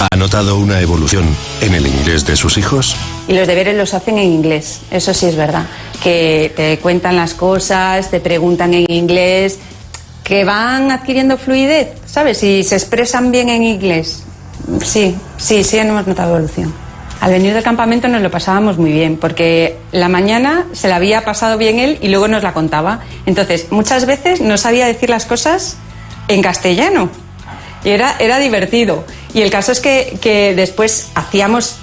¿Ha notado una evolución en el inglés de sus hijos? Y los deberes los hacen en inglés, eso sí es verdad. Que te cuentan las cosas, te preguntan en inglés, que van adquiriendo fluidez, ¿sabes? Y se expresan bien en inglés. Sí, hemos notado evolución. Al venir del campamento nos lo pasábamos muy bien, porque la mañana se la había pasado bien él y luego nos la contaba. Entonces, muchas veces no sabía decir las cosas en castellano. Y era divertido. Y el caso es que después hacíamos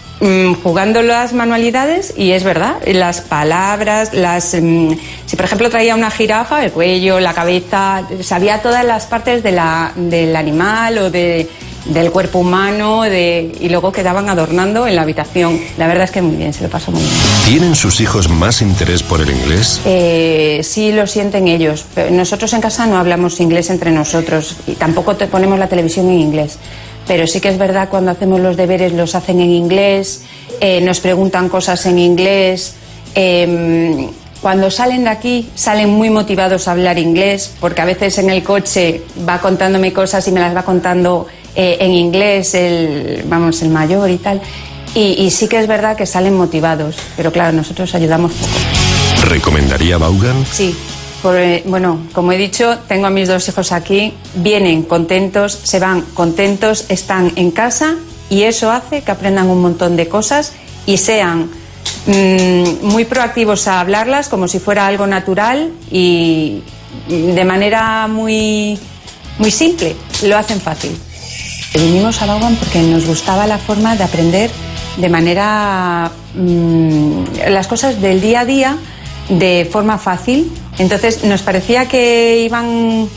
jugando las manualidades y es verdad, las palabras, si por ejemplo traía una jirafa, el cuello, la cabeza, sabía todas las partes del animal o del cuerpo humano y luego quedaban adornando en la habitación. La verdad es que muy bien, se lo pasó muy bien. ¿Tienen sus hijos más interés por el inglés? Sí, lo sienten ellos. Nosotros en casa no hablamos inglés entre nosotros y tampoco ponemos la televisión en inglés. Pero sí que es verdad, cuando hacemos los deberes los hacen en inglés, nos preguntan cosas en inglés. Cuando salen de aquí, salen muy motivados a hablar inglés, porque a veces en el coche va contándome cosas y me las va contando en inglés, el mayor y tal. Y sí que es verdad que salen motivados, pero claro, nosotros ayudamos poco. ¿Recomendaría Vaughan? Sí. Bueno, como he dicho, tengo a mis dos hijos aquí, vienen contentos, se van contentos, están en casa y eso hace que aprendan un montón de cosas y sean muy proactivos a hablarlas como si fuera algo natural y de manera muy, muy simple, lo hacen fácil. Vinimos a Vaughan porque nos gustaba la forma de aprender de manera las cosas del día a día de forma fácil. Entonces nos parecía que iban...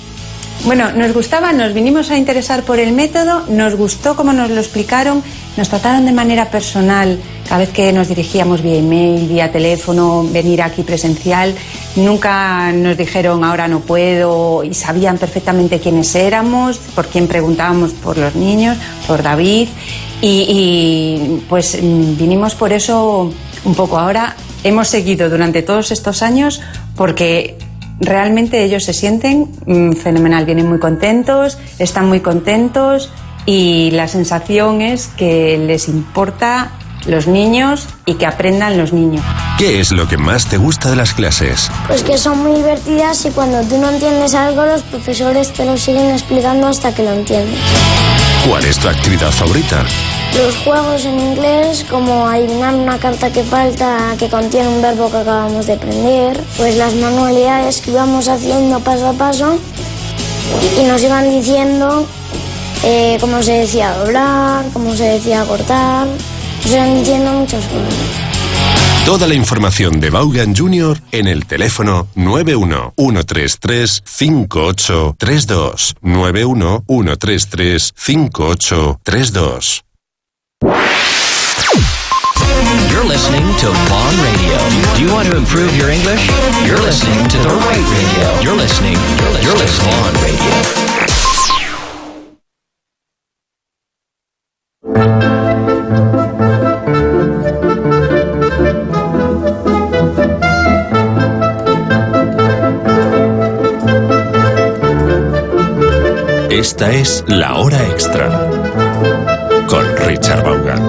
Bueno, nos gustaba, nos vinimos a interesar por el método, nos gustó cómo nos lo explicaron, nos trataron de manera personal cada vez que nos dirigíamos vía email, vía teléfono, venir aquí presencial. Nunca nos dijeron ahora no puedo y sabían perfectamente quiénes éramos, por quién preguntábamos, por los niños, por David y pues vinimos por eso un poco. Ahora hemos seguido durante todos estos años porque realmente ellos se sienten fenomenal, vienen muy contentos, están muy contentos y la sensación es que les importa los niños y que aprendan los niños. ¿Qué es lo que más te gusta de las clases? Pues que son muy divertidas y cuando tú no entiendes algo los profesores te lo siguen explicando hasta que lo entiendes. ¿Cuál es tu actividad favorita? Los juegos en inglés, como adivinar una carta que falta que contiene un verbo que acabamos de aprender, pues las manualidades que íbamos haciendo paso a paso y nos iban diciendo cómo se decía doblar, cómo se decía cortar, nos iban diciendo muchas cosas. Toda la información de Vaughan Jr. en el teléfono 91-133-5832. 91-133-5832. You're listening to Vaughan Radio. Do you want to improve your English? You're listening to the right radio. You're listening Vaughan Radio. Esta es La Hora Extra con Richar Vaughan.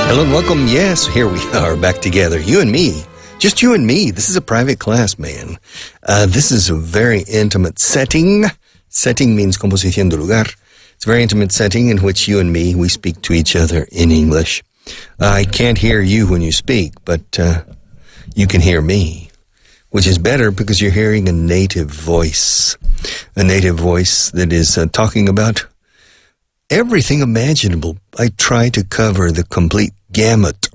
Hello and welcome. Yes, here we are back together. You and me. Just you and me. This is a private class, man. This is a very intimate setting. Setting means composición de lugar. It's a very intimate setting in which you and me, we speak to each other in English. I can't hear you when you speak, but you can hear me, which is better because you're hearing a native voice that is talking about everything imaginable. I try to cover the complete gamut.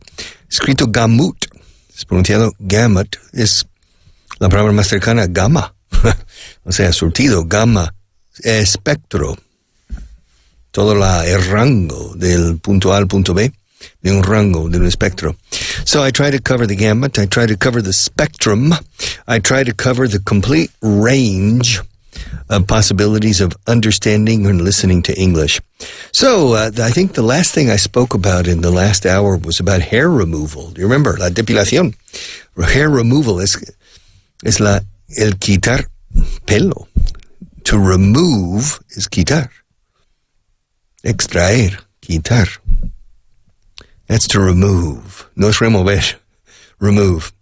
Escrito gamut, es pronunciado gamut, es la palabra más cercana a gamma, o sea, surtido, gamma, espectro, todo el rango del punto A al punto B, de un rango, de un espectro. So I try to cover the gamut, I try to cover the spectrum, I try to cover the complete range possibilities of understanding and listening to English. So, I think the last thing I spoke about in the last hour was about hair removal. Do you remember? La depilación. Hair removal es el quitar pelo. To remove is quitar. Extraer, quitar. That's to remove. No es remover. Remove.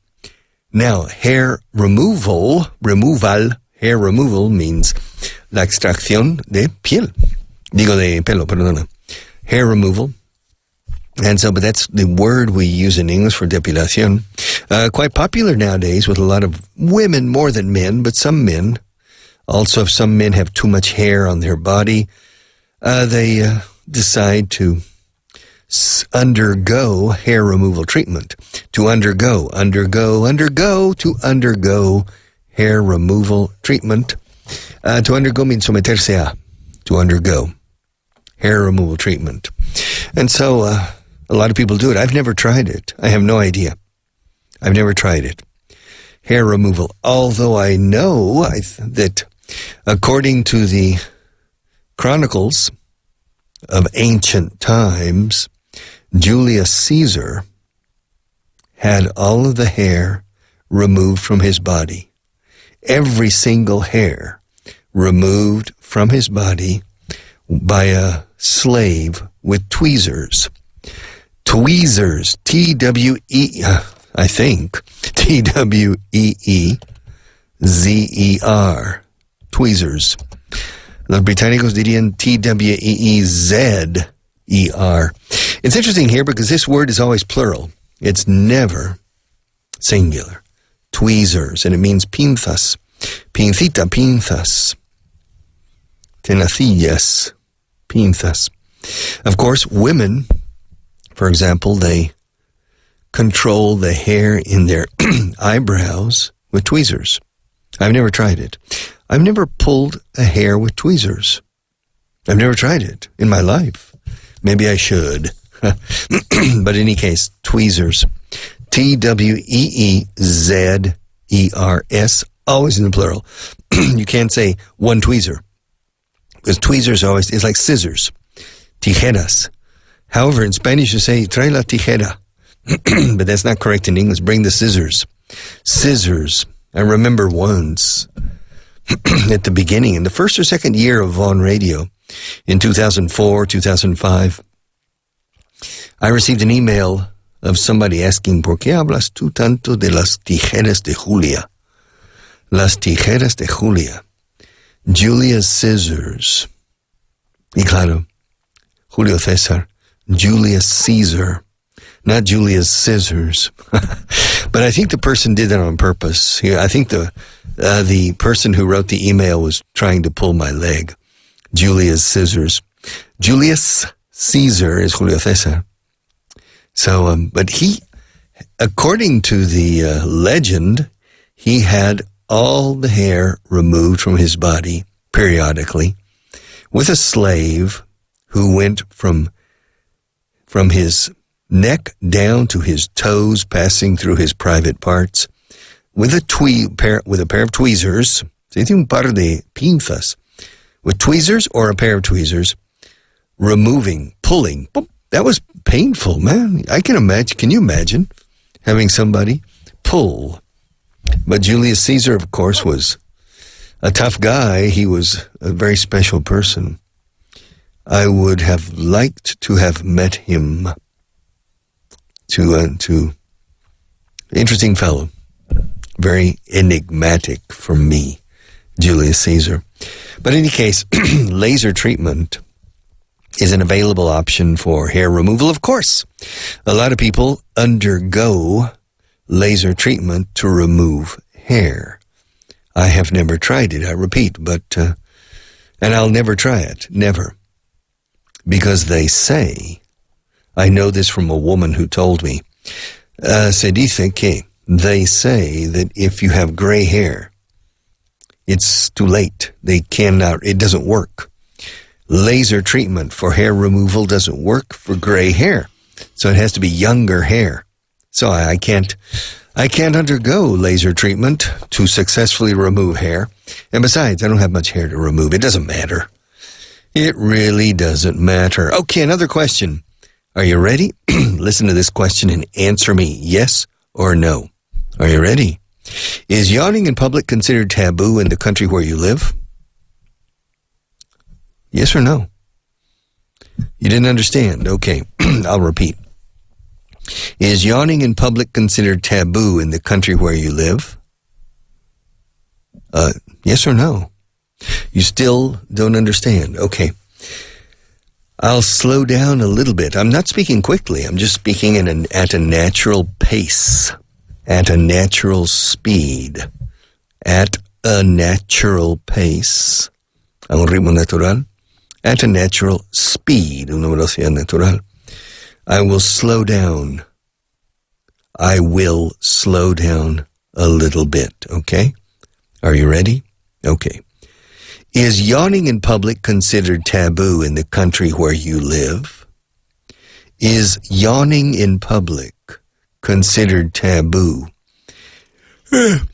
Now, hair removal means la extracción de piel. Digo de pelo, perdona. Hair removal. And so, but that's the word we use in English for depilación. Quite popular nowadays with a lot of women more than men, but some men. Also, if some men have too much hair on their body, they decide to undergo hair removal treatment. To undergo hair removal treatment. To undergo means someterse a. To undergo hair removal treatment. And so, a lot of people do it. I've never tried it. I have no idea. I've never tried it. Hair removal. Although I know that according to the chronicles of ancient times, Julius Caesar had all of the hair removed from his body. Every single hair removed from his body by a slave with tweezers. Tweezers, T-W-E, I think, T-W-E-E-Z-E-R, tweezers. Los británicos dirían T-W-E-E-Z-E-R. It's interesting here because this word is always plural. It's never singular. Tweezers, and it means pinzas. Pincita, pinzas. Tenacillas, pinzas. Of course, women, for example, they control the hair in their eyebrows with tweezers. I've never tried it. I've never pulled a hair with tweezers. I've never tried it in my life. Maybe I should. But in any case, tweezers. T-W-E-E-Z-E-R-S, always in the plural. You can't say one tweezer. Because tweezers always, it's like scissors. Tijeras. However, in Spanish you say, trae la tijera. But that's not correct in English. Bring the scissors. Scissors. I remember once, at the beginning, in the first or second year of Vaughan Radio, in 2004, 2005, I received an email of somebody asking, ¿Por qué hablas tú tanto de las tijeras de Julia? Las tijeras de Julia. Julia's scissors. Y claro, Julio César. Julius Caesar. Not Julia's scissors. But I think the person did that on purpose. I think the person who wrote the email was trying to pull my leg. Julia's scissors. Julius Caesar is Julio César. So, but he, according to the legend, he had all the hair removed from his body periodically with a slave who went from his neck down to his toes, passing through his private parts, with a pair of tweezers. Un par de pinzas. With tweezers or a pair of tweezers, removing, pulling. That was painful, man. I can imagine. Can you imagine having somebody pull? But Julius Caesar, of course, was a tough guy. He was a very special person. I would have liked to have met him. Interesting fellow. Very enigmatic for me, Julius Caesar. But in any case, laser treatment is an available option for hair removal. Of course, a lot of people undergo laser treatment to remove hair. I have never tried it, I repeat, but, and I'll never try it, never. Because they say, I know this from a woman who told me, se dice que, they say that if you have gray hair, it's too late. It doesn't work. Laser treatment for hair removal doesn't work for gray hair. So it has to be younger hair. So I can't I can't undergo laser treatment to successfully remove hair. And besides, I don't have much hair to remove. It doesn't matter. It really doesn't matter. Okay, another question. Are you ready? Listen to this question and answer me yes or no. Are you ready? Is yawning in public considered taboo in the country where you live? Yes or no? You didn't understand. Okay, I'll repeat. Is yawning in public considered taboo in the country where you live? Yes or no? You still don't understand. Okay. I'll slow down a little bit. I'm not speaking quickly. I'm just speaking at a natural pace, at a natural speed, at a natural pace, a un ritmo natural, at a natural speed, una velocidad natural. I will slow down. I will slow down a little bit, okay? Are you ready? Okay. Is yawning in public considered taboo in the country where you live? Is yawning in public considered taboo? In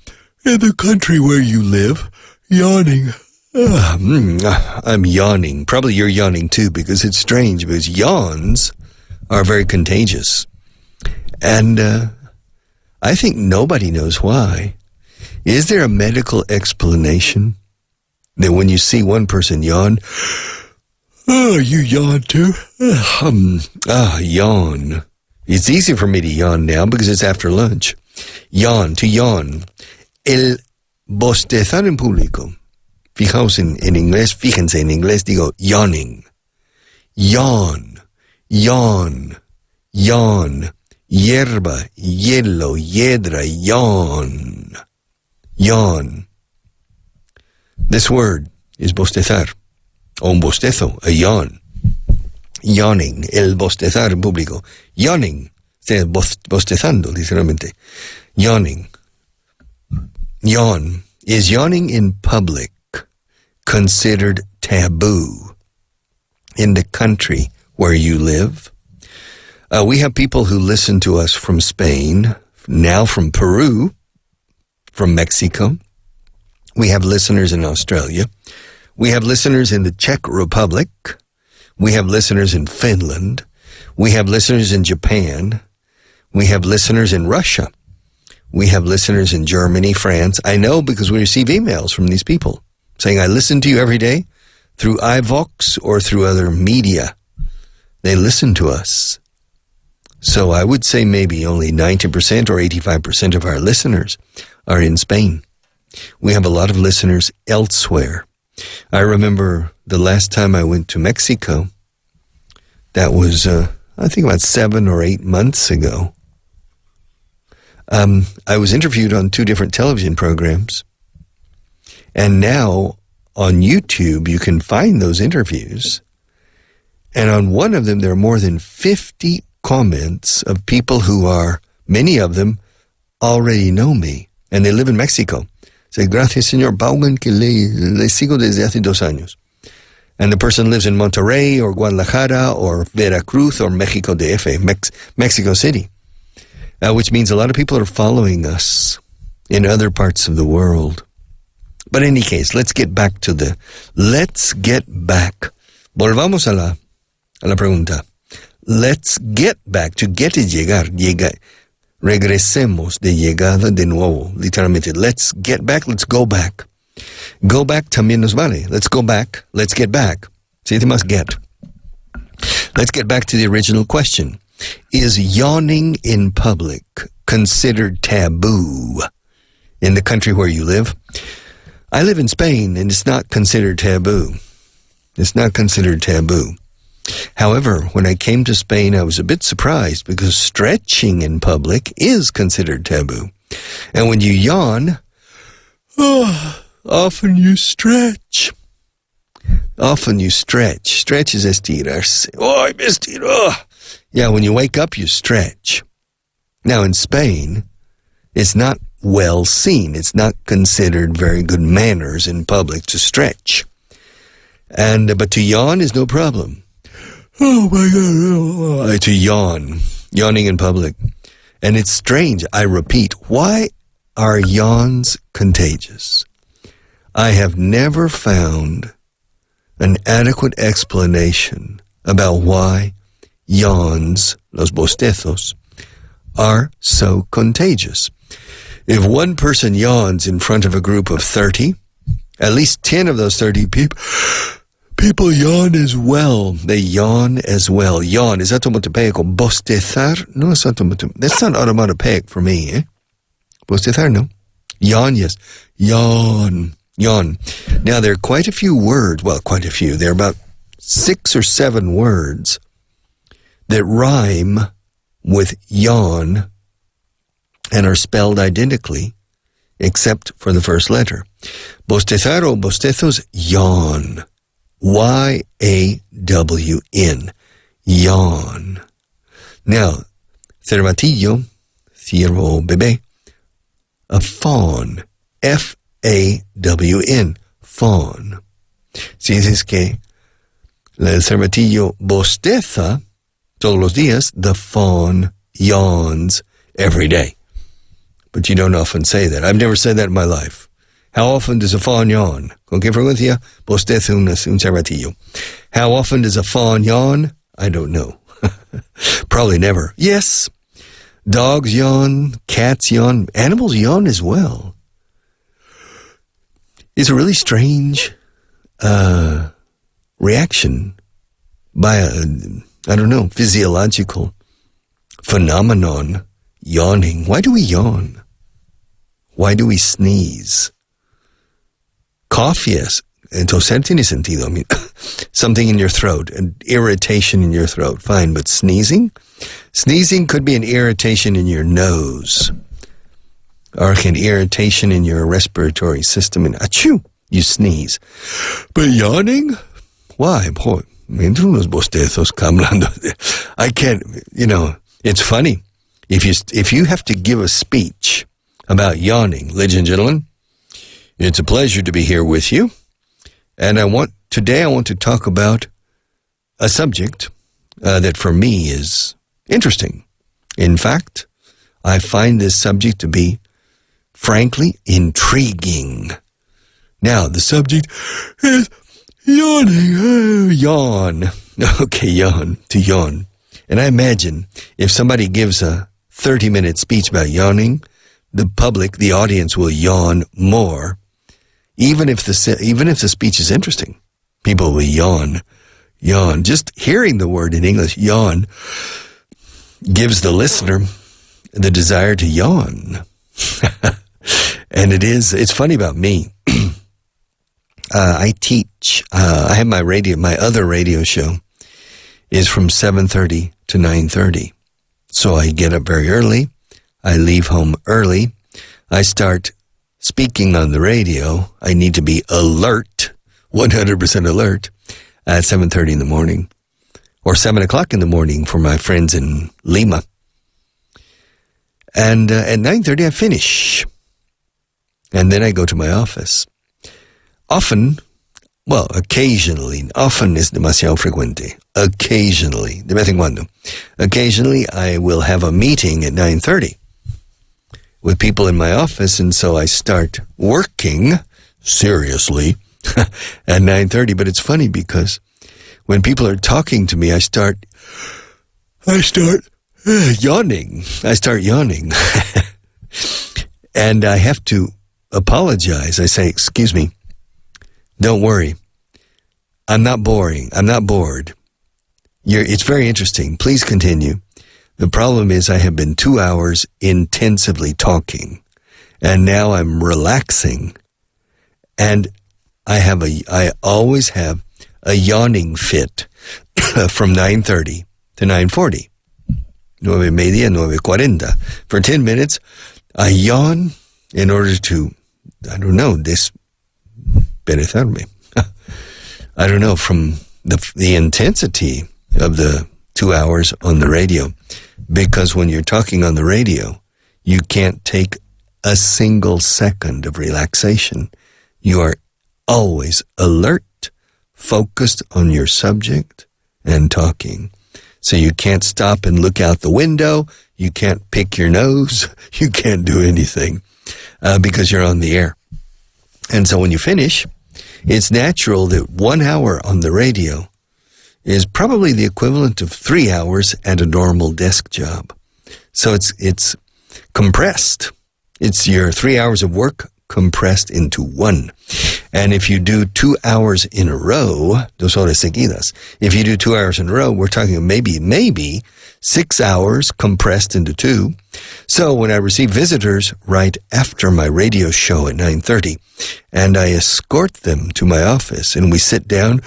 the country where you live, yawning. I'm yawning. Probably you're yawning too, because it's strange, because yawns are very contagious. And I think nobody knows why. Is there a medical explanation that when you see one person yawn, oh, you yawn too? Yawn. It's easy for me to yawn now because it's after lunch. Yawn, to yawn. El bostezar en público. Fijaos en inglés, fíjense en inglés, digo yawning. Yawn, yawn, yawn. Hierba, hielo, hiedra, yawn. Yawn. This word is bostezar, o un bostezo, a yawn. Yawning, el bostezar en público. Yawning, bostezando, literalmente. Yawning. Yawn. Is yawning in public considered taboo in the country where you live? We have people who listen to us from Spain, now from Peru, from Mexico. We have listeners in Australia. We have listeners in the Czech Republic. We have listeners in Finland. We have listeners in Japan. We have listeners in Russia. We have listeners in Germany, France. I know because we receive emails from these people saying, I listen to you every day through iVox or through other media. They listen to us. So I would say maybe only 90% or 85% of our listeners are in Spain. We have a lot of listeners elsewhere. I remember the last time I went to Mexico, that was, I think about 7 or 8 months ago. I was interviewed on 2 different television programs. And now on YouTube, you can find those interviews. And on one of them, there are more than 50 comments of people who are, many of them, already know me. And they live in Mexico. Say, gracias, señor Vaughan, que le sigo desde hace 2 años. And the person lives in Monterrey or Guadalajara or Veracruz or Mexico DF, Mexico City. Which means a lot of people are following us in other parts of the world. But in any case, let's get back. Volvamos a la pregunta. Let's get back. To get is llegar. Regresemos de llegada de nuevo. Literalmente. Let's get back. Let's go back. Go back también nos vale. Let's go back. Let's get back. Se dice más get. Let's get back to the original question. Is yawning in public considered taboo in the country where you live? I live in Spain, and it's not considered taboo. It's not considered taboo. However, when I came to Spain, I was a bit surprised because stretching in public is considered taboo. And when you yawn, often you stretch. Often you stretch. Stretch is estirarse. Oh, me estiro. Yeah, when you wake up, you stretch. Now, in Spain, it's not well seen. It's not considered very good manners in public to stretch. But to yawn is no problem. Oh, my God. To yawn. Yawning in public. And it's strange, I repeat, why are yawns contagious? I have never found an adequate explanation about why yawns, los bostezos, are so contagious. If one person yawns in front of a group of 30, at least 10 of those 30 people yawn as well. They yawn as well. Yawn, is that onomatopoeic? Bostezar? No, it's not onomatopoeic. That's not onomatopoeic for me, eh? Bostezar, no. Yawn, yes. Yawn. Yawn. Now, there are quite a few words. Well, quite a few. There are about 6 or 7 words that rhyme with yawn and are spelled identically, except for the first letter. Bostezar o bostezos, yawn. Y-A-W-N. Yawn. Now, cervatillo, ciervo bebé. A fawn. F-A-W-N. Fawn. Si dices que el cervatillo bosteza todos los días, the fawn yawns every day. But you don't often say that. I've never said that in my life. How often does a fawn yawn? ¿Con qué frecuencia bosteza un cervatillo? How often does a fawn yawn? I don't know. Probably never. Yes, dogs yawn, cats yawn, animals yawn as well. It's a really strange reaction by a, I don't know, physiological phenomenon, yawning. Why do we yawn? Why do we sneeze? Cough, yes. Toser tiene sentido. I mean, something in your throat, an irritation in your throat, fine. But sneezing? Sneezing could be an irritation in your nose, or an irritation in your respiratory system, and achoo, you sneeze. But yawning? Why? Boy, entre unos bostezos, I can't, it's funny. If you have to give a speech about yawning, ladies and gentlemen, it's a pleasure to be here with you. And today I want to talk about a subject that for me is interesting. In fact, I find this subject to be, frankly, intriguing. Now, the subject is yawning. Yawn. Okay, yawn, to yawn. And I imagine if somebody gives a 30-minute speech about yawning, the public, the audience will yawn more. Even if the speech is interesting, people will yawn. Yawn. Just hearing the word in English, yawn, gives the listener the desire to yawn. And it's funny about me. I teach, I have my other radio show is from 7:30 to 9:30. So I get up very early. I leave home early. I start speaking on the radio. I need to be alert, 100% alert, at 7:30 in the morning, or 7 o'clock in the morning for my friends in Lima. And at 9:30 I finish. And then I go to my office. Occasionally, often es demasiado frecuente. Occasionally, de vez en cuando. Occasionally I will have a meeting at 9:30. With people in my office, and so I start working seriously at 9:30. But it's funny because when people are talking to me, I start yawning. I start yawning. And I have to apologize. I say, excuse me, don't worry. I'm not boring. I'm not bored. It's very interesting. Please continue. The problem is I have been 2 hours intensively talking, and now I'm relaxing, and I always have a yawning fit from 9:30 to 9:40. 9:30, 9:40. For 10 minutes, I yawn in order to, desperezarme. I don't know, from the intensity of the 2 hours on the radio. Because when you're talking on the radio, you can't take a single second of relaxation. You are always alert, focused on your subject, and talking. So you can't stop and look out the window. You can't pick your nose. You can't do anything because you're on the air. And so when you finish, it's natural that 1 hour on the radio is probably the equivalent of 3 hours at a normal desk job. So it's compressed. It's your 3 hours of work compressed into one. And if you do 2 hours in a row, 2 horas seguidas, if you do 2 hours in a row, we're talking maybe 6 hours compressed into 2. So when I receive visitors right after my radio show at 9:30, and I escort them to my office, and we sit down,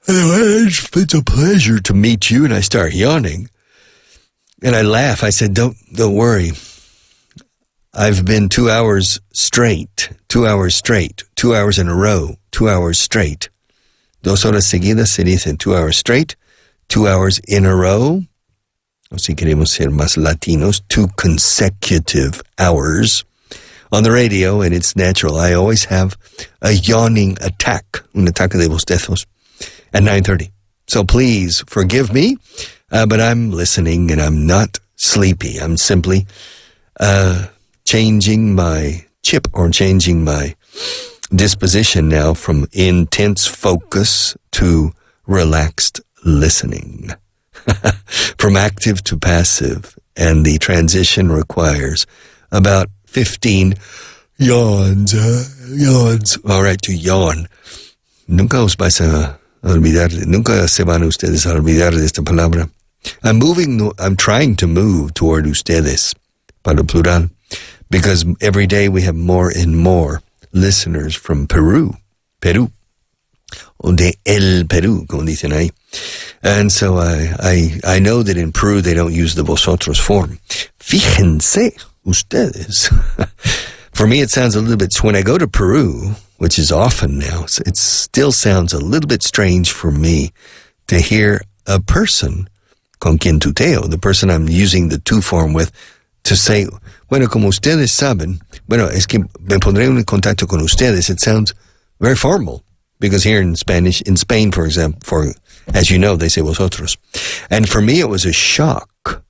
it's a pleasure to meet you, and I start yawning. And I laugh. I said, don't worry. I've been 2 hours straight, 2 hours straight, 2 hours in a row, 2 hours straight. 2 horas seguidas se dice 2 hours straight, 2 hours in a row. O si queremos ser más latinos, 2 consecutive hours on the radio, and it's natural. I always have a yawning attack, un ataque de bostezos, at 9:30. So please forgive me, but I'm listening and I'm not sleepy. I'm simply changing my chip or changing my disposition now from intense focus to relaxed listening. From active to passive, and the transition requires about 15 yawns. All right, to yawn. Nunca os vais a olvidar, nunca se van ustedes a olvidar de esta palabra. I'm trying to move toward ustedes, para plural, because every day we have more and more listeners from Peru, o de el Perú, como dicen ahí. And so I know that in Peru they don't use the vosotros form. Fíjense ustedes. For me, it sounds a little bit, when I go to Peru, which is often now, it still sounds a little bit strange for me to hear a person, con quien tuteo, the person I'm using the tú form with, to say, bueno, como ustedes saben, bueno, es que me pondré en contacto con ustedes. It sounds very formal. Because here in Spain, for example, as you know, they say vosotros. And for me, it was a shock.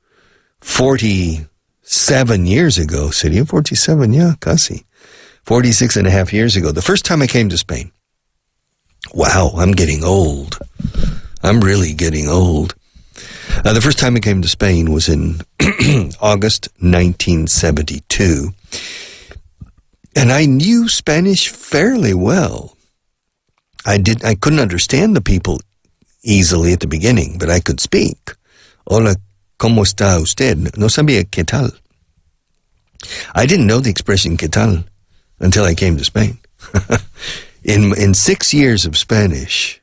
47 years ago, sería 47, yeah, casi. 46 and a half years ago, the first time I came to Spain. Wow, I'm getting old. I'm really getting old. The first time I came to Spain was in August 1972. And I knew Spanish fairly well. I couldn't understand the people easily at the beginning, but I could speak. Hola, ¿cómo está usted? No sabía qué tal. I didn't know the expression qué tal until I came to Spain. In 6 years of Spanish,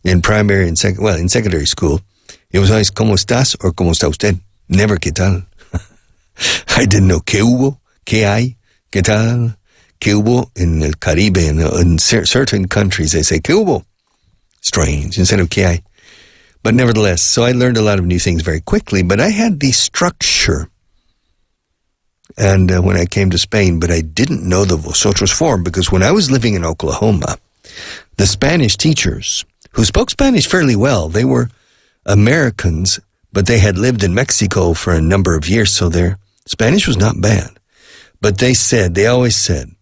in primary and in secondary school, it was always ¿cómo estás? Or ¿cómo está usted? Never qué tal. I didn't know qué hubo, qué hay, qué tal. ¿Qué hubo? In el Caribe, in certain countries, they say, ¿qué hubo? Strange, instead of ¿qué hay? But nevertheless, so I learned a lot of new things very quickly, but I had the structure. And when I came to Spain, but I didn't know the vosotros form, because when I was living in Oklahoma, the Spanish teachers, who spoke Spanish fairly well, they were Americans, but they had lived in Mexico for a number of years, so their Spanish was not bad. But they always said,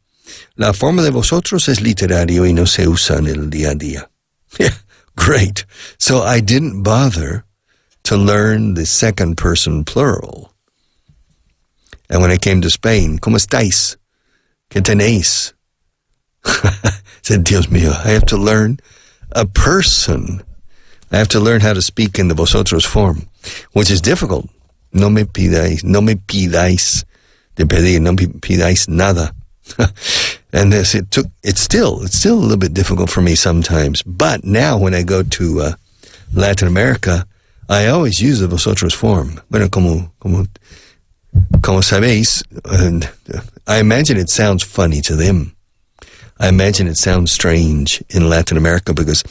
la forma de vosotros es literario y no se usa en el día a día. Yeah, great. So I didn't bother to learn the second person plural. And when I came to Spain, ¿cómo estáis? ¿Qué tenéis? Said, Dios mío, I have to learn a person. I have to learn how to speak in the vosotros form, which is difficult. No me pidáis de pedir, no me pidáis nada. And it's still a little bit difficult for me sometimes. But now when I go to Latin America, I always use the vosotros form. Bueno, como sabéis, and I imagine it sounds funny to them. I imagine it sounds strange in Latin America because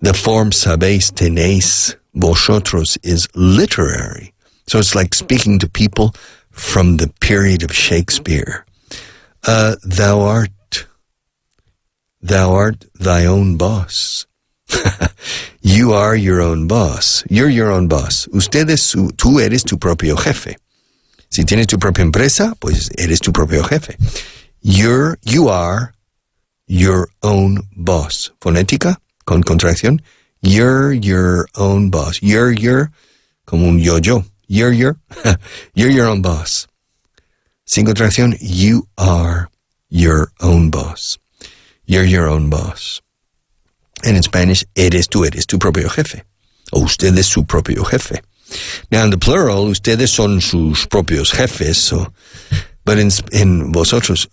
the form sabéis, tenéis, vosotros is literary. So it's like speaking to people from the period of Shakespeare. Thou art thy own boss. You are your own boss. You're your own boss. Tú eres tu propio jefe. Si tienes tu propia empresa, pues eres tu propio jefe. You are your own boss. Fonética, con contracción. You're your own boss. You're, como un yo-yo. You're your own boss. Sin contracción, you are your own boss. You're your own boss. And in Spanish, eres tu propio jefe. O usted es su propio jefe. Now, in the plural, ustedes son sus propios jefes. So, but in vosotros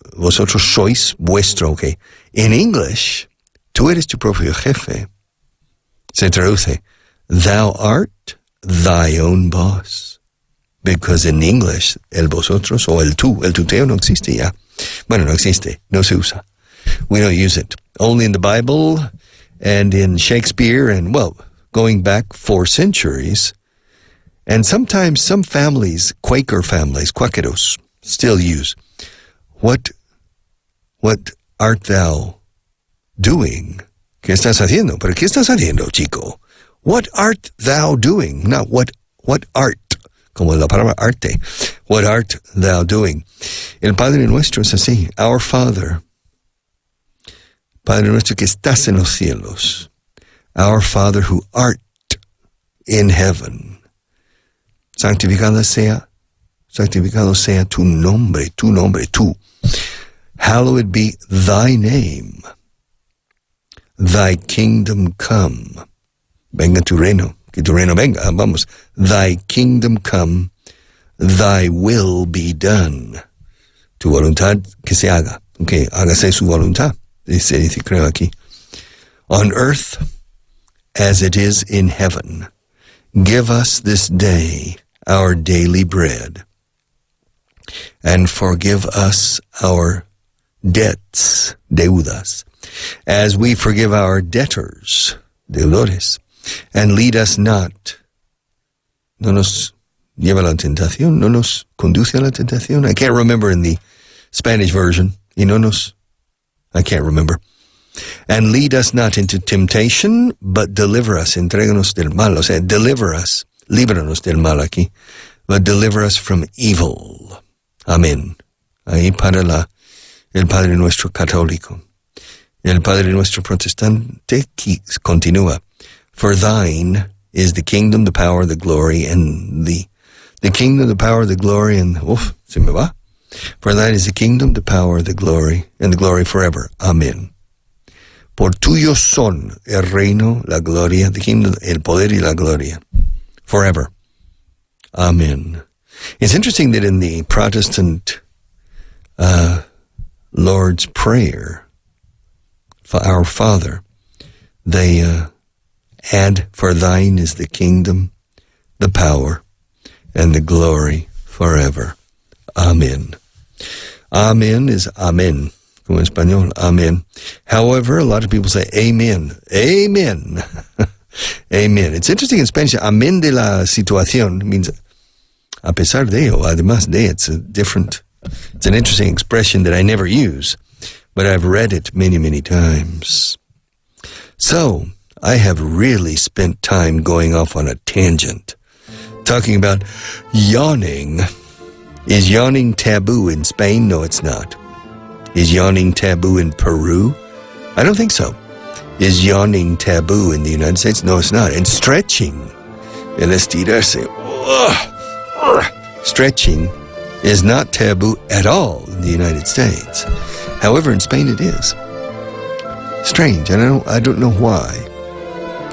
sois vuestro, okay. In English, tú eres tu propio jefe. Se traduce, thou art thy own boss. Because in English, el vosotros o el tuteo no existe ya. Bueno, no existe, no se usa. We don't use it. Only in the Bible and in Shakespeare and, well, going back 4 centuries. And sometimes some families, Quaker families, Quakeros, still use, what art thou doing? ¿Qué estás haciendo? ¿Pero qué estás haciendo, chico? What art thou doing? Not what art, como la palabra arte. What art thou doing? El Padre Nuestro es así. Our Father. Padre Nuestro que estás en los cielos. Our Father who art in heaven. Santificado sea tu nombre, tú. Hallowed be thy name. Thy kingdom come. Venga tu reino, que tu reino venga, vamos. Thy kingdom come, thy will be done. Tu voluntad que se haga, que hágase su voluntad, dice creo aquí. On earth as it is in heaven. Give us this day our daily bread, and forgive us our debts, deudas, as we forgive our debtors, deudores, and lead us not, no nos lleva a la tentación, no nos conduce a la tentación. I can't remember in the Spanish version, I can't remember. And lead us not into temptation, but deliver us, entréganos del mal, o sea, deliver us, líbranos del mal aquí, but deliver us from evil. Amén. Ahí para el Padre Nuestro católico. El Padre Nuestro protestante continúa. For thine is the kingdom, the power, the glory, and the kingdom, the power, the glory, and, se me va. For thine is the kingdom, the power, the glory, and the glory forever. Amén. Por tuyo son el reino, la gloria, the kingdom, el poder y la gloria. Forever. Amen. It's interesting that in the Protestant Lord's Prayer, for our Father, they add, for thine is the kingdom, the power, and the glory forever. Amen. Amen is amen. Como en español, amen. However, a lot of people say amen. Amen. Amen. It's interesting in Spanish, amén de la situación means a pesar de o además de. It's an interesting expression that I never use, but I've read it many, many times. So, I have really spent time going off on a tangent, talking about yawning. Is yawning taboo in Spain? No, it's not. Is yawning taboo in Peru? I don't think so. Is yawning taboo in the United States? No, it's not. And stretching, el estirarse, stretching is not taboo at all in the United States. However, in Spain it is. Strange. I don't know why.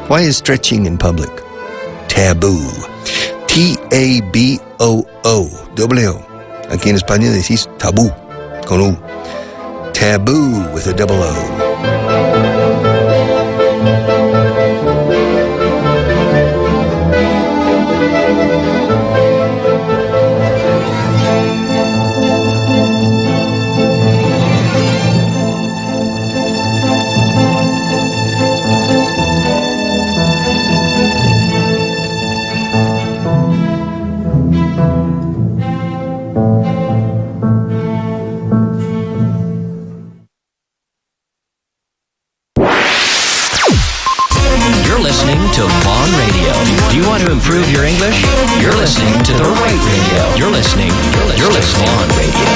Why is stretching in public taboo? T-A-B-O-O. Doble O. Aquí en España decís tabú, con U. Taboo with a double O. listening to Vaughan Radio. Do you want to improve your English? You're listening to the right radio. You're listening Vaughan Radio.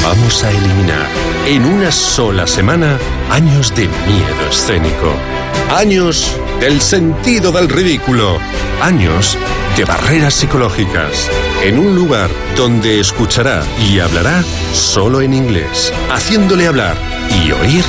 Vamos a eliminar en una sola semana años de miedo escénico, años del sentido del ridículo, años de barreras psicológicas, en un lugar donde escuchará y hablará solo en inglés, haciéndole hablar y oír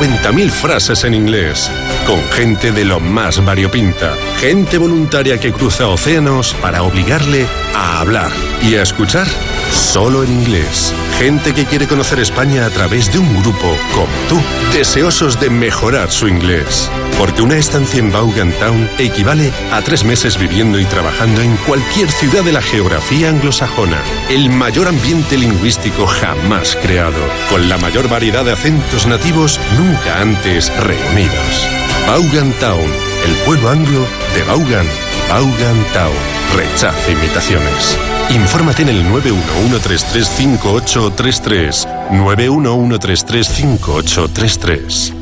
50.000 frases en inglés, con gente de lo más variopinta, gente voluntaria que cruza océanos para obligarle a hablar y a escuchar solo en inglés. Gente que quiere conocer España a través de un grupo como tú, deseosos de mejorar su inglés. Porque una estancia en Vaughan Town equivale a 3 meses viviendo y trabajando en cualquier ciudad de la geografía anglosajona. El mayor ambiente lingüístico jamás creado, con la mayor variedad de acentos nativos nunca antes reunidos. Vaughan Town, el pueblo anglo de Vaughan. Vaughan Town. Rechaza imitaciones. Infórmate en el 911335833. 911335833.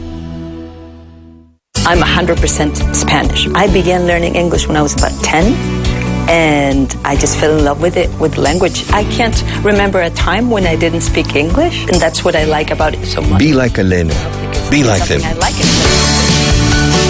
I'm 100% Spanish. I began learning English when I was about 10, and I just fell in love with it, with language. I can't remember a time when I didn't speak English, and that's what I like about it so much. Be like Elena. Be like them. I like it.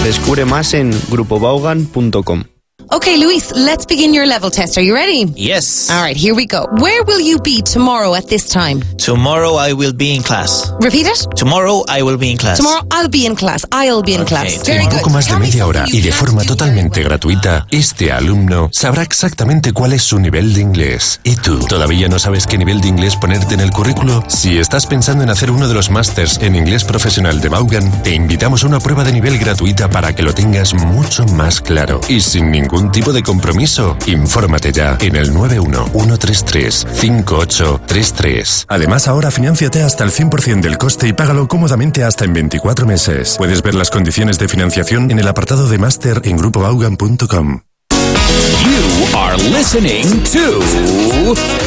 Descubre más en grupovaughan.com. Okay, Luis, let's begin your level test. Are you ready? Yes. All right, here we go. Where will you be tomorrow at this time? Tomorrow I will be in class. Repeat it. Tomorrow I will be in class. Tomorrow I'll be in class. I'll be in class. Very En good. poco más de Tell me media hora something y de you forma can't do totalmente in gratuita, este alumno sabrá exactamente cuál es su nivel de inglés. ¿Y tú? ¿Todavía no sabes qué nivel de inglés ponerte en el currículo? Si estás pensando en hacer uno de los másters en inglés profesional de Vaughan, te invitamos a una prueba de nivel gratuita para que lo tengas mucho más claro y sin ningún tipo de compromiso. Infórmate ya en el 911335833. Además, ahora financiate hasta el 100% del coste y págalo cómodamente hasta en 24 meses. Puedes ver las condiciones de financiación en el apartado de máster en grupovaughan.com. You are listening to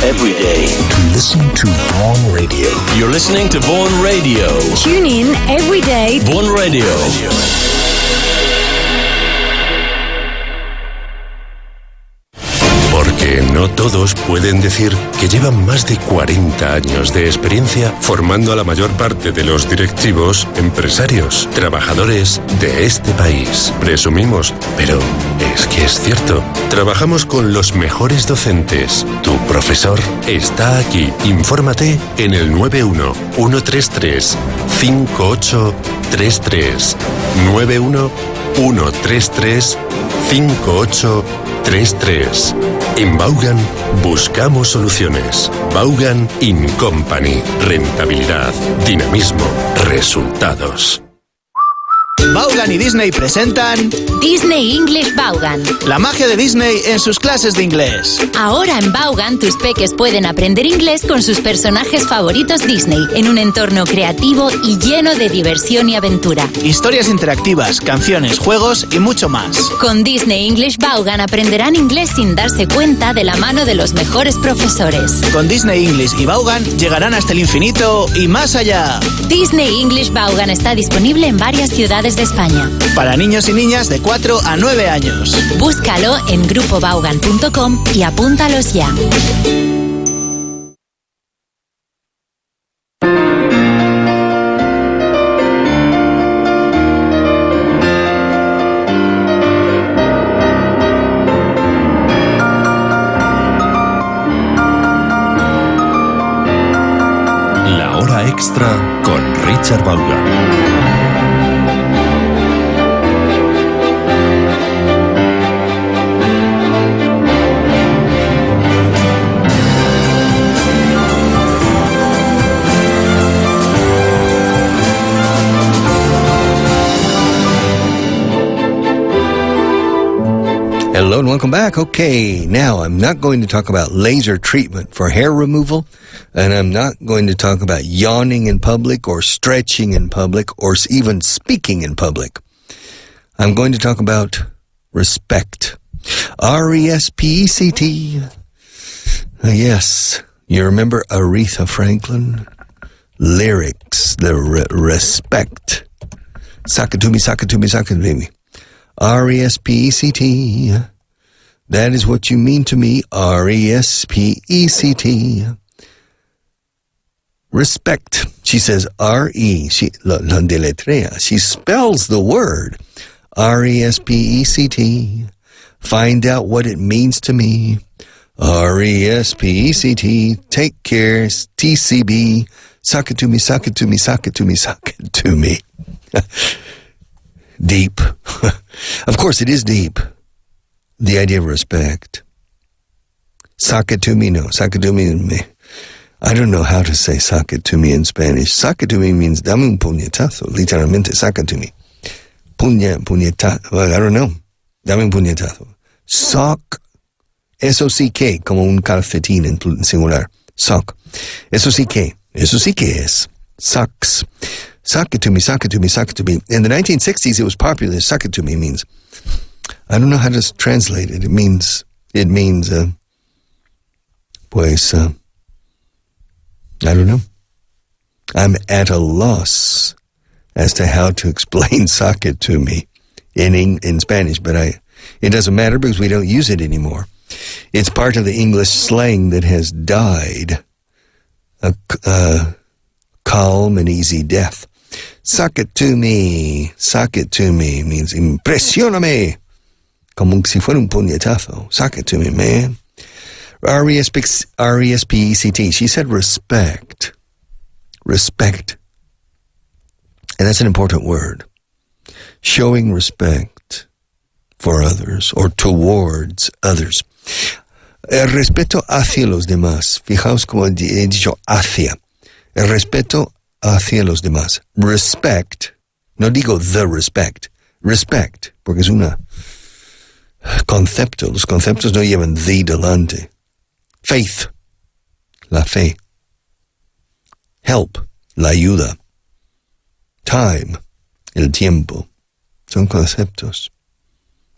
Everyday. Listen to Vaughan Radio. You're listening to Vaughan Radio. Tune in every day. Vaughan Radio. Porque no todos pueden decir que llevan más de 40 años de experiencia formando a la mayor parte de los directivos, empresarios, trabajadores de este país. Presumimos, pero es que es cierto. Trabajamos con los mejores docentes. Tu profesor está aquí. Infórmate en el 911335833. 911335833. En Vaughan buscamos soluciones. Vaughan in Company. Rentabilidad, dinamismo, resultados. Vaughan y Disney presentan Disney English Vaughan. la magia de Disney en sus clases de inglés. Ahora en Vaughan tus peques pueden aprender inglés con sus personajes favoritos Disney en un entorno creativo y lleno de diversión y aventura. Historias interactivas, canciones, juegos y mucho más. Con Disney English Vaughan aprenderán inglés sin darse cuenta de la mano de los mejores profesores. Con Disney English y Vaughan llegarán hasta el infinito y más allá. Disney English Vaughan está disponible en varias ciudades de España. Para niños y niñas de 4 a 9 años. Búscalo en grupovaughan.com y apúntalos ya. La hora extra con Richar Vaughan. Hello and welcome back. Okay, now I'm not going to talk about laser treatment for hair removal, and I'm not going to talk about yawning in public or stretching in public or even speaking in public. I'm going to talk about respect. R-E-S-P-E-C-T. Yes, you remember Aretha Franklin? Lyrics, the respect. Sakatumi, sakatumi, sakatumi. R-E-S-P-E-C-T. That is what you mean to me. R-E-S-P-E-C-T. Respect. She says R-E. She deletrea. She spells the word. R-E-S-P-E-C-T. Find out what it means to me. R-E-S-P-E-C-T. Take care. T-C-B. Suck it to me, suck it to me, suck it to me, suck it to me. Deep. Of course, it is deep. The idea of respect. Suck it to me, no. Suck it to me. I don't know how to say suck it to me in Spanish. Suck it to me means dame un puñetazo. Literalmente, suck it to me. Puñetazo. Well, I don't know. Dame un puñetazo. Sock. S-O-C-K, como un calcetín en singular. Sock. Eso sí que es. Sucks. Suck it to me, suck it to me, suck it to me. In the 1960s, it was popular. Suck it to me means, I don't know how to translate it. It means, I don't know. I'm at a loss as to how to explain suck it to me in Spanish, but it doesn't matter because we don't use it anymore. It's part of the English slang that has died a calm and easy death. Suck it to me means impresióname, como si fuera un puñetazo. Suck it to me, man. R-E-S-P-E-C-T. She said respect. Respect. And that's an important word. Showing respect for others or towards others. El respeto hacia los demás. Fijaos como he dicho hacia. El respeto hacia los demás. Respect. No digo the respect. Respect. Porque es una concepto. Los conceptos no llevan the delante. Faith. La fe. Help. La ayuda. Time. El tiempo. Son conceptos.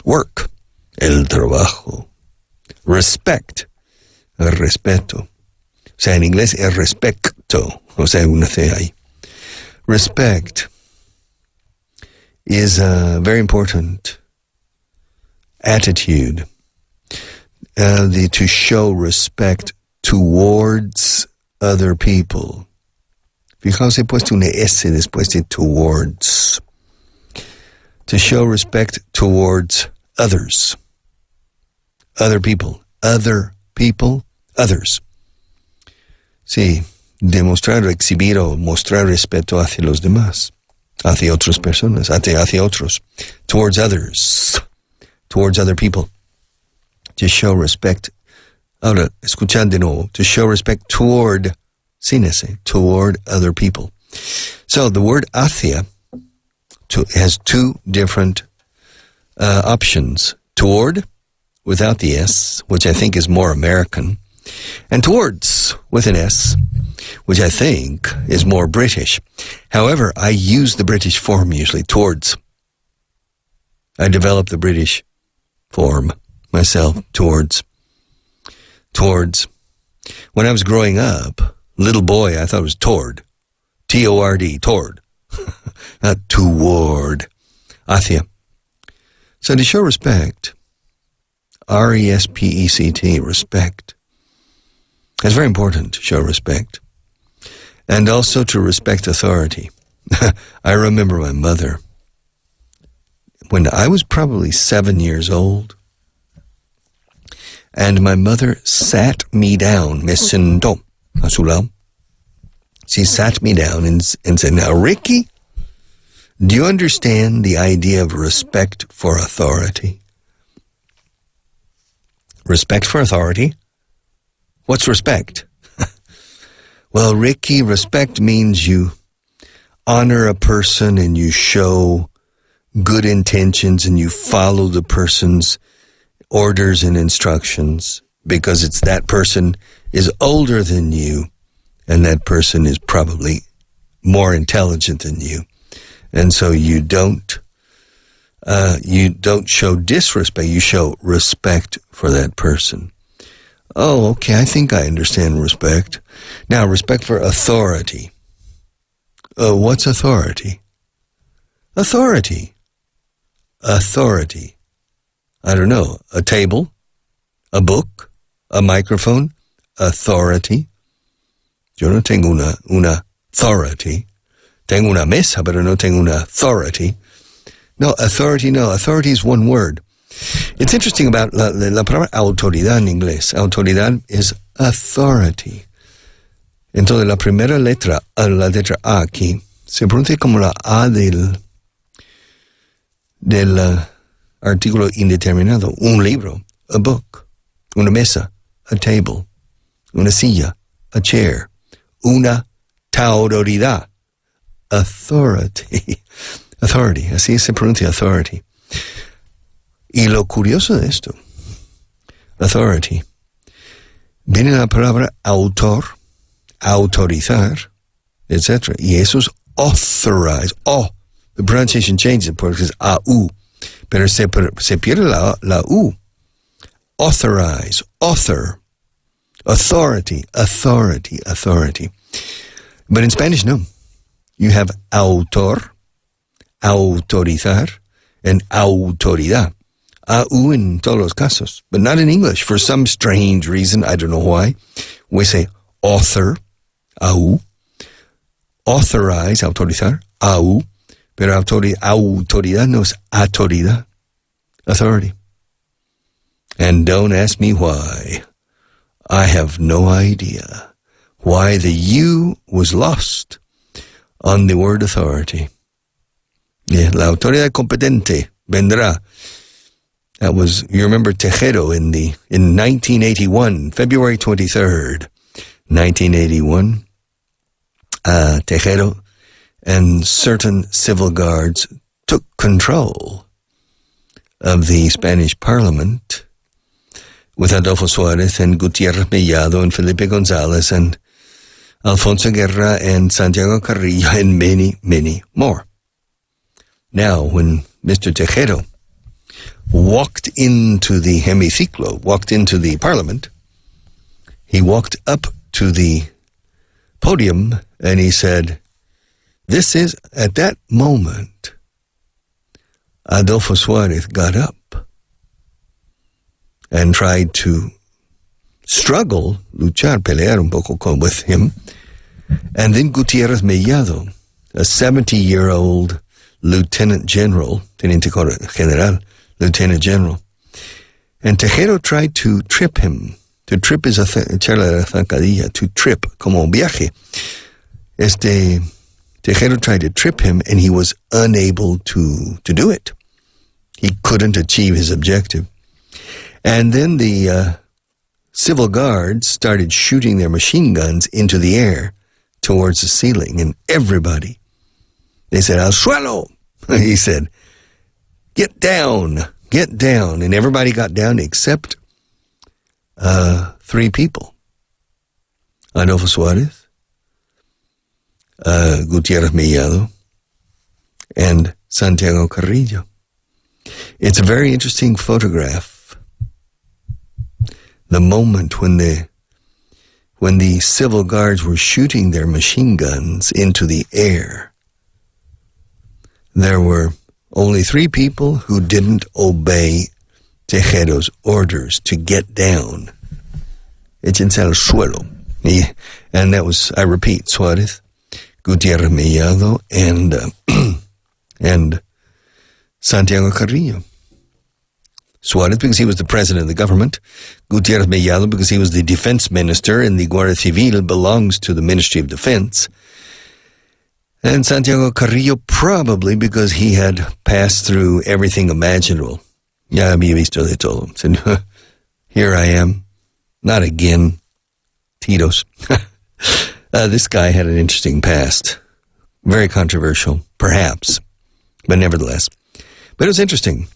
Work. El trabajo. Respect. El respeto. O sea, en inglés el respecto. O sea, una C ahí. Respect is a very important attitude. To show respect towards other people. Fijaos, he puesto una S después de towards. To show respect towards others. Other people. Other people. Others. Sí, demostrar, exhibir o mostrar respeto hacia los demás. Hacia otras personas. Hacia otros. Towards others. Towards other people. To show respect. Ahora, escuchad de nuevo. To show respect toward, sin ese, toward other people. So, the word hacia has two different options. Toward, without the S, which I think is more American, and towards, with an S, which I think is more British. However, I use the British form usually, towards. I developed the British form myself, towards. Towards. When I was growing up, little boy, I thought it was toward. T-O-R-D, toward. Not toward. Hacia. So to show respect, R-E-S-P-E-C-T, respect. It's very important to show respect. And also to respect authority. I remember my mother, when I was probably 7 years old, and my mother sat me down, me sentó a su lado. She sat me down and said, now, Ricky, do you understand the idea of respect for authority? Respect for authority? What's respect? Well, Ricky, respect means you honor a person and you show good intentions and you follow the person's orders and instructions because it's that person is older than you and that person is probably more intelligent than you. And so you don't show disrespect, you show respect for that person. Oh, okay, I think I understand respect. Now, respect for authority. What's authority? Authority. Authority. I don't know, a table, a book, a microphone, authority. Yo no tengo una authority. Tengo una mesa, pero no tengo una authority. No, authority no. Authority is one word. It's interesting about la palabra autoridad en inglés. Autoridad is authority. Entonces, la primera letra, la letra A aquí, se pronuncia como la A del artículo indeterminado. Un libro, a book. Una mesa, a table. Una silla, a chair. Una autoridad. Authority. Authority, así se pronuncia authority. Y lo curioso de esto, authority, viene la palabra autor, autorizar, etc. Y eso es authorize. Oh, the pronunciation changes porque es A-U, pero se pierde la U. Authorize, author, authority, authority, authority. But in Spanish, no. You have autor, autorizar, and autoridad. A-U in todos los casos, but not in English. For some strange reason, I don't know why, we say author, A-U, authorize, autorizar, A-U, pero autoridad no es autoridad, authority. And don't ask me why. I have no idea why the U was lost on the word authority. Yeah, la autoridad competente vendrá. That was, you remember Tejero in 1981, February 23rd, 1981. Tejero and certain civil guards took control of the Spanish Parliament with Adolfo Suárez and Gutiérrez Mellado and Felipe González and Alfonso Guerra and Santiago Carrillo and many, many more. Now, when Mr. Tejero walked into the hemiciclo, walked into the parliament, he walked up to the podium and he said, this is, at that moment, Adolfo Suárez got up and tried to struggle, luchar, pelear un poco with him. And then Gutiérrez Mellado, a 70-year-old lieutenant general, teniente general, lieutenant general. And Tejero tried to trip him, to trip his echarle la zancadilla, to trip, como viaje. Tejero tried to trip him and he was unable to do it. He couldn't achieve his objective. And then the civil guards started shooting their machine guns into the air towards the ceiling, and everybody, they said, al suelo. He said, get down, and everybody got down except 3 people. Adolfo Suárez, Gutiérrez Mellado, and Santiago Carrillo. It's a very interesting photograph. The moment when the civil guards were shooting their machine guns into the air, there were only 3 people who didn't obey Tejero's orders to get down. Échense al suelo. And that was, I repeat, Suárez, Gutiérrez Mellado, and Santiago Carrillo. Suárez because he was the president of the government. Gutiérrez Mellado because he was the defense minister, and the Guardia Civil belongs to the Ministry of Defense. And Santiago Carrillo probably because he had passed through everything imaginable. Ya había visto de todo. Said, here I am. Not again. Titos. This guy had an interesting past. Very controversial, perhaps, but nevertheless. But it was interesting.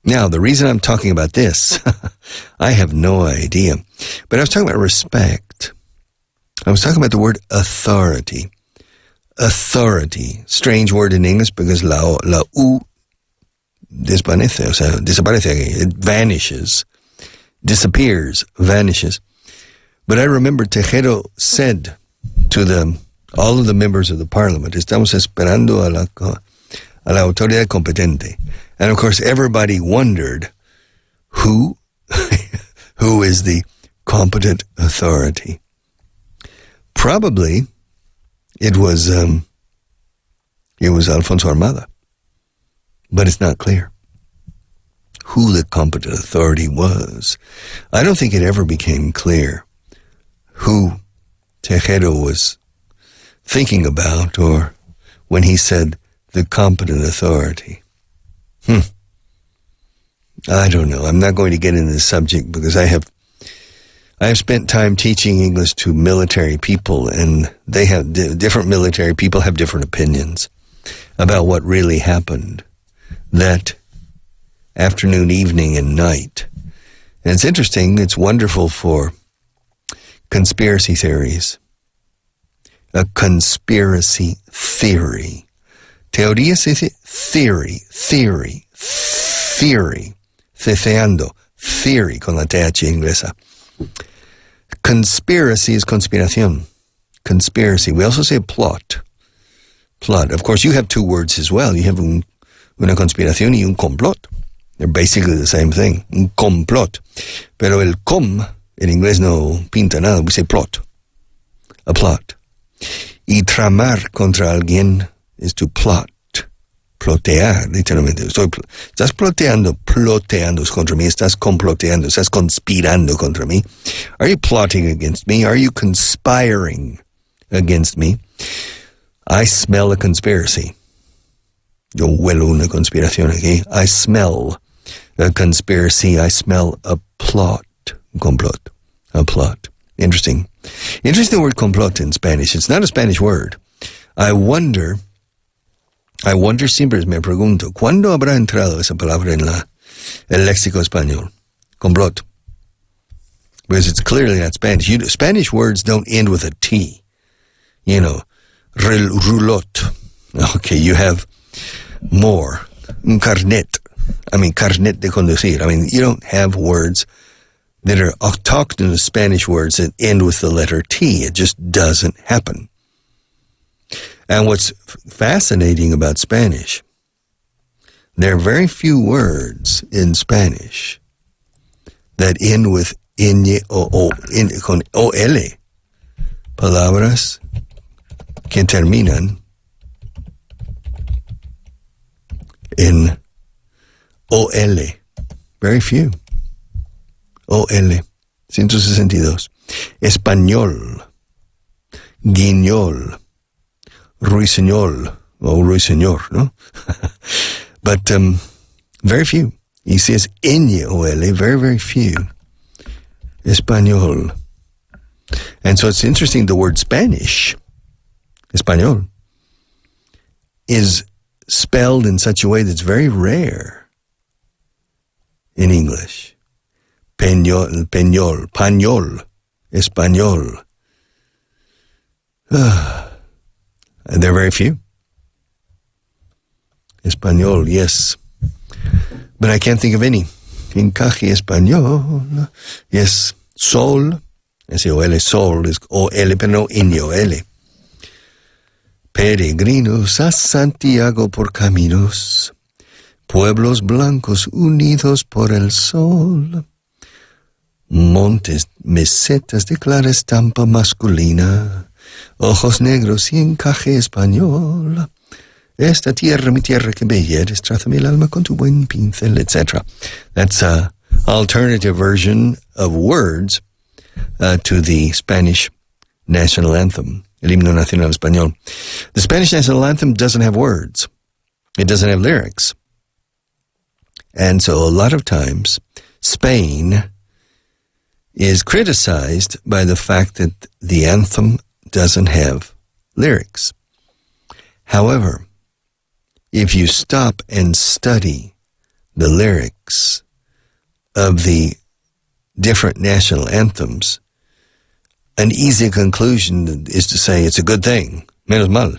Now, the reason I'm talking about this, I have no idea. But I was talking about respect. I was talking about the word authority. Authority. Strange word in English because la U desvanece, o sea, desaparece. It vanishes. Disappears. Vanishes. But I remember Tejero said to all of the members of the parliament, estamos esperando a la autoridad competente. And of course, everybody wondered who is the competent authority. Probably it was Alfonso Armada, but it's not clear who the competent authority was. I don't think it ever became clear who Tejero was thinking about, or when he said the competent authority. I don't know. I'm not going to get into the subject because I have spent time teaching English to military people, and they have different military people have different opinions about what really happened that afternoon, evening, and night. And it's interesting. It's wonderful for conspiracy theories. A conspiracy theory. Teoría se dice theory. Ceceando. Theory con la TH inglesa. Conspiracy is conspiración. Conspiracy. We also say plot. Plot. Of course, you have two words as well. You have una conspiración y un complot. They're basically the same thing. Un complot. Pero el com, en inglés no pinta nada. We say plot. A plot. Y tramar contra alguien is to plot. Plotear, literalmente. Estás ploteando contra mí. Estás comploteando. Estás conspirando contra mí. Are you plotting against me? Are you conspiring against me? I smell a conspiracy. Yo huelo una conspiración aquí. I smell a conspiracy. I smell a plot. Complot. A plot. Interesting. Interesting word complot in Spanish. It's not a Spanish word. I wonder, siempre me pregunto, ¿cuándo habrá entrado esa palabra en el léxico español? Complot. Because it's clearly not Spanish. Spanish words don't end with a T. You know, roulotte. Okay, you have more. Carnet de conducir. I mean, you don't have words that are autochthonous Spanish words that end with the letter T. It just doesn't happen. And what's fascinating about Spanish, there are very few words in Spanish that end with con OL. Palabras que terminan en OL. Very few. OL. 162. Español. Guiñol. Ruiseñor, no? But very few. He says Ñ-O-L, very, very few. Español. And so it's interesting, the word Spanish, Español, is spelled in such a way that's very rare in English. Peñol, pañol, Español. And there are very few. Español, yes. But I can't think of any. Encaje español. Yes. Sol. S-O-L, sol is O-L, pero no Ñ-O-L. Peregrinos a Santiago por caminos. Pueblos blancos unidos por el sol. Montes, mesetas de clara estampa masculina. Ojos negros y encaje español. Esta tierra, mi tierra que bella eres, trázame el alma con tu buen pincel, etc. That's an alternative version of words to the Spanish national anthem, el himno nacional español. The Spanish national anthem doesn't have words. It doesn't have lyrics. And so a lot of times, Spain is criticized by the fact that the anthem doesn't have lyrics. However, if you stop and study the lyrics of the different national anthems, an easy conclusion is to say it's a good thing, menos mal,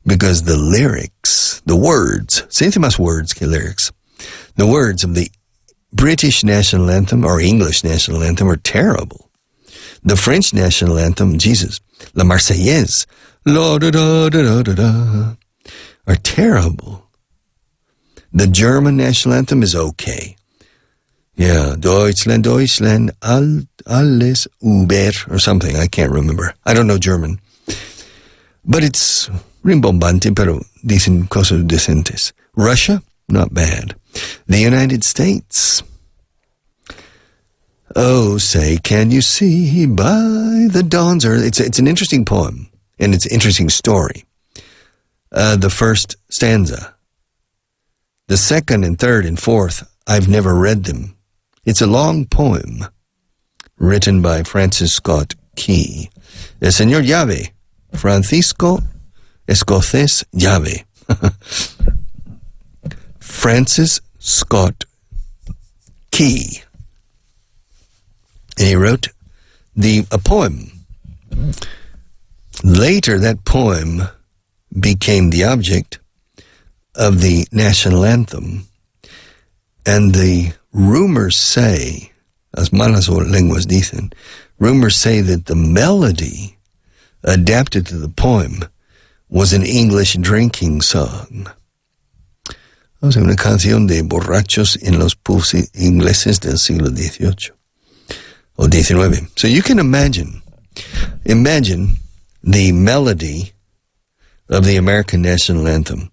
because the lyrics, the words, se dice más words que lyrics, the words of the British national anthem or English national anthem are terrible. The French national anthem, Jesus, La Marseillaise, la da da da da da da, are terrible. The German national anthem is okay. Yeah, Deutschland, Deutschland, alles über, or something. I can't remember. I don't know German. But it's rimbombante, pero dicen cosas decentes. Russia, not bad. The United States. Oh, say, can you see by the dawn's early... It's an interesting poem, and it's an interesting story. The first stanza. The second and third and fourth, I've never read them. It's a long poem written by Francis Scott Key. El Señor Llave, Francisco Escocés Llave. Francis Scott Key. And he wrote a poem. Later, that poem became the object of the national anthem. And the rumors say, as malas lenguas dicen, rumors say that the melody adapted to the poem was an English drinking song. O sea, una canción de borrachos en los pubs ingleses del siglo XVIII. Or 19. So you can imagine the melody of the American national anthem.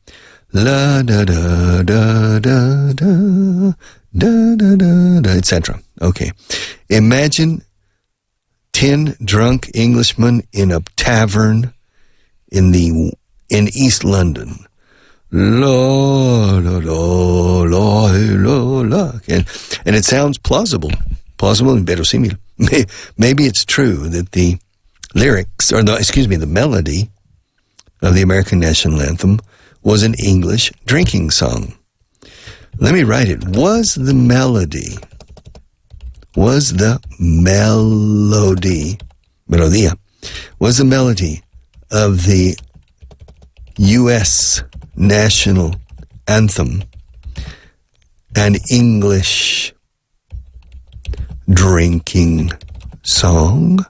La da da da da da da da da da, etc. Okay. Imagine 10 drunk Englishmen in a tavern in East London. La la la la la la. And it sounds plausible and verosímil. Maybe it's true that the lyrics, the melody of the American national anthem was an English drinking song. Let me write it. Was the melody of the U.S. national anthem an English drinking song?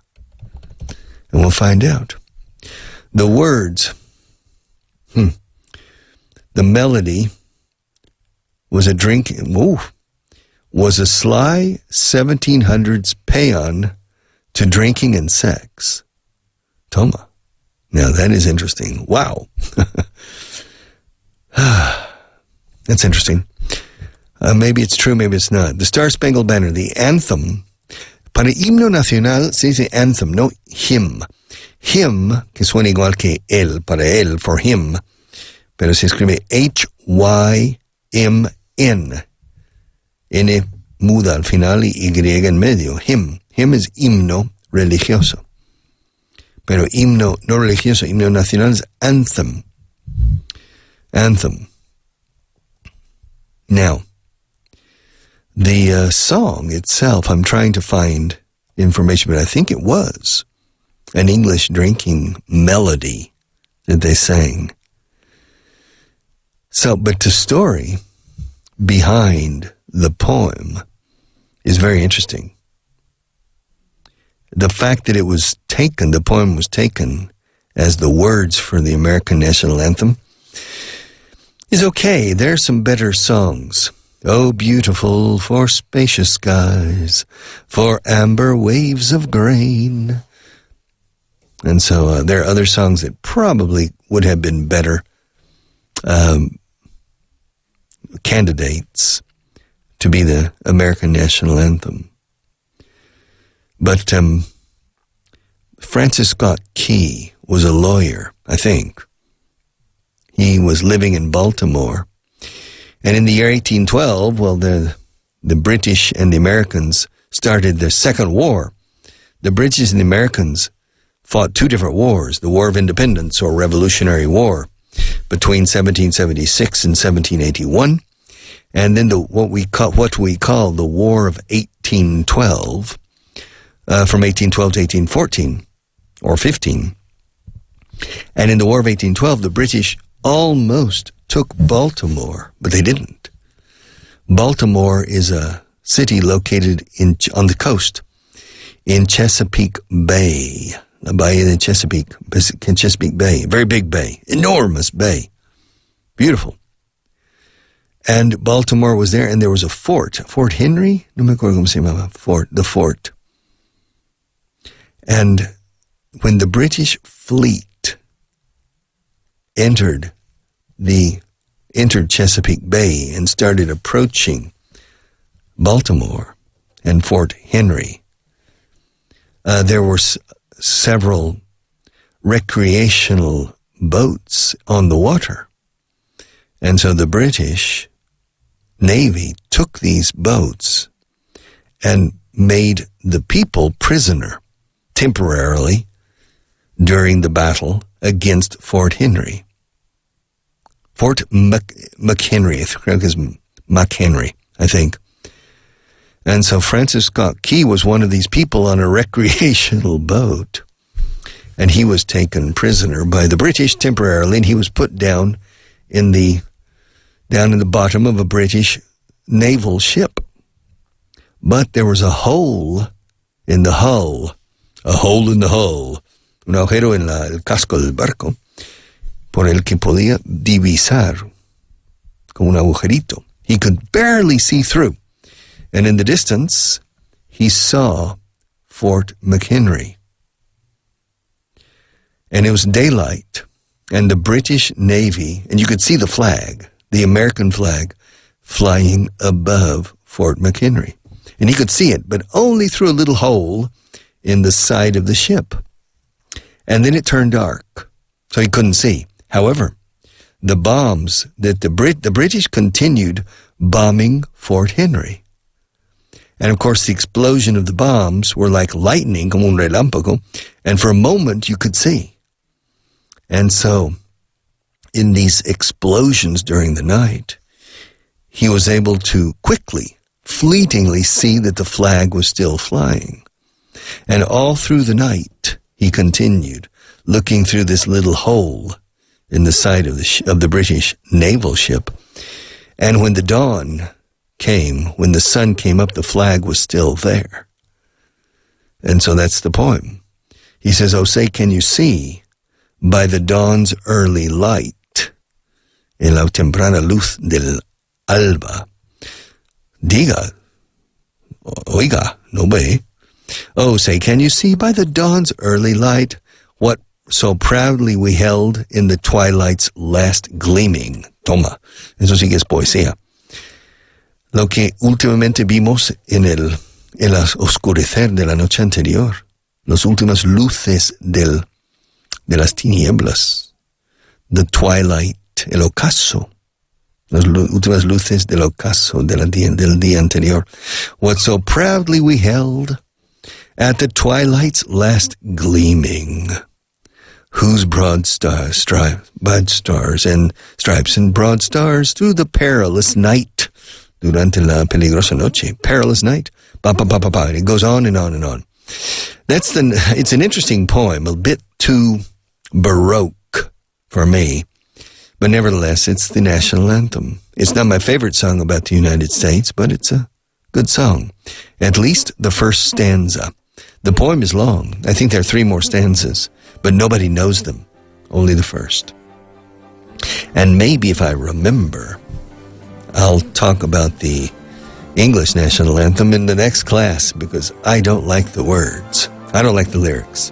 And we'll find out. The words, the melody was a sly 1700s paean to drinking and sex. Toma. Now that is interesting. Wow. That's interesting. Maybe it's true, maybe it's not. The Star Spangled Banner, the anthem. Para himno nacional se dice anthem, no hymn. Hymn, que suena igual que él, para él, for him, pero se escribe H-Y-M-N. N muda al final y Y en medio. Hymn. Hymn es himno religioso. Pero himno no religioso, himno nacional es anthem. Anthem. Now, the song itself, I'm trying to find information, but I think it was an English drinking melody that they sang. So, but the story behind the poem is very interesting. The fact that the poem was taken as the words for the American national anthem is okay. There are some better songs. Oh, beautiful for spacious skies, for amber waves of grain. And so there are other songs that probably would have been better candidates to be the American national anthem. But Francis Scott Key was a lawyer, I think. He was living in Baltimore. And in the year 1812, well, the British and the Americans started their Second War. The British and the Americans fought two different wars, the War of Independence or Revolutionary War between 1776 and 1781, and then what we call the War of 1812, from 1812 to 1814 or 15. And in the War of 1812, the British almost took Baltimore, but they didn't. Baltimore is a city located on the coast in Chesapeake Bay, the Bahia de Chesapeake Bay, very big bay, enormous bay, beautiful. And Baltimore was there, and there was a fort. Fort Henry? No me acuerdo cómo se llamaba. The fort. And when the British fleet entered Chesapeake Bay and started approaching Baltimore and Fort Henry, there were several recreational boats on the water. And so the British Navy took these boats and made the people prisoner temporarily during the battle against Fort Henry. Fort McHenry, I think. And so Francis Scott Key was one of these people on a recreational boat, and he was taken prisoner by the British temporarily, and he was put down in the bottom of a British naval ship. But there was a hole in the hull, un agujero en el casco del barco, por el que podía divisar, como un agujerito. He could barely see through. And in the distance, he saw Fort McHenry. And it was daylight, and the British Navy, and you could see the flag, the American flag, flying above Fort McHenry. And he could see it, but only through a little hole in the side of the ship. And then it turned dark, so he couldn't see. However, the bombs that the British continued bombing Fort Henry. And of course, the explosion of the bombs were like lightning, como un relámpago, and for a moment you could see. And so, in these explosions during the night, he was able to quickly, fleetingly see that the flag was still flying. And all through the night, he continued looking through this little hole in the side of the British naval ship. And when the dawn came, when the sun came up, the flag was still there. And so that's the poem. He says, "Oh, say, can you see by the dawn's early light, en la temprana luz del alba, diga, oiga, no ve. Oh, say, can you see by the dawn's early light what so proudly we held in the twilight's last gleaming?" Toma, eso sí que es poesía. Lo que últimamente vimos en el oscurecer de la noche anterior, las últimas luces de las tinieblas, the twilight, el ocaso, las últimas luces del ocaso del día anterior. What so proudly we held at the twilight's last gleaming, whose broad stars and stripes and broad stars through the perilous night, durante la peligrosa noche, perilous night, and it goes on and on and on. It's an interesting poem, a bit too Baroque for me, but nevertheless, it's the national anthem. It's not my favorite song about the United States, but it's a good song. At least the first stanza. The poem is long. I think there are 3 more stanzas, but nobody knows them, only the first. And maybe if I remember, I'll talk about the English national anthem in the next class, because I don't like the words. I don't like the lyrics.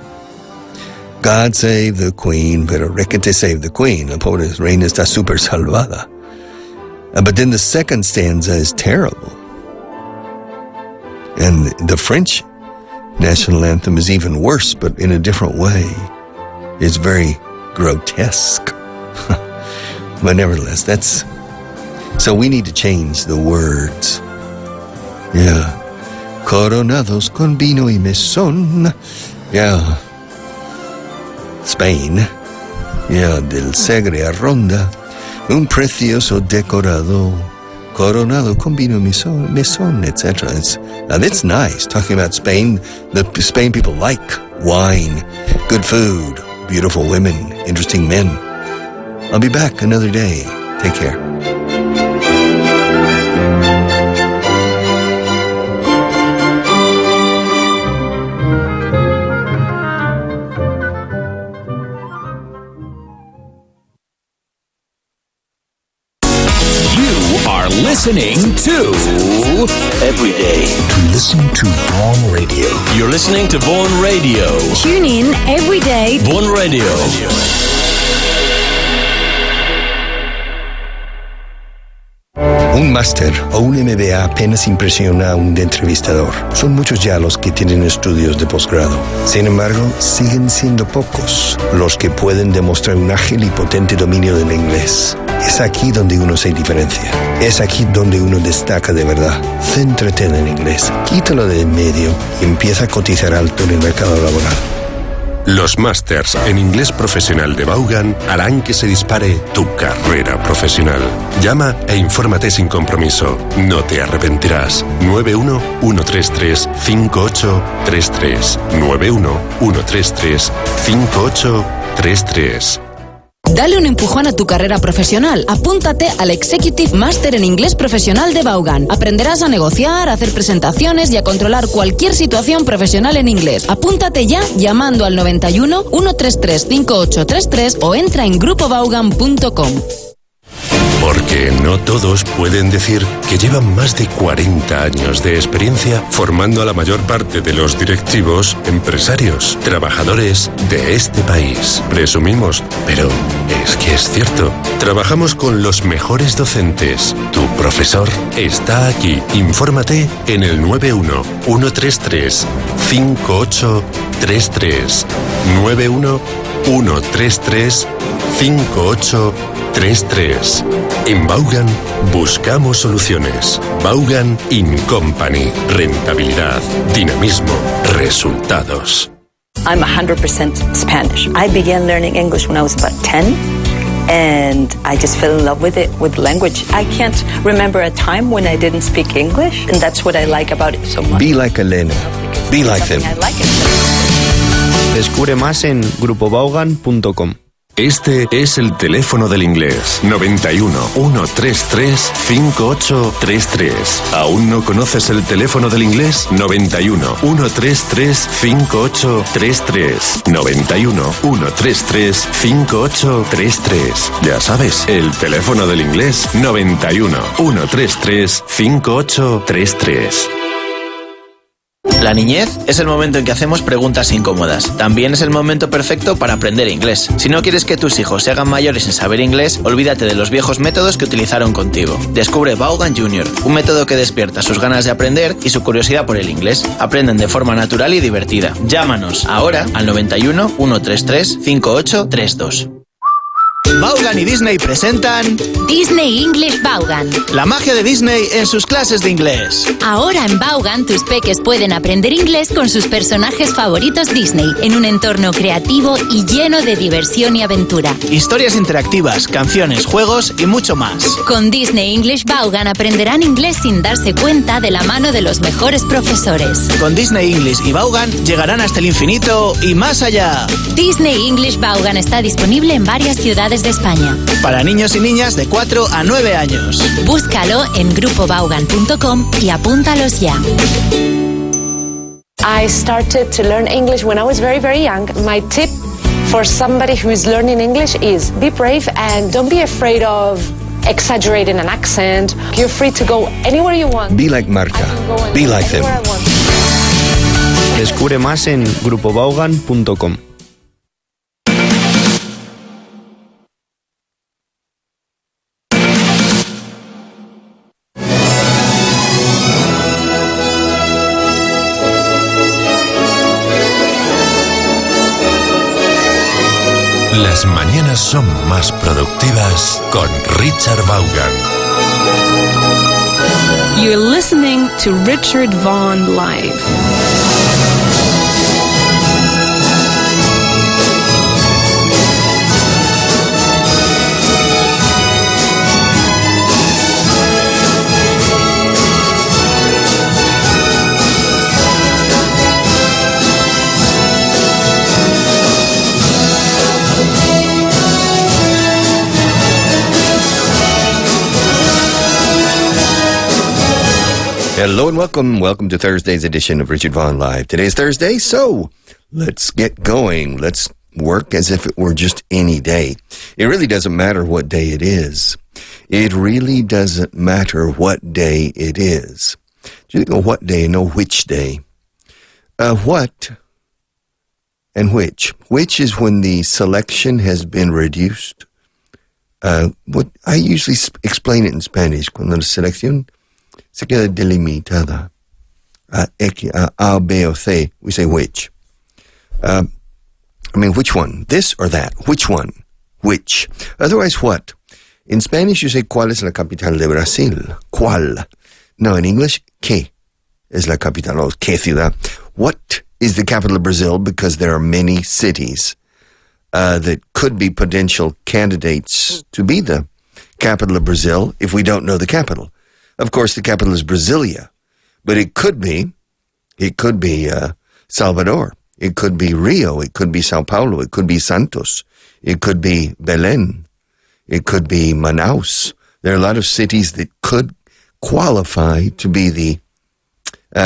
God save the Queen, pero requete save the Queen. La pobre reina está super salvada. But then the second stanza is terrible. And the French national anthem is even worse, but in a different way. It's very grotesque. But nevertheless, so we need to change the words. Yeah. Coronados con vino y mesón. Yeah. Spain. Yeah, del Segre a Ronda. Un precioso decorado. Coronado con vino y mesón, etc. It's nice talking about Spain. The Spain people like wine, good food, beautiful women, interesting men. I'll be back another day. Take care. listening to every day. Listen to Vaughan Radio. You're listening to Vaughan Radio. Tune in every day. Vaughan Radio. Un máster o un MBA apenas impresiona a un entrevistador. Son muchos ya los que tienen estudios de posgrado. Sin embargo, siguen siendo pocos los que pueden demostrar un ágil y potente dominio del inglés. Es aquí donde uno se diferencia. Es aquí donde uno destaca de verdad. Céntrate en el inglés, quítalo de en medio y empieza a cotizar alto en el mercado laboral. Los másters en inglés profesional de Vaughan harán que se dispare tu carrera profesional. Llama e infórmate sin compromiso. No te arrepentirás. 91-133-5833. 91-133-5833. Dale un empujón a tu carrera profesional. Apúntate al Executive Master en Inglés Profesional de Vaughan. Aprenderás a negociar, a hacer presentaciones y a controlar cualquier situación profesional en inglés. Apúntate ya llamando al 91 133 5833 o entra en grupovaughan.com. Porque no todos pueden decir que llevan más de 40 años de experiencia formando a la mayor parte de los directivos, empresarios, trabajadores de este país. Presumimos, pero es que es cierto. Trabajamos con los mejores docentes. Tu profesor está aquí. Infórmate en el 91-133-5833. 91-133-5833. En Vaughan buscamos soluciones. Vaughan & Company. Rentabilidad, dinamismo, resultados. I'm 100% Spanish. I began learning English when I was about 10. And I just fell in love with it, with language. I can't remember a time when I didn't speak English, and that's what I like about it so much. Be like Elena. Be like them. I like it. Descubre más en grupovaughan.com. Este es el teléfono del inglés. 91-133-5833. ¿Aún no conoces el teléfono del inglés? 91-133-5833. 91-133-5833. Ya sabes, el teléfono del inglés. 91-133-5833. La niñez es el momento en que hacemos preguntas incómodas. También es el momento perfecto para aprender inglés. Si no quieres que tus hijos se hagan mayores sin saber inglés, olvídate de los viejos métodos que utilizaron contigo. Descubre Vaughan Jr., un método que despierta sus ganas de aprender y su curiosidad por el inglés. Aprenden de forma natural y divertida. Llámanos ahora al 91 133 5832. Vaughan y Disney presentan Disney English Vaughan. la magia de Disney en sus clases de inglés. Ahora en Vaughan tus peques pueden aprender inglés con sus personajes favoritos Disney en un entorno creativo y lleno de diversión y aventura. Historias interactivas, canciones, juegos y mucho más. Con Disney English Vaughan aprenderán inglés sin darse cuenta de la mano de los mejores profesores. Con Disney English y Vaughan llegarán hasta el infinito y más allá. Disney English Vaughan está disponible en varias ciudades de España. Para niños y niñas de 4 a 9 años. Búscalo en grupovaughan.com y apúntalos ya. I started to learn English when I was very, very young. My tip for somebody who is learning English is be brave and don't be afraid of exaggerating an accent. You're free to go anywhere you want. Be like Marta. Be like them. Descubre más en grupovaughan.com. Las mañanas son más productivas con Richar Vaughan. You're listening to Richar Vaughan Live. Hello and welcome. Welcome to Thursday's edition of Richard Vaughan Live. Today's Thursday, so let's get going. Let's work as if it were just any day. It really doesn't matter what day it is. It really doesn't matter what day it is. You know what day, no which day. What and which. Which is when the selection has been reduced. What I usually explain it in Spanish. Cuando la selección se queda delimitada a, B, o, C, we say which. Which one? This or that? Which one? Which? Otherwise, what? In Spanish, you say, ¿cuál es la capital de Brasil? ¿Cuál? No, in English, ¿qué es la capital? O ¿qué ciudad? What is the capital of Brazil? Because there are many cities that could be potential candidates to be the capital of Brazil if we don't know the capital. Of course, the capital is Brasilia, but it could be Salvador. It could be Rio. It could be Sao Paulo. It could be Santos. It could be Belén. It could be Manaus. There are a lot of cities that could qualify to be the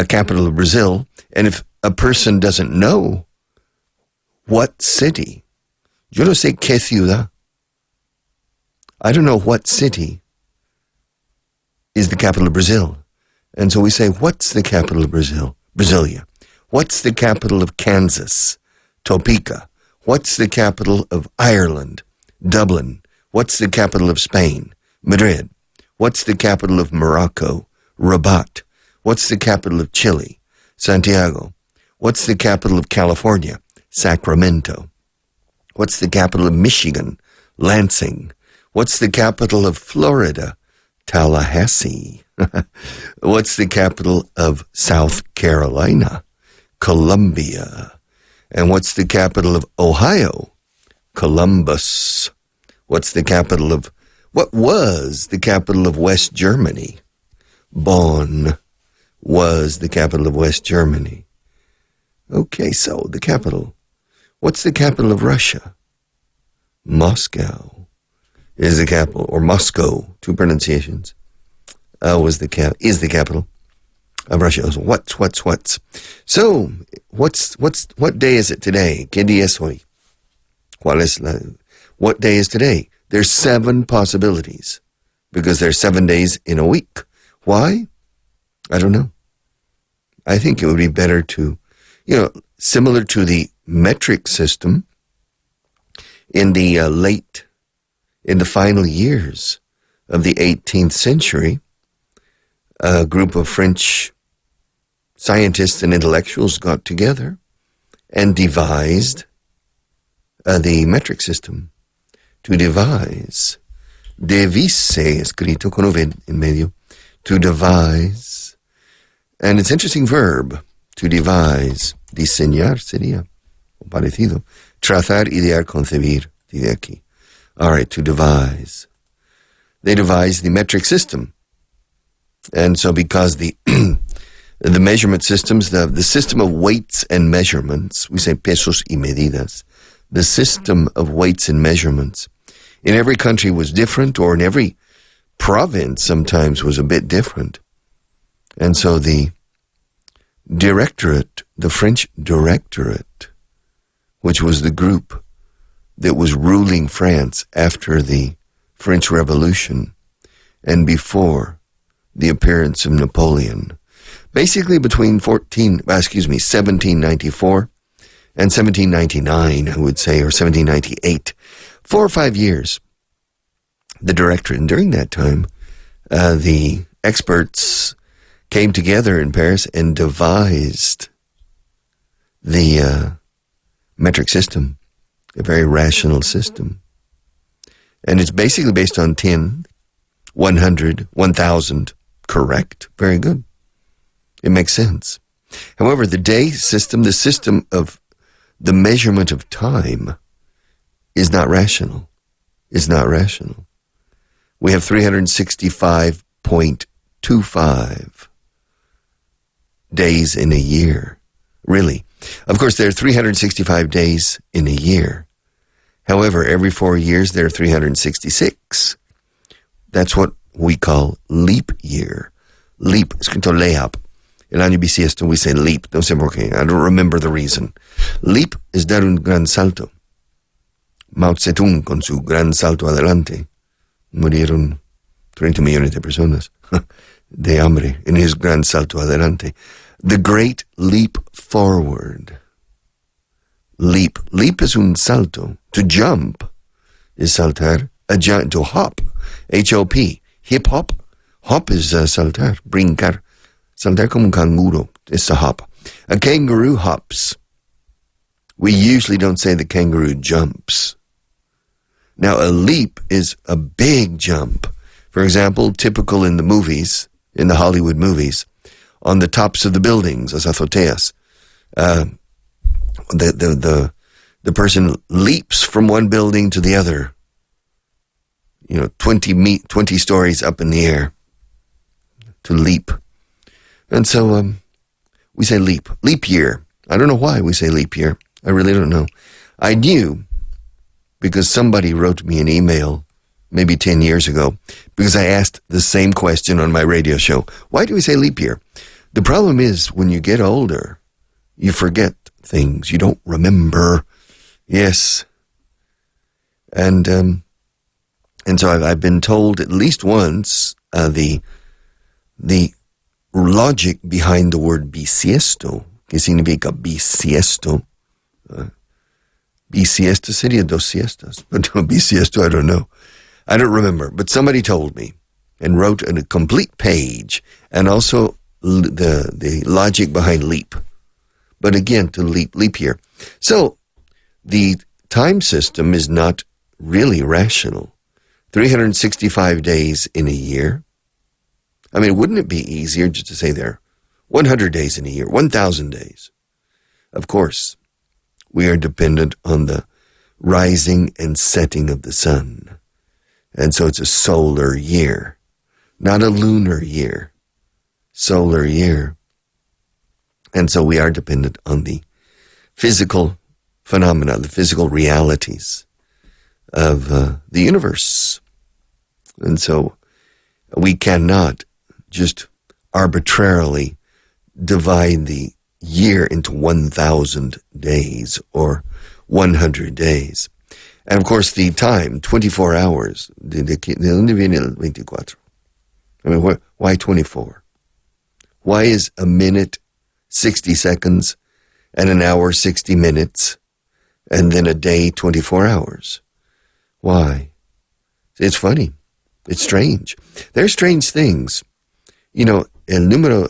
capital of Brazil. And if a person doesn't know what city, yo no sé qué ciudad, I don't know what city is the capital of Brazil. And so we say, what's the capital of Brazil? Brasilia. What's the capital of Kansas? Topeka. What's the capital of Ireland? Dublin. What's the capital of Spain? Madrid. What's the capital of Morocco? Rabat. What's the capital of Chile? Santiago. What's the capital of California? Sacramento. What's the capital of Michigan? Lansing. What's the capital of Florida? Tallahassee. What's the capital of South Carolina? Columbia. And what's the capital of Ohio? Columbus. What was the capital of West Germany? Bonn was the capital of West Germany. Okay, so the capital. What's the capital of Russia? Moscow is the capital, or Moscow, two pronunciations. Is the capital of Russia. What's? So, what day is it today? ¿Qué día es hoy? What day is today? There's 7 possibilities because there's 7 days in a week. Why? I don't know. I think it would be better to, similar to the metric system in the final years of the 18th century, a group of French scientists and intellectuals got together and devised the metric system. To devise, devise, escrito con V en medio, to devise. And it's an interesting verb, to devise. Diseñar sería, o parecido. Trazar, idear, concebir, de aquí. All right, to devise. They devised the metric system. And so because the measurement systems, the system of weights and measurements, we say pesos y medidas, the system of weights and measurements in every country was different, or in every province sometimes was a bit different. And so the French directorate, which was the group that was ruling France after the French Revolution and before the appearance of Napoleon, basically between 1794 and 1799, I would say, or 1798, 4 or 5 years, the directorate. And during that time, the experts came together in Paris and devised the metric system, a very rational system. And it's basically based on 10, 100, 1,000. Correct. Very good. It makes sense. However, the day system, the system of the measurement of time, is not rational. It's not rational. We have 365.25 days in a year. Really. Of course, there are 365 days in a year. However, every 4 years, there are 366. That's what we call leap year. Leap, escrito leap. El año bisiesto, we say leap. No sé por qué. I don't remember the reason. Leap is dar un gran salto. Mao Zedong con su gran salto adelante. Murieron 30 millones de personas de hambre en ese gran salto adelante. The Great Leap Forward. Leap. Leap es un salto. To jump is saltar. To hop. H-O-P. Hip hop. Hop is saltar, brincar. Saltar como un canguro. It's a hop. A kangaroo hops. We usually don't say the kangaroo jumps. Now, a leap is a big jump. For example, typical in the movies, in the Hollywood movies, on the tops of the buildings, as azoteas. The person leaps from one building to the other. 20 stories up in the air to leap. And so we say leap. Leap year. I don't know why we say leap year. I really don't know. I knew because somebody wrote me an email maybe 10 years ago because I asked the same question on my radio show. Why do we say leap year? The problem is when you get older, you forget things. You don't remember. Yes. And so I've been told at least once the logic behind the word bisiesto, que significa bisiesto. Bisiesto sería dos siestas, but no, bisiesto, I don't know. I don't remember, but somebody told me and wrote a complete page and also the logic behind leap. But again, to leap year. So the time system is not really rational. 365 days in a year. I mean, wouldn't it be easier just to say there 100 days in a year, 1,000 days? Of course, we are dependent on the rising and setting of the sun. And so it's a solar year, not a lunar year, solar year. And so we are dependent on the physical phenomena, the physical realities of the universe. And so we cannot just arbitrarily divide the year into 1,000 days or 100 days. And of course the time, 24 hours, ¿de dónde viene el 24? I mean, why 24? Why is a minute 60 seconds and an hour 60 minutes and then a day 24 hours? Why? It's funny. It's strange. They're strange things. El número,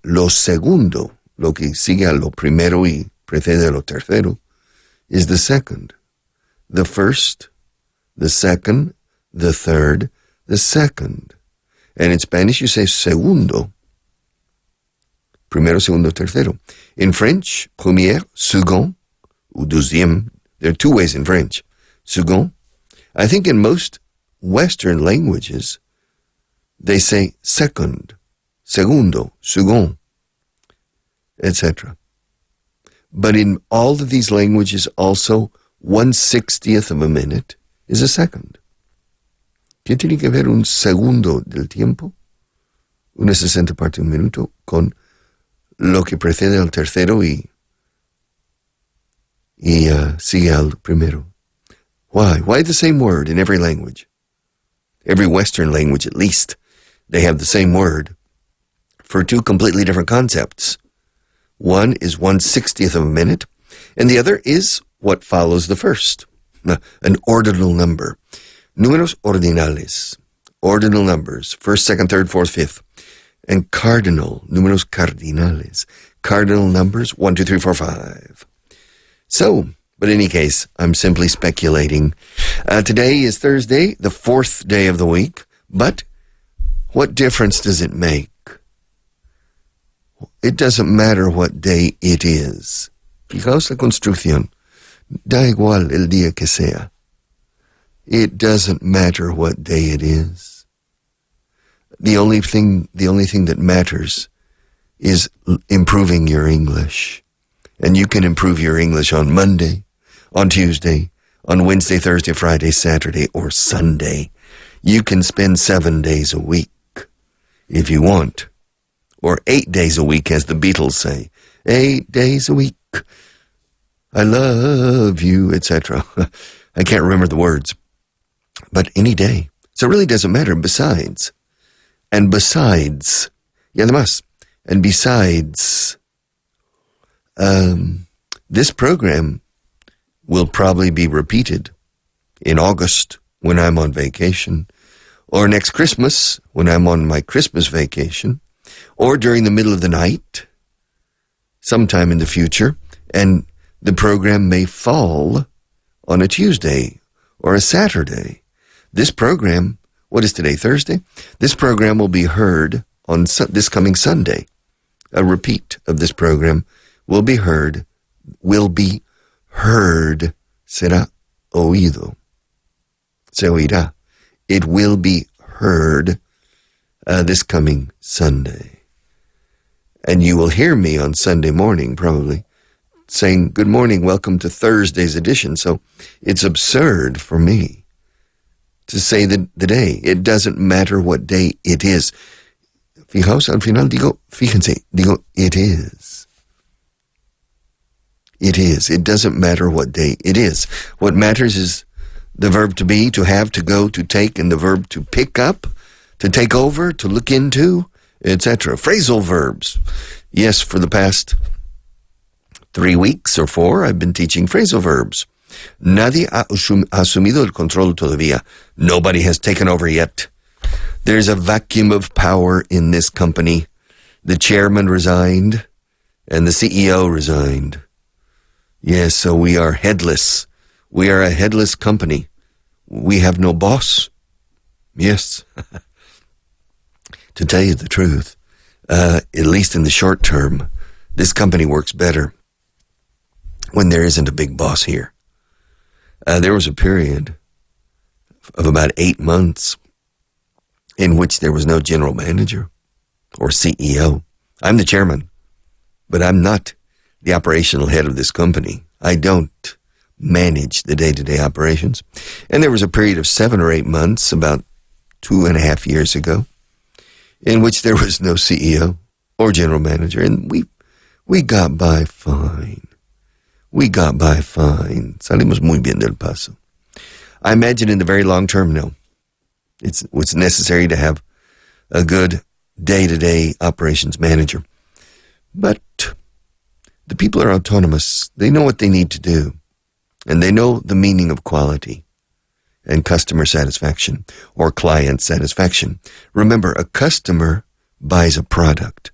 lo segundo, lo que sigue a lo primero y precede a lo tercero, is the second. The first, the second, the third, the second. And in Spanish you say segundo. Primero, segundo, tercero. In French, premier, second, ou deuxième. There are two ways in French. Second. I think in most Western languages, they say second, segundo, second, etc. But in all of these languages also, 1/60th of a minute is a second. ¿Qué tiene que ver un segundo del tiempo? Una 60 parte de un minuto con lo que precede al tercero y sigue al primero. Why? Why the same word in every language? Every Western language, at least, they have the same word for two completely different concepts. One is 1/60th of a minute, and the other is what follows the first, an ordinal number. Números ordinales, ordinal numbers, first, second, third, fourth, fifth. And cardinal, números cardinales, cardinal numbers, 1, 2, 3, 4, 5. So, but in any case, I'm simply speculating. Today is Thursday, the fourth day of the week, but what difference does it make? It doesn't matter what day it is. Fijaos la construcción. Da igual el día que sea. It doesn't matter what day it is. The only thing that matters is improving your English. And you can improve your English on Monday, on Tuesday, on Wednesday, Thursday, Friday, Saturday, or Sunday. You can spend 7 days a week if you want. Or 8 days a week, as the Beatles say. 8 days a week. I love you, etc. I can't remember the words. But any day. So it really doesn't matter. Besides, y además, and besides, this program will probably be repeated in August when I'm on vacation, or next Christmas when I'm on my Christmas vacation, or during the middle of the night, sometime in the future, and the program may fall on a Tuesday or a Saturday. This program, what is today, Thursday? This program will be heard on this coming Sunday. A repeat of this program will be heard, será oído, se oirá. It will be heard this coming Sunday. And you will hear me on Sunday morning, probably, saying, good morning, welcome to Thursday's edition. So it's absurd for me to say the day. It doesn't matter what day it is. Fijaos, al final fíjense, it is. It is. It doesn't matter what day it is. What matters is the verb to be, to have, to go, to take, and the verb to pick up, to take over, to look into, etc. Phrasal verbs. Yes, for the past 3 weeks or 4, I've been teaching phrasal verbs. Nadie ha asumido el control todavía. Nobody has taken over yet. There's a vacuum of power in this company. The chairman resigned, and the CEO resigned. Yes, so we are headless. We are a headless company. We have no boss. Yes. To tell you the truth, at least in the short term, this company works better when there isn't a big boss here. There was a period of about 8 months in which there was no general manager or CEO. I'm the chairman, but I'm not the operational head of this company. I don't manage the day-to-day operations. And there was a period of 7 or 8 months, about 2.5 years ago, in which there was no CEO or general manager, and we got by fine. We got by fine. Salimos muy bien del paso. I imagine in the very long term, no. It's necessary to have a good day-to-day operations manager. But the people are autonomous. They know what they need to do. And they know the meaning of quality and customer satisfaction or client satisfaction. Remember, a customer buys a product.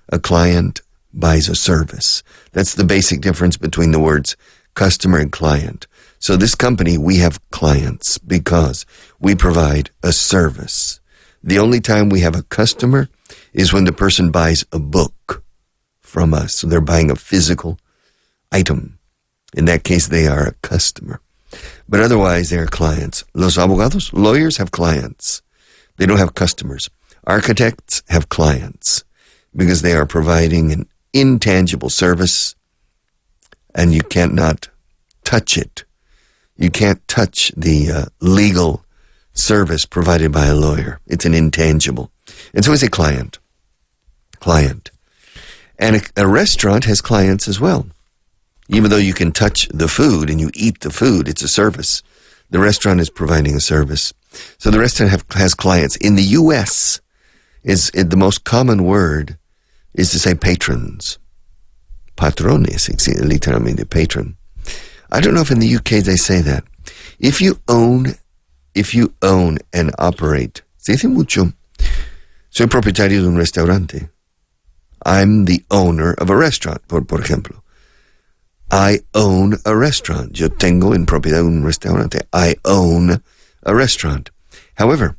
A client buys a service. That's the basic difference between the words customer and client. So this company, we have clients because we provide a service. The only time we have a customer is when the person buys a book from us. So they're buying a physical item. In that case, they are a customer. But otherwise, they are clients. Los abogados, lawyers have clients. They don't have customers. Architects have clients because they are providing an intangible service and you cannot touch it. You can't touch the legal service provided by a lawyer. It's an intangible. And so it's a client. Client. And a restaurant has clients as well. Even though you can touch the food and you eat the food, it's a service. The restaurant is providing a service. So the restaurant has clients. In the U.S., the most common word is to say patrons. Patrones, literalmente patron. I don't know if in the UK they say that. If you own and operate, se dice mucho, soy propietario de un restaurante. I'm the owner of a restaurant, por ejemplo. I own a restaurant. Yo tengo en propiedad un restaurante. I own a restaurant. However,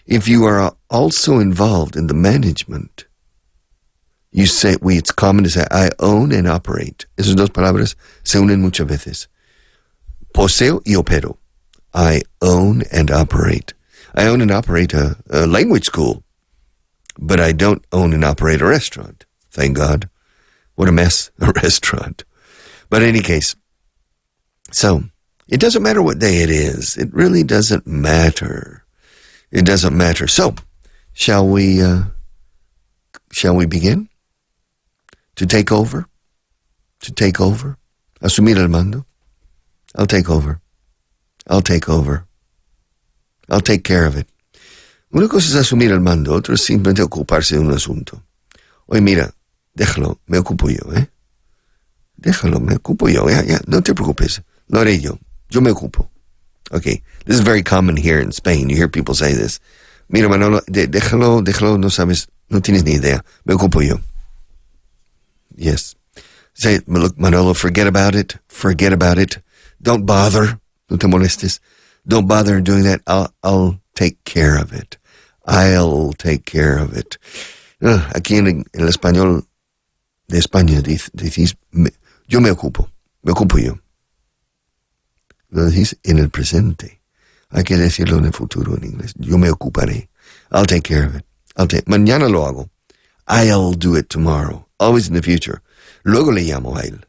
if you are also involved in the management, you say, it's common to say, I own and operate. Esas dos palabras se unen muchas veces. Poseo y opero. I own and operate. I own and operate a language school, but I don't own and operate a restaurant. Thank God. What a mess, a restaurant. But in any case, so it doesn't matter what day it is. It really doesn't matter. It doesn't matter. So, shall we begin? To take over? To take over? Asumir el mando? I'll take over. I'll take over. I'll take care of it. Una cosa es asumir el mando, otra es simplemente ocuparse de un asunto. Oye, mira, déjalo, me ocupo yo, ¿eh? Déjalo, me ocupo yo, ya, no te preocupes, lo haré yo me ocupo. Okay, this is very common here in Spain. You hear people say this. Mira, Manolo, déjalo, no sabes, no tienes ni idea, me ocupo yo. Yes. Say, look, Manolo, forget about it, don't bother, no te molestes, don't bother doing that, I'll take care of it. I'll take care of it. Aquí en el español de España decís, yo me ocupo yo. Lo decís en el presente. Hay que decirlo en el futuro en inglés. Yo me ocuparé. I'll take care of it. Mañana lo hago. I'll do it tomorrow. Always in the future. Luego le llamo a él.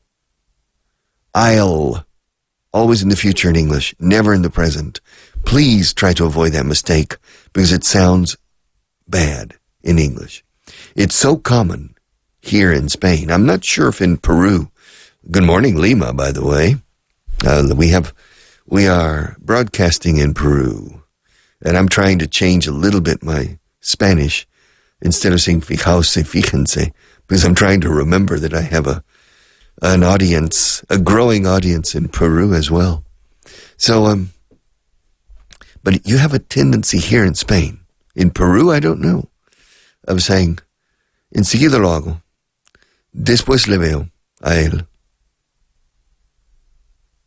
I'll. Always in the future in English. Never in the present. Please try to avoid that mistake because it sounds bad in English. It's so common here in Spain. I'm not sure if in Peru. Good morning, Lima, by the way. We are broadcasting in Peru, and I'm trying to change a little bit my Spanish instead of saying fijaos, fíjense, because I'm trying to remember that I have an audience, a growing audience in Peru as well. So, but you have a tendency here in Spain. In Peru, I don't know, of saying, enseguida lo hago, después le veo a él.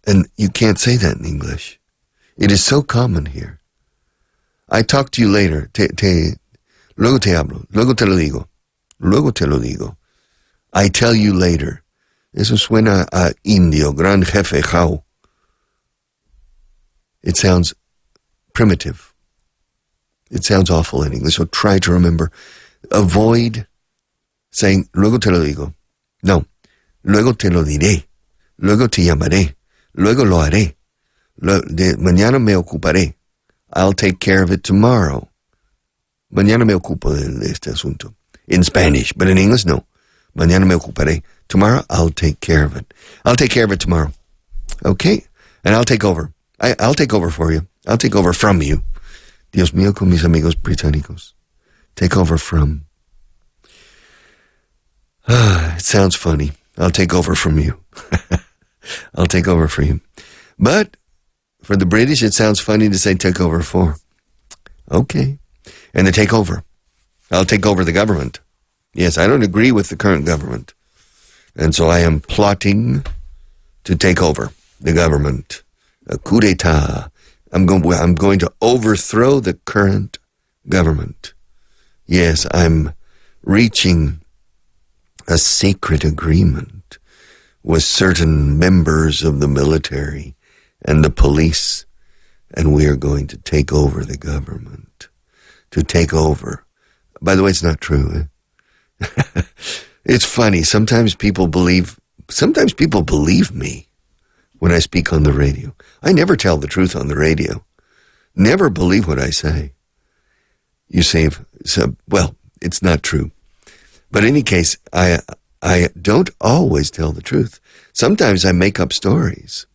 And you can't say that in English. It is so common here. I talk to you later. Luego te hablo. Luego te lo digo. I tell you later. Eso suena a indio, gran jefe, jao. It sounds primitive. It sounds awful in English. So try to remember. Avoid saying, luego te lo digo. No. Luego te lo diré. Luego te llamaré. Luego lo haré. Mañana me ocuparé. I'll take care of it tomorrow. Mañana me ocupo de este asunto. In Spanish, but in English, no. Mañana me ocuparé. Tomorrow, I'll take care of it. I'll take care of it tomorrow. Okay? And I'll take over. I'll take over for you. I'll take over from you. Dios mío, con mis amigos británicos. Take over from. It sounds funny. I'll take over from you. I'll take over for you. But for the British, it sounds funny to say take over for. Okay. And the take over. I'll take over the government. Yes, I don't agree with the current government. And so I am plotting to take over the government. A coup d'etat. I'm going to overthrow the current government. Yes, I'm reaching a secret agreement with certain members of the military and the police, and we are going to take over the government. To take over. By the way, it's not true. Eh? It's funny. Sometimes people believe me when I speak on the radio. I never tell the truth on the radio. Never believe what I say. You say, well, it's not true. But in any case, I don't always tell the truth. Sometimes I make up stories.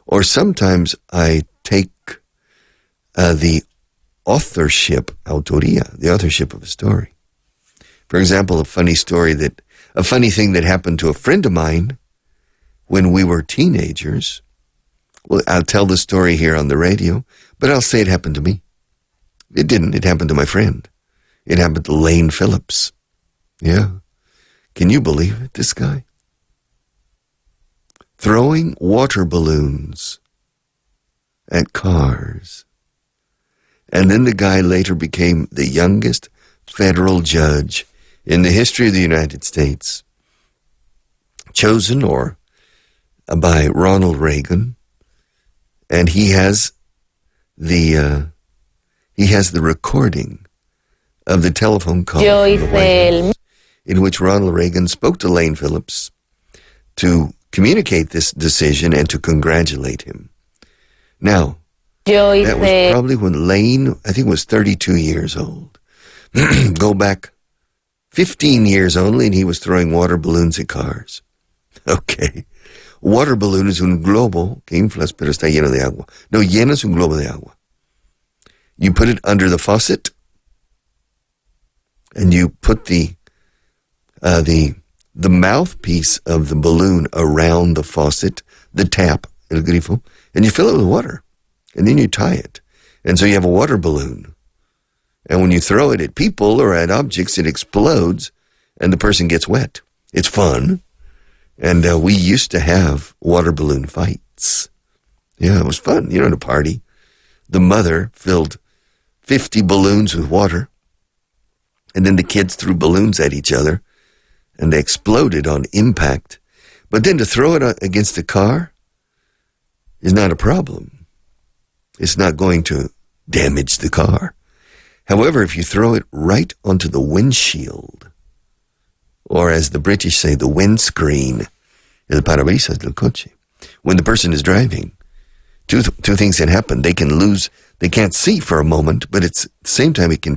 Or sometimes I take the authorship, autoría, the authorship of a story. For example, a funny thing that happened to a friend of mine when we were teenagers. Well, I'll tell the story here on the radio, but I'll say it happened to me. It didn't. It happened to my friend. It happened to Lane Phillips. Yeah. Can you believe it, this guy? Throwing water balloons at cars. And then the guy later became the youngest federal judge in the history of the United States, chosen by Ronald Reagan, and he has the recording of the telephone call in which Ronald Reagan spoke to Lane Phillips to communicate this decision and to congratulate him. Now, that was probably when Lane, I think, was 32 years old. Go back 15 years only, and he was throwing water balloons at cars. Okay. Water balloon es un globo que inflas, pero está lleno de agua. No, llenas un globo de agua. You put it under the faucet, and you put the mouthpiece of the balloon around the faucet, the tap, el grifo, and you fill it with water, and then you tie it. And so you have a water balloon. And when you throw it at people or at objects, it explodes, and the person gets wet. It's fun. And we used to have water balloon fights. Yeah, it was fun. At a party, the mother filled 50 balloons with water, and then the kids threw balloons at each other, and they exploded on impact. But then to throw it against a car is not a problem. It's not going to damage the car. However, if you throw it right onto the windshield, or as the British say, the windscreen, el parabrisas del coche, when the person is driving, two things can happen. They can't see for a moment, but at the same time it can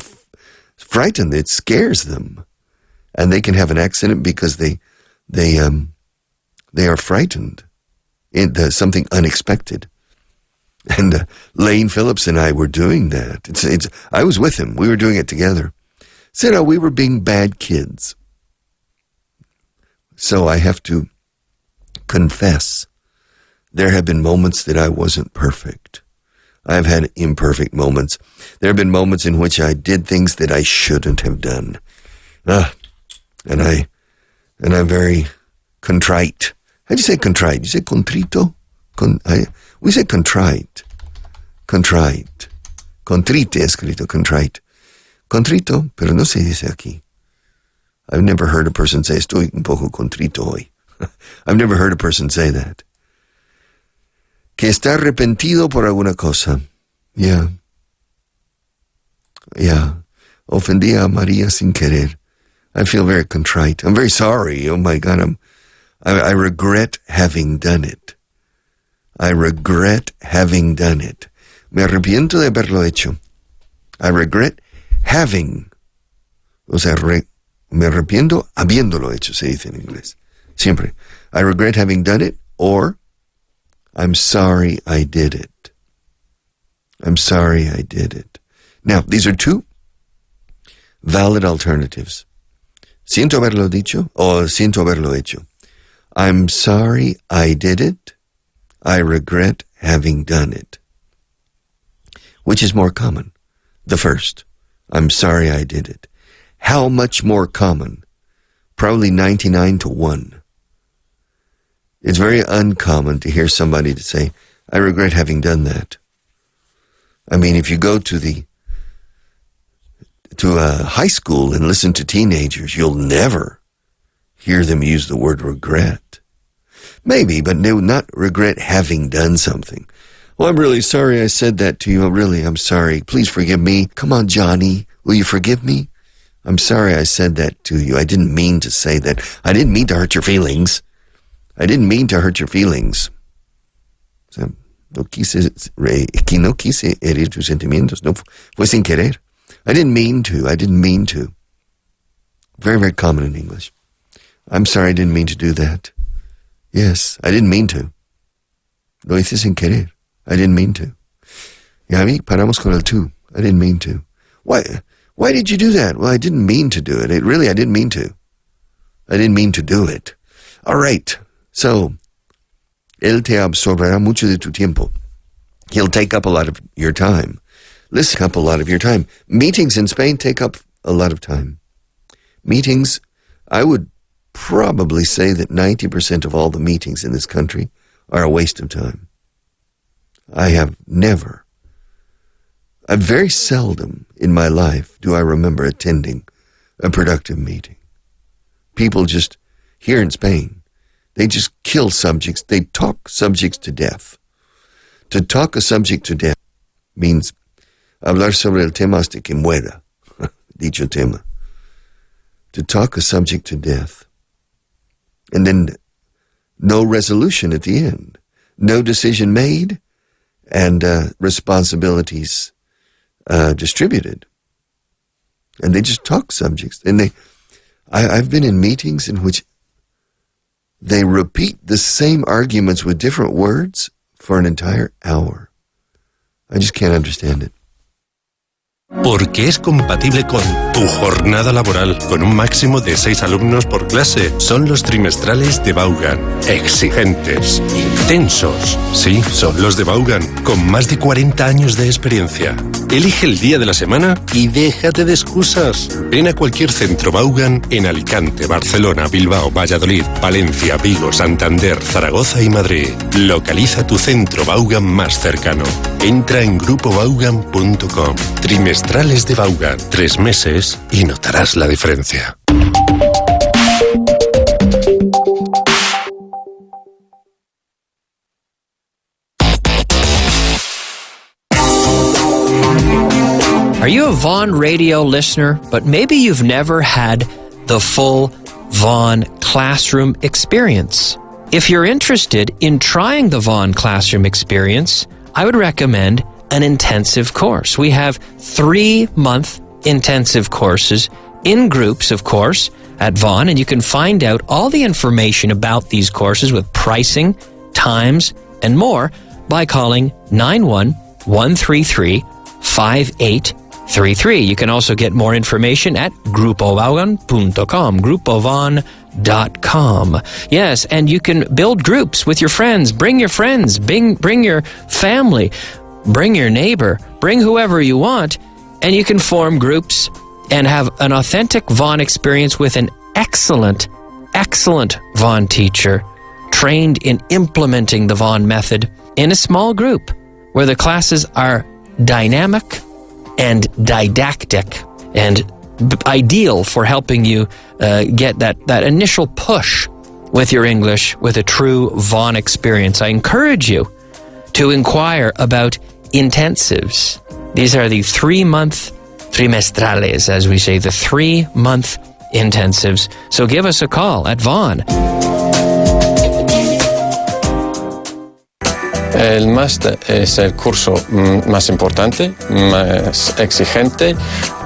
frighten them. It scares them. And they can have an accident because they are frightened into something unexpected. And Lane Phillips and I were doing that. I was with him. We were doing it together. Said, we were being bad kids. So I have to confess, there have been moments that I wasn't perfect. I've had imperfect moments. There have been moments in which I did things that I shouldn't have done. And I'm very contrite. How do you say contrite? You say contrito? We say contrite. Contrite. Contrite escrito, contrite. Contrito, pero no se dice aquí. I've never heard a person say, estoy un poco contrito hoy. I've never heard a person say that. Que está arrepentido por alguna cosa. Yeah. Ofendí a María sin querer. I feel very contrite. I'm very sorry. Oh my God, I regret having done it. I regret having done it. Me arrepiento de haberlo hecho. I regret having. O sea, me arrepiento habiéndolo hecho, se dice en inglés. Siempre. I regret having done it, or I'm sorry I did it. I'm sorry I did it. Now, these are two valid alternatives. Siento haberlo dicho, o siento haberlo hecho. I'm sorry I did it. I regret having done it. Which is more common? The first. I'm sorry I did it. How much more common? Probably 99 to 1. It's very uncommon to hear somebody to say, I regret having done that. I mean, if you go to a high school and listen to teenagers, you'll never hear them use the word regret. Maybe, but they would not regret having done something. Well, I'm really sorry I said that to you. Oh, really, I'm sorry. Please forgive me. Come on, Johnny. Will you forgive me? I'm sorry I said that to you. I didn't mean to say that. I didn't mean to hurt your feelings. I didn't mean to hurt your feelings. O sea, no quise herir tus sentimientos. No, fue sin querer. I didn't mean to. Very, very common in English. I'm sorry, I didn't mean to do that. Yes, I didn't mean to. Lo hice sin querer. I didn't mean to. Y a mí paramos con el tú. I didn't mean to. Why did you do that? Well, I didn't mean to do it. I didn't mean to. I didn't mean to do it. All right. So, él te absorberá mucho de tu tiempo. He'll take up a lot of your time. Listen up a lot of your time. Meetings in Spain take up a lot of time. Meetings, I would probably say that 90% of all the meetings in this country are a waste of time. Very seldom in my life do I remember attending a productive meeting. People just, here in Spain, they just kill subjects. They talk subjects to death. To talk a subject to death means hablar sobre el tema hasta que muera. Dicho tema. To talk a subject to death. And then no resolution at the end. No decision made and responsibilities distributed. And they just talk subjects. And I've been in meetings in which they repeat the same arguments with different words for an entire hour. I just can't understand it. Porque es compatible con tu jornada laboral, con un máximo de 6 alumnos por clase. Son los trimestrales de Vaughan. Exigentes, intensos. Sí, son los de Vaughan, con más de 40 años de experiencia. Elige el día de la semana y déjate de excusas. Ven a cualquier centro Vaughan en Alicante, Barcelona, Bilbao, Valladolid, Valencia, Vigo, Santander, Zaragoza y Madrid. Localiza tu centro Vaughan más cercano. Entra en grupovaughan.com. Trimestrales de Vaughan. 3 meses y notarás la diferencia. Are you a Vaughan radio listener, but maybe you've never had the full Vaughan classroom experience? If you're interested in trying the Vaughan classroom experience, I would recommend an intensive course. We have 3-month intensive courses in groups, of course, at Vaughan, and you can find out all the information about these courses with pricing, times, and more by calling 91133-5833. You can also get more information at grupovaughan.com, grupovaughan.com. Yes, and you can build groups with your friends. Bring your friends, bring your family, bring your neighbor, bring whoever you want, and you can form groups and have an authentic Vaughan experience with an excellent Vaughan teacher trained in implementing the Vaughan method in a small group where the classes are dynamic and didactic and ideal for helping you get that initial push with your English with a true Vaughan experience. I encourage you to inquire about intensives. These are the 3-month trimestrales, as we say, the 3-month intensives. So give us a call at Vaughan. El máster es el curso más importante, más exigente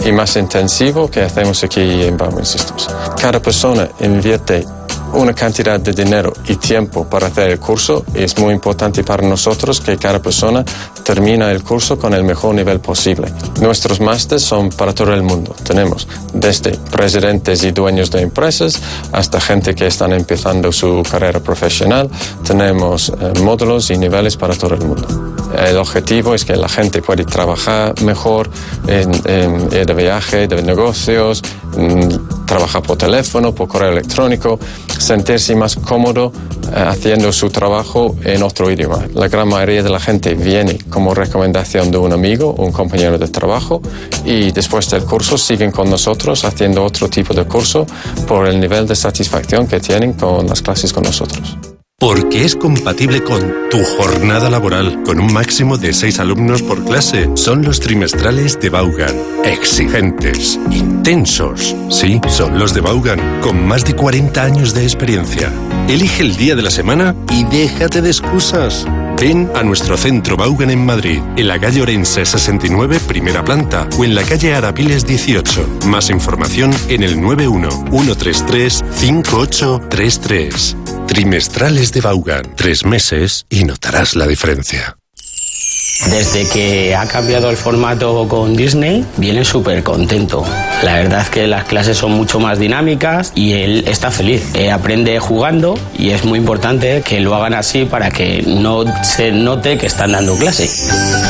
y más intensivo que hacemos aquí en Vaughan Systems. Cada persona invierte una cantidad de dinero y tiempo para hacer el curso y es muy importante para nosotros que cada persona termine el curso con el mejor nivel posible. Nuestros másteres son para todo el mundo. Tenemos desde presidentes y dueños de empresas hasta gente que están empezando su carrera profesional. Tenemos módulos y niveles para todo el mundo. El objetivo es que la gente pueda trabajar mejor de viaje, de negocios, trabajar por teléfono, por correo electrónico, sentirse más cómodo haciendo su trabajo en otro idioma. La gran mayoría de la gente viene como recomendación de un amigo o un compañero de trabajo y después del curso siguen con nosotros haciendo otro tipo de curso por el nivel de satisfacción que tienen con las clases con nosotros. Porque es compatible con tu jornada laboral, con un máximo de 6 alumnos por clase. Son los trimestrales de Vaughan. Exigentes, intensos. Sí, son los de Vaughan, con más de 40 años de experiencia. Elige el día de la semana y déjate de excusas. Ven a nuestro centro Vaughan en Madrid, en la calle Orense 69, primera planta, o en la calle Arapiles 18. Más información en el 91-133-5833. Trimestrales de Vaughan. 3 meses y notarás la diferencia. Desde que ha cambiado el formato con Disney, viene súper contento. La verdad es que las clases son mucho más dinámicas y él está feliz. Aprende jugando y es muy importante que lo hagan así para que no se note que están dando clase.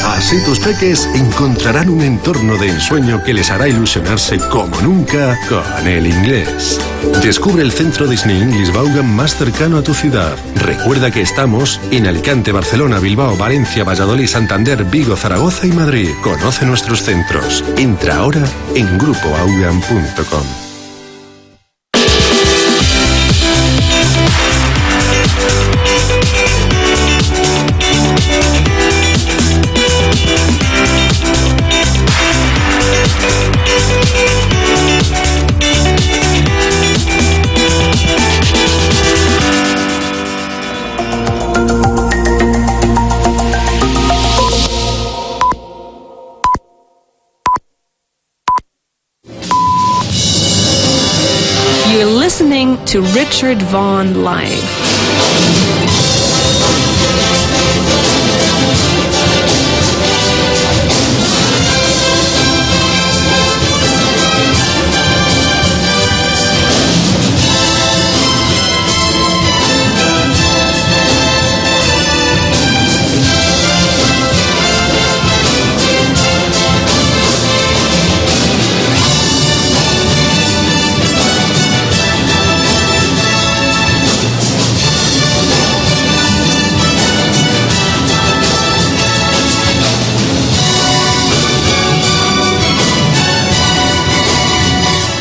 Así tus peques encontrarán un entorno de ensueño que les hará ilusionarse como nunca con el inglés. Descubre el centro Disney English Vaughan más cercano a tu ciudad. Recuerda que estamos en Alicante, Barcelona, Bilbao, Valencia, Valladolid, Santander, Vigo, Zaragoza y Madrid. Conoce nuestros centros. Entra ahora en grupovaughan.com. Listening to Richard Vaughan Live.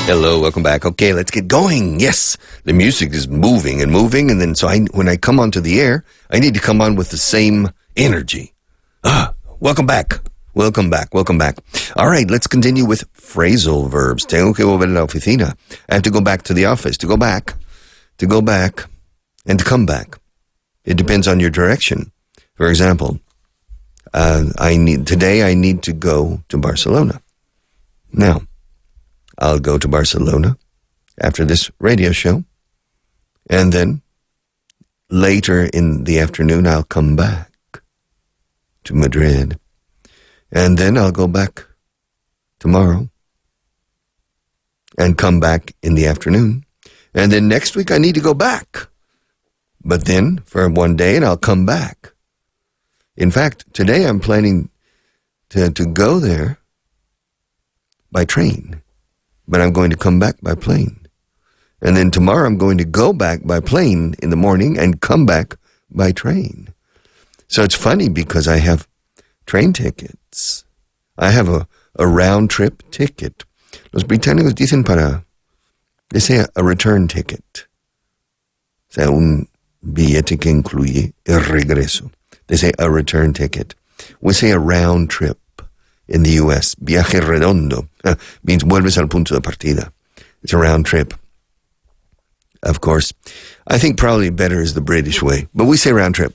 Hello, welcome back. Okay, let's get going. Yes, the music is moving and moving, and then when I come onto the air, I need to come on with the same energy. Welcome back. Welcome back. Welcome back. All right, let's continue with phrasal verbs. Tengo que volver a la oficina. I have to go back to the office. To go back, and to come back. It depends on your direction. For example, today I need to go to Barcelona. Now, I'll go to Barcelona after this radio show, and then later in the afternoon I'll come back to Madrid, and then I'll go back tomorrow and come back in the afternoon, and then next week I need to go back, but then for one day and I'll come back. In fact, today I'm planning to go there by train, but I'm going to come back by plane. And then tomorrow I'm going to go back by plane in the morning and come back by train. So it's funny because I have train tickets. I have a round-trip ticket. Los británicos dicen they say a return ticket. O sea, un billete que incluye el regreso. They say a return ticket. We say a round trip in the U.S. Viaje redondo means vuelves al punto de partida. It's a round trip. Of course, I think probably better is the British way, but we say round trip,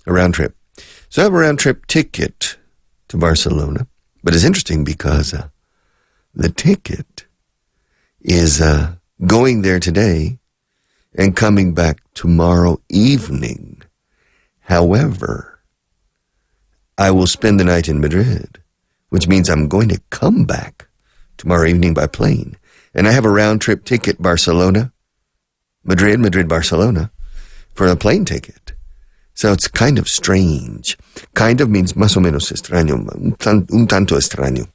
a round trip. So I have a round trip ticket to Barcelona, but it's interesting because the ticket is going there today and coming back tomorrow evening. However, I will spend the night in Madrid, which means I'm going to come back tomorrow evening by plane. And I have a round-trip ticket, Barcelona, Madrid, Barcelona, for a plane ticket. So it's kind of strange. Kind of means más o menos extraño, un tanto extraño.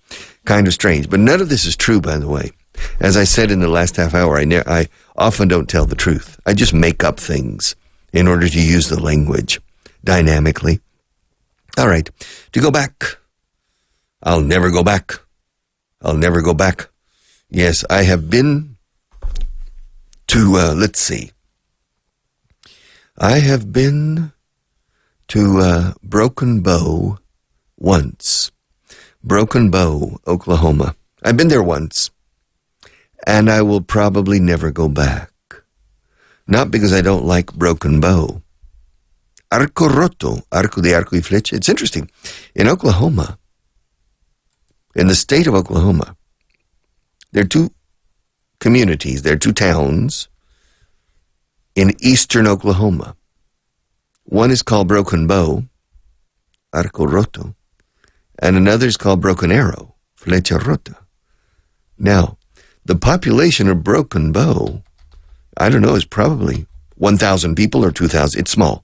Kind of strange. But none of this is true, by the way. As I said in the last half hour, I often don't tell the truth. I just make up things in order to use the language dynamically. All right, to go back. I'll never go back. I'll never go back. Yes, I have been to, let's see. I have been to Broken Bow once. Broken Bow, Oklahoma. I've been there once. And I will probably never go back. Not because I don't like Broken Bow. Arco roto, arco de arco y flecha. It's interesting. In Oklahoma, in the state of Oklahoma, there are two communities, there are two towns in eastern Oklahoma. One is called Broken Bow, arco roto, and another is called Broken Arrow, flecha rota. Now, the population of Broken Bow, I don't know, is probably 1,000 people or 2,000. It's small.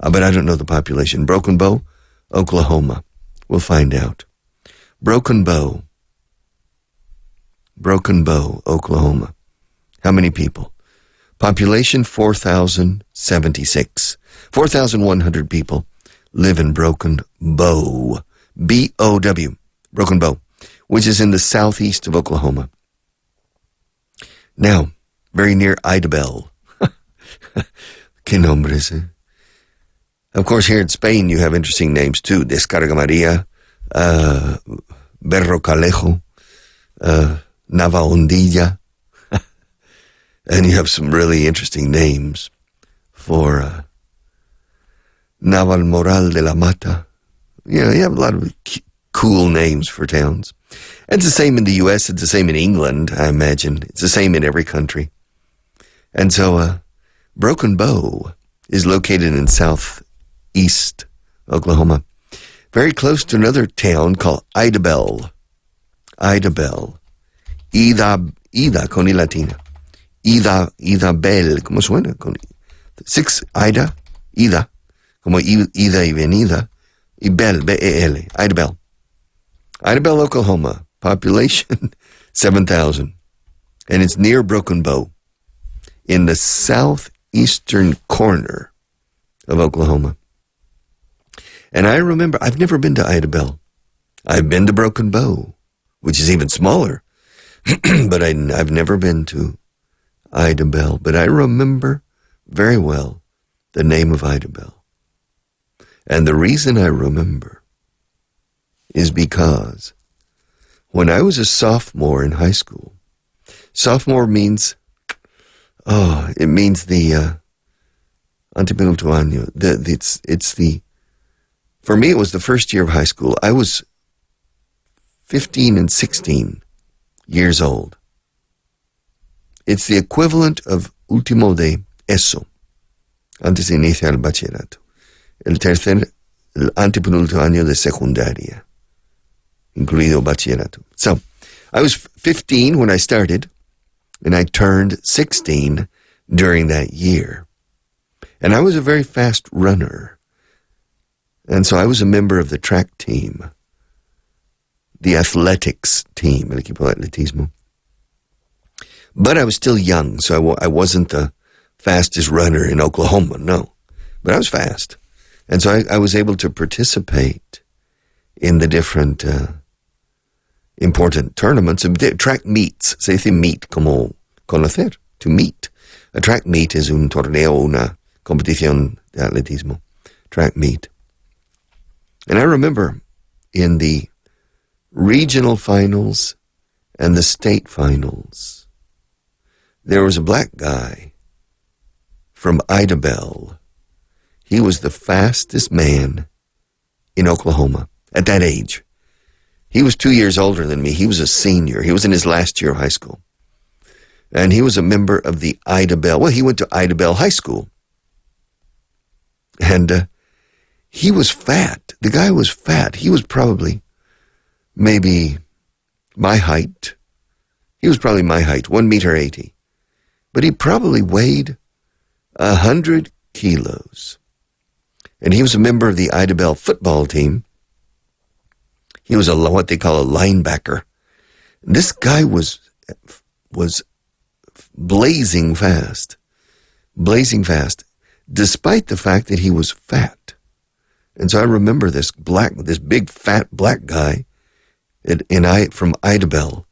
But I don't know the population. Broken Bow, Oklahoma. We'll find out. Broken Bow, Oklahoma. How many people? Population 4,076. 4,100 people live in Broken Bow. B-O-W. Broken Bow, which is in the southeast of Oklahoma. Now, very near Idabel. Que nombres, eh? Of course, here in Spain, you have interesting names, too. Descarga María, Berrocalejo, Navahondilla. And you have some really interesting names for Navalmoral de la Mata. You have a lot of cool names for towns. It's the same in the U.S., it's the same in England, I imagine. It's the same in every country. And so, Broken Bow is located in southeast Oklahoma, very close to another town called Idabel. Idabel. Ida con I latina. Idabel, ¿cómo suena? Ida, como ida y venida, y Bel, B-E-L, Idabel. Idabel, Oklahoma, population 7,000, and it's near Broken Bow, in the southeastern corner of Oklahoma. And I remember, I've never been to Idabel. I've been to Broken Bow, which is even smaller. but I've never been to Idabel. But I remember very well the name of Idabel. And the reason I remember is because when I was a sophomore in high school, sophomore means, it means the antepenultimo año. For me, it was the first year of high school. I was 15 and 16 years old. It's the equivalent of último de eso, antes de iniciar el bachillerato. El antepenúltimo año de secundaria, incluido bachillerato. So, I was 15 when I started, and I turned 16 during that year. And I was a very fast runner. And so I was a member of the track team, the athletics team, el equipo de atletismo. But I was still young, so I wasn't the fastest runner in Oklahoma, no. But I was fast. And so I was able to participate in the different important tournaments, track meets. Se dice meet, como conocer, to meet. A track meet is un torneo, una competición de atletismo. Track meet. And I remember in the regional finals and the state finals, there was a black guy from Idabel. He was the fastest man in Oklahoma at that age. He was 2 years older than me. He was a senior. He was in his last year of high school. And he was a member of the Idabel. Well, he went to Idabel High School. And he was fat. The guy was fat. He was probably maybe my height. He was probably my height, 1.80 meters. But he probably weighed 100 kilos. And he was a member of the Idabel football team. He was what they call a linebacker. This guy was blazing fast, despite the fact that he was fat. And so I remember this big fat black guy from Idabel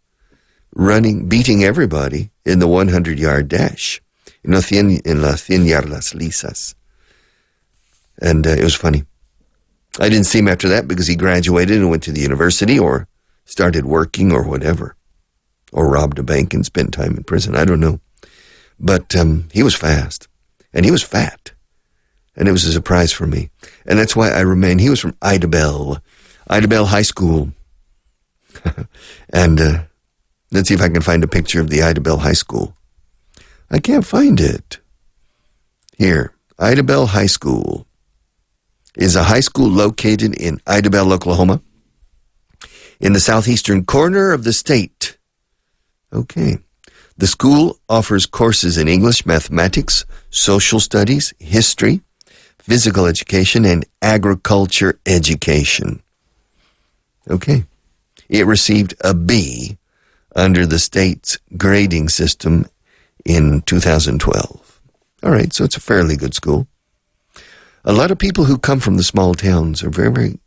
running, beating everybody in the 100-yard dash, en las 100 yardas lisas. And it was funny. I didn't see him after that because he graduated and went to the university or started working or whatever, or robbed a bank and spent time in prison. I don't know. But he was fast, and he was fat, and it was a surprise for me. And that's why I remain. He was from Idabel High School. And let's see if I can find a picture of the Idabel High School. I can't find it. Here, Idabel High School is a high school located in Idabel, Oklahoma, in the southeastern corner of the state. Okay. The school offers courses in English, mathematics, social studies, history, physical education, and agriculture education. Okay. It received a B under the state's grading system in 2012. All right, so it's a fairly good school. A lot of people who come from the small towns are very, very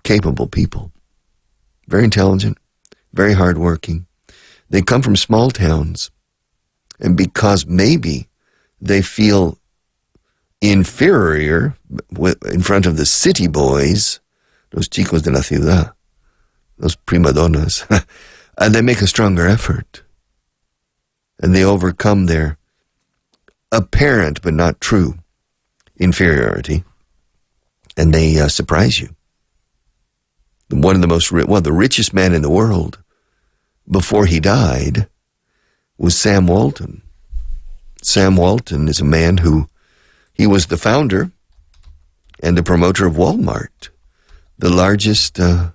capable people. Very intelligent, very hardworking. They come from small towns, and because maybe they feel inferior in front of the city boys, los chicos de la ciudad, los primadonnas, and they make a stronger effort. And they overcome their apparent but not true inferiority, and they surprise you. One of the richest man in the world before he died was Sam Walton. Sam Walton is a man he was the founder and the promoter of Walmart, the largest, and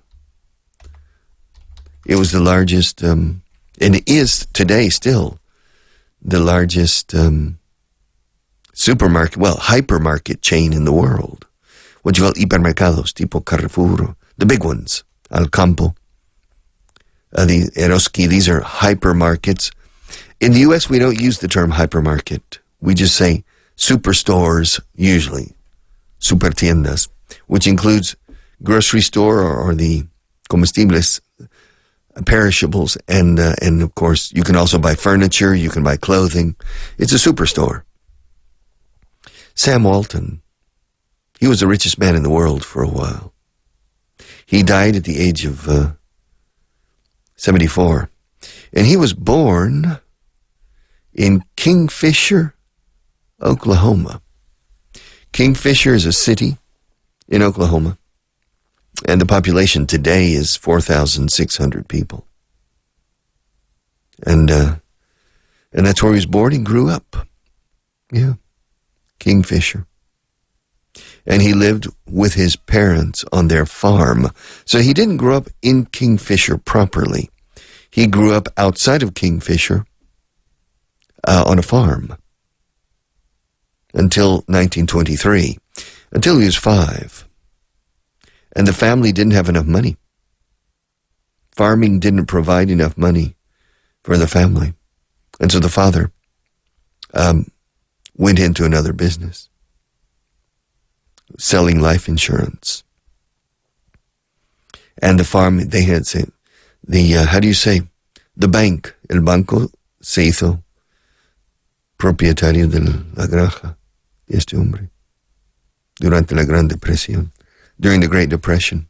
is today still the largest hypermarket chain in the world. What you call hipermercados, tipo Carrefour, the big ones, Alcampo, the Eroski, these are hypermarkets. In the U.S., we don't use the term hypermarket. We just say superstores, usually, supertiendas, which includes grocery store or the comestibles perishables, and of course, you can also buy furniture, you can buy clothing. It's a superstore. Sam Walton, he was the richest man in the world for a while. He died at the age of 74, and he was born in Kingfisher, Oklahoma. Kingfisher is a city in Oklahoma, and the population today is 4,600 people. And that's where he was born. He grew up. Yeah, Kingfisher. And he lived with his parents on their farm. So he didn't grow up in Kingfisher properly. He grew up outside of Kingfisher on a farm until 1923, until he was 5. And the family didn't have enough money. Farming didn't provide enough money for the family. And so the father went into another business, selling life insurance. And the farm, they had said, the bank, el banco se hizo propietario de la granja, este hombre, durante la Gran Depresión, during the Great Depression.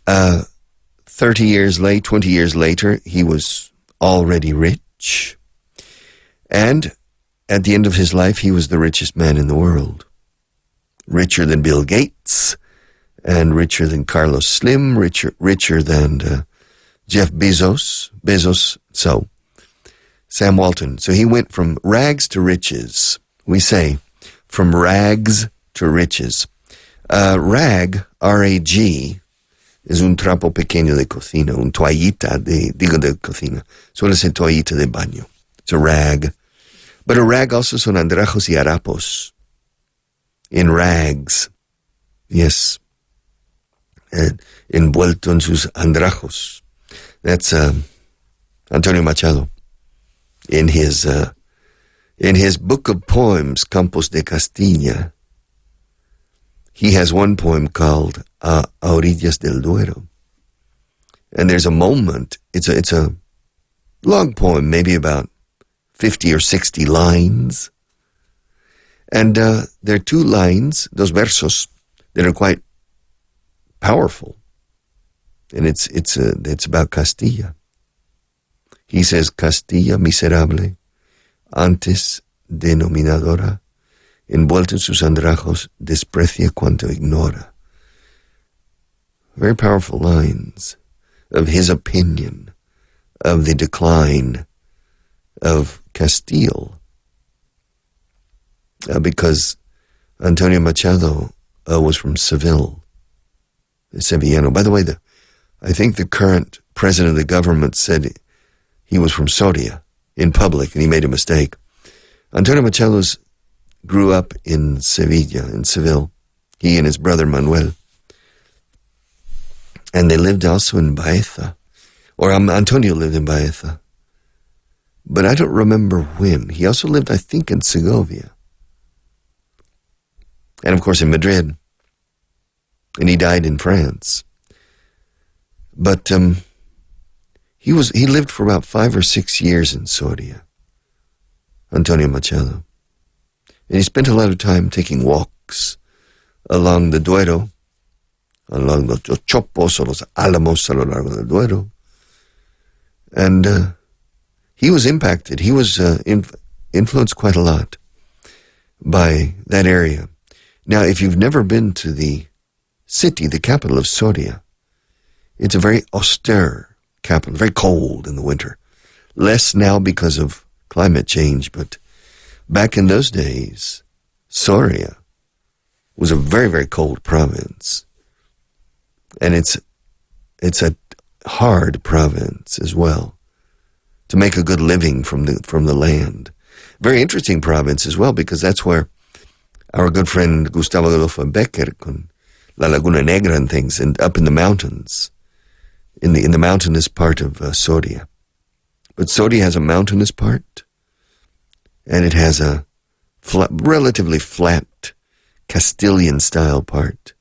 20 years later, he was already rich. And at the end of his life, he was the richest man in the world. Richer than Bill Gates, and richer than Carlos Slim, richer than Jeff Bezos. So, Sam Walton. So he went from rags to riches. We say, from rags to riches. Rag, R-A-G, es un trapo pequeño de cocina, un toallita de cocina. Suele ser toallita de baño. It's a rag. But a rag also son andrajos y harapos. In rags. Yes. Envuelto en sus andrajos. That's Antonio Machado. In his book of poems, Campos de Castilla, he has one poem called A Orillas del Duero. And there's a moment, it's a long poem, maybe about 50 or 60 lines. And there are 2 lines, dos versos, that are quite powerful. And it's about Castilla. He says, Castilla miserable, antes denominadora, envuelto en sus andrajos, desprecia cuanto ignora. Very powerful lines of his opinion of the decline of Castile. Because Antonio Machado was from Seville, Sevillano. By the way, I think the current president of the government said he was from Soria in public, and he made a mistake. Antonio Machado grew up in Sevilla, in Seville, he and his brother Manuel. And they lived also in Baeza, or Antonio lived in Baeza. But I don't remember when. He also lived, I think, in Segovia. And of course in Madrid. And he died in France. But he lived for about 5 or 6 years in Soria, Antonio Machado. And he spent a lot of time taking walks along the Duero, along los chopos or los álamos a lo largo del Duero. And he was impacted. He was influenced quite a lot by that area. Now, if you've never been to the city, the capital of Soria, it's a very austere capital, very cold in the winter. Less now because of climate change, but back in those days, Soria was a very, very cold province. And it's a hard province as well to make a good living from the land. Very interesting province as well, because that's where our good friend Gustavo Adolfo Becker, con La Laguna Negra and things, and up in the mountains, in the mountainous part of Soria. But Soria has a mountainous part, and it has a relatively flat Castilian-style part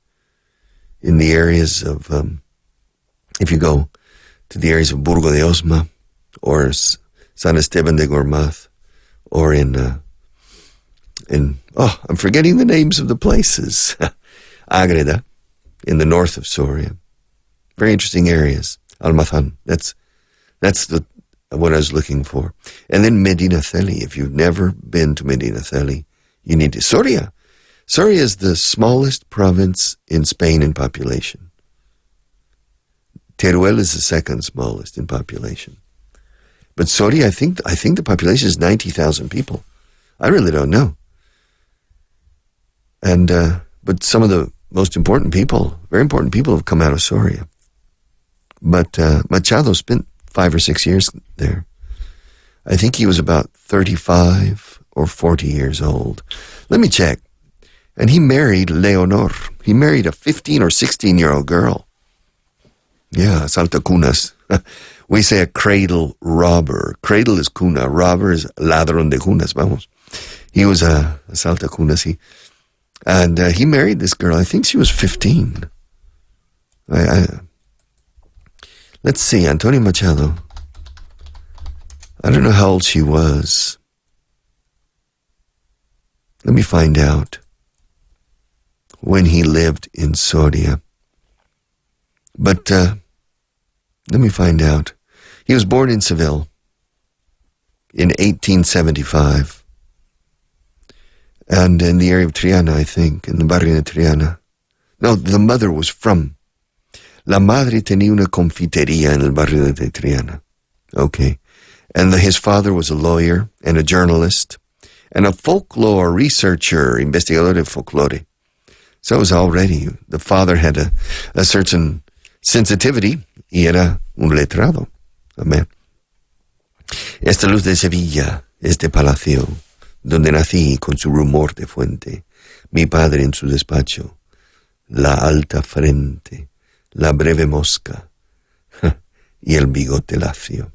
in the areas of, if you go to the areas of Burgo de Osma, or San Esteban de Gormaz, or in I'm forgetting the names of the places. Agreda, in the north of Soria. Very interesting areas. Almazan, that's what I was looking for. And then Medina Celi. If you've never been to Medina Celi, you need to. Soria. Soria is the smallest province in Spain in population. Teruel is the second smallest in population. But Soria, I think the population is 90,000 people. I really don't know. And but some of the most important people, very important people, have come out of Soria. But Machado spent 5 or 6 years there. I think he was about 35 or 40 years old. Let me check. And he married Leonor. He married a 15 or 16-year-old girl. Yeah, saltacunas. We say a cradle robber. Cradle is cuna. Robber is ladrón de cunas. Vamos. He was a saltacunas. And he married this girl. I think she was 15. Let's see, Antonio Machado. I don't know how old she was. Let me find out when he lived in Soria. But let me find out. He was born in Seville in 1875. And in the area of Triana, I think, in the barrio de Triana. No, the mother was from. La madre tenía una confitería en el barrio de Triana. Okay. And his father was a lawyer and a journalist and a folklore researcher, investigador de folklore. So it was already, the father had a certain sensitivity y era un letrado. Amén. Esta luz de Sevilla, este palacio, donde nací con su rumor de fuente, mi padre en su despacho, la alta frente, la breve mosca y el bigote lacio.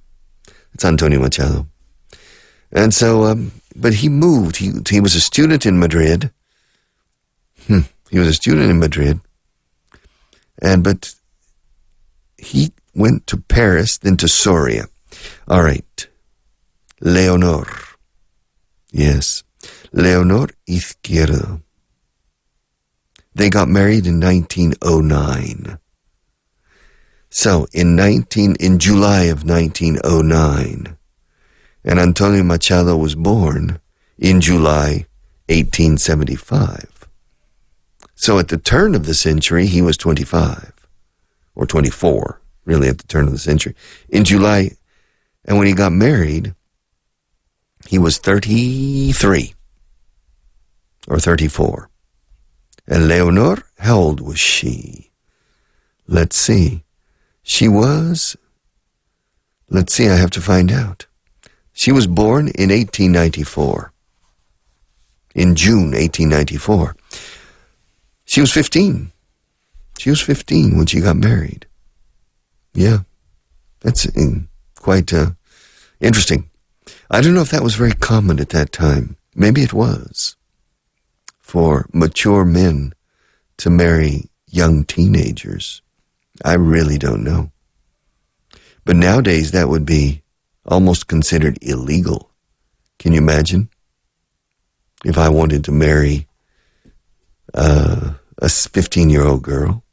It's Antonio Machado. And so, but he moved. He was a student in Madrid. He was a student in Madrid. But he went to Paris, then to Soria. All right. Leonor. Yes. Leonor Izquierdo. They got married in 1909. So, in July of 1909, and Antonio Machado was born in July 1875. So at the turn of the century, he was 25, or 24, really at the turn of the century. In July, and when he got married, he was 33, or 34. And Leonor, how old was she? Let's see. She was, I have to find out. She was born in 1894. In June 1894. She was 15. She was 15 when she got married. Yeah. That's quite interesting. I don't know if that was very common at that time. Maybe it was. For mature men to marry young teenagers. I really don't know. But nowadays that would be almost considered illegal. Can you imagine? If I wanted to marry a 15-year-old girl,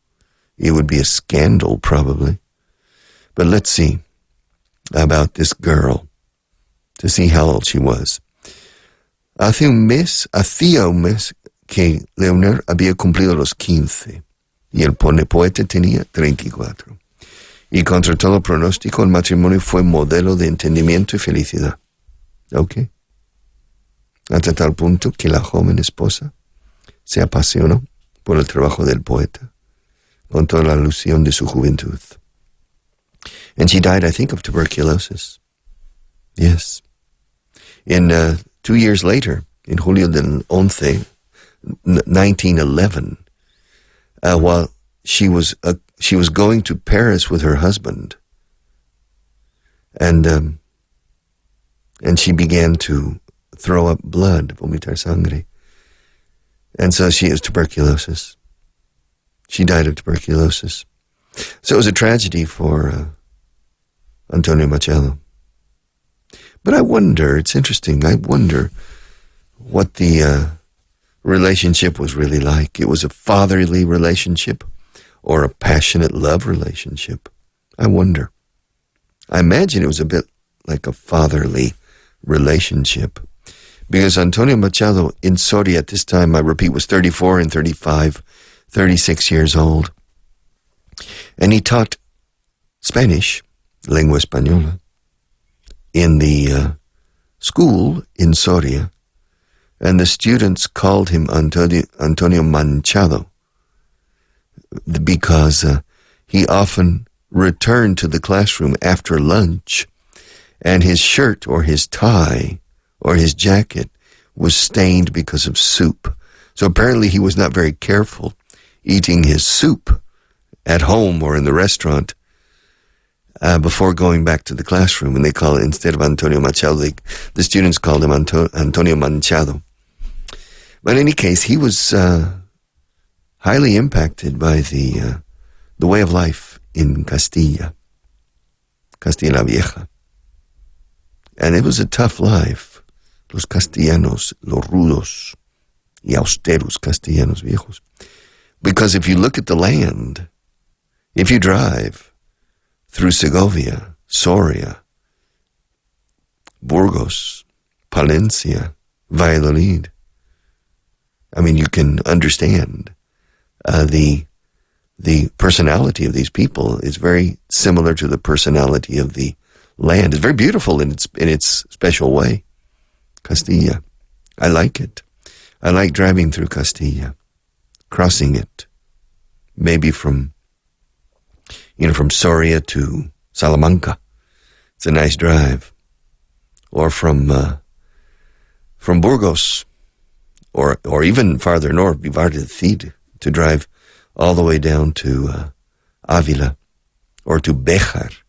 it would be a scandal probably. But let's see about this girl, to see how old she was. Hacía un mes que Leonor había cumplido los 15 y el poeta tenía 34. Y contra todo pronóstico, el matrimonio fue modelo de entendimiento y felicidad. ¿Ok? Hasta tal punto que la joven esposa se apasionó por el trabajo del poeta, con toda la ilusión de su juventud. And she died, I think, of tuberculosis. Yes. In 2 years later, in Julio del 11, 1911, while she was going to Paris with her husband, and she began to throw up blood, vomitar sangre, and so she has tuberculosis. She died of tuberculosis. So it was a tragedy for Antonio Machado. But I wonder, it's interesting, I wonder what the relationship was really like. It was a fatherly relationship or a passionate love relationship. I wonder. I imagine it was a bit like a fatherly relationship. Because Antonio Machado in Soria at this time, I repeat, was 34 and 35, 36 years old. And he taught Spanish, lengua española, in the school in Soria. And the students called him Antonio Manchado because he often returned to the classroom after lunch and his shirt or his tie or his jacket was stained because of soup. So apparently he was not very careful eating his soup at home or in the restaurant before going back to the classroom. And they call it, instead of Antonio Machado, the students called him Antonio Manchado. But in any case, he was highly impacted by the way of life in Castilla la Vieja. And it was a tough life. Los castellanos, los rudos y austeros castellanos viejos. Because if you look at the land, if you drive through Segovia, Soria, Burgos, Palencia, Valladolid, I mean, you can understand the personality of these people is very similar to the personality of the land. It's very beautiful in its special way. Castilla. I like it. I like driving through Castilla, crossing it, maybe from Soria to Salamanca. It's a nice drive. Or from Burgos, or even farther north, Vivar del Cid, to drive all the way down to Avila, or to Béjar,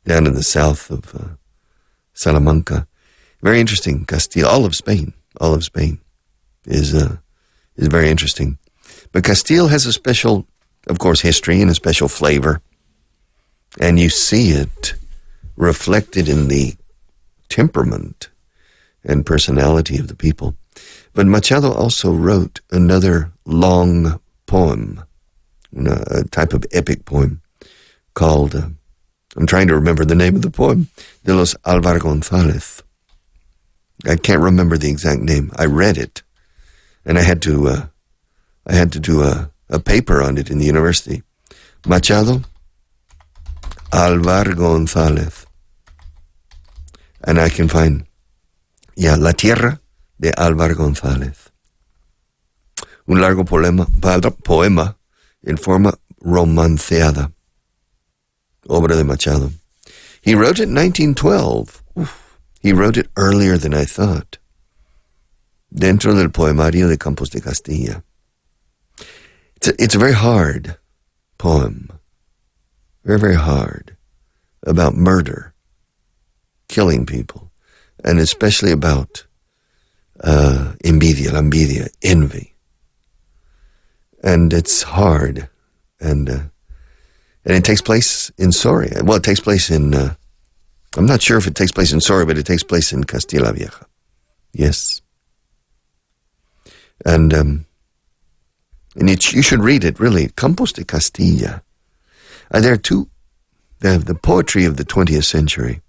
down in the south of Salamanca. Very interesting. Castile, all of Spain is very interesting. But Castile has a special, of course, history and a special flavor. And you see it reflected in the temperament and personality of the people. But Machado also wrote another long poem, a type of epic poem called, I'm trying to remember the name of the poem, De los Álvar González. I can't remember the exact name. I read it, and I had to do a paper on it in the university. Machado, Álvar González, and I can find, La Tierra de Álvar González. Un largo poema en forma romanceada, obra de Machado. He wrote it in 1912. He wrote it earlier than I thought. Dentro del poemario de Campos de Castilla. It's a very hard poem. Very, very hard. About murder. Killing people. And especially about envidia, envy. And it's hard. And it takes place in Soria. Well, it takes place in... I'm not sure if it takes place in Soria, but it takes place in Castilla la Vieja. Yes. And you should read it, really. Campos de Castilla. There are two. The poetry of the 20th century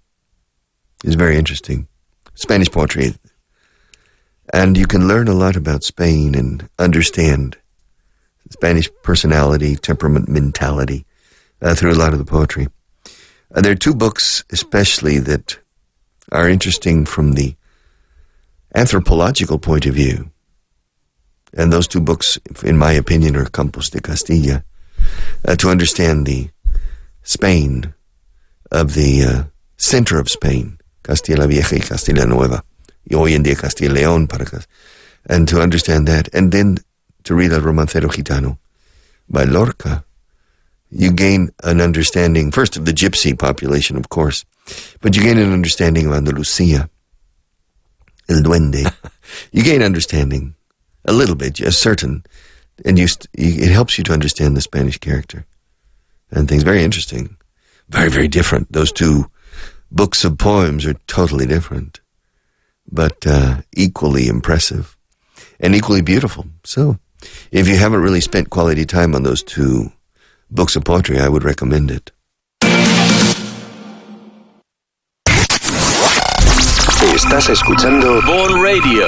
is very interesting. Spanish poetry. And you can learn a lot about Spain and understand Spanish personality, temperament, mentality through a lot of the poetry. There are two books especially that are interesting from the anthropological point of view. And those two books, in my opinion, are Campos de Castilla, to understand the Spain of the center of Spain, Castilla la Vieja y Castilla Nueva, y hoy en día Castilla y León, and to understand that, and then to read El Romancero Gitano by Lorca. You gain an understanding, first of the gypsy population, of course, but you gain an understanding of Andalusia, El Duende. You gain understanding, a little bit, a certain, and it helps you to understand the Spanish character and things. Very interesting. Very, very different. Those two books of poems are totally different, but equally impressive and equally beautiful. So, if you haven't really spent quality time on those two books of poetry, I would recommend it. Estás escuchando Born Radio.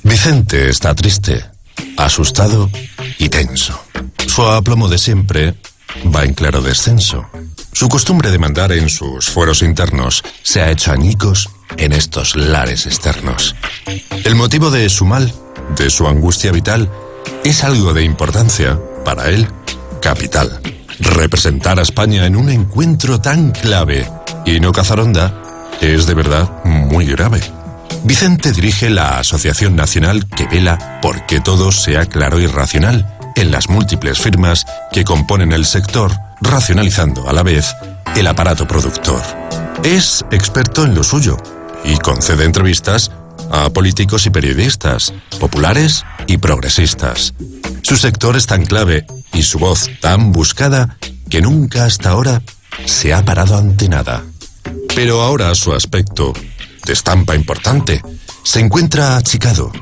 Vicente está triste, asustado y tenso. Su aplomo de siempre va en claro descenso. Su costumbre de mandar en sus fueros internos se ha hecho añicos en estos lares externos. El motivo de su mal, de su angustia vital, es algo de importancia, para él, capital. Representar a España en un encuentro tan clave y no cazar onda es de verdad muy grave. Vicente dirige la Asociación Nacional que vela por que todo sea claro y racional en las múltiples firmas que componen el sector, racionalizando a la vez el aparato productor. Es experto en lo suyo y concede entrevistas a políticos y periodistas, populares y progresistas. Su sector es tan clave y su voz tan buscada que nunca hasta ahora se ha parado ante nada. Pero ahora su aspecto, de estampa importante, se encuentra achicado,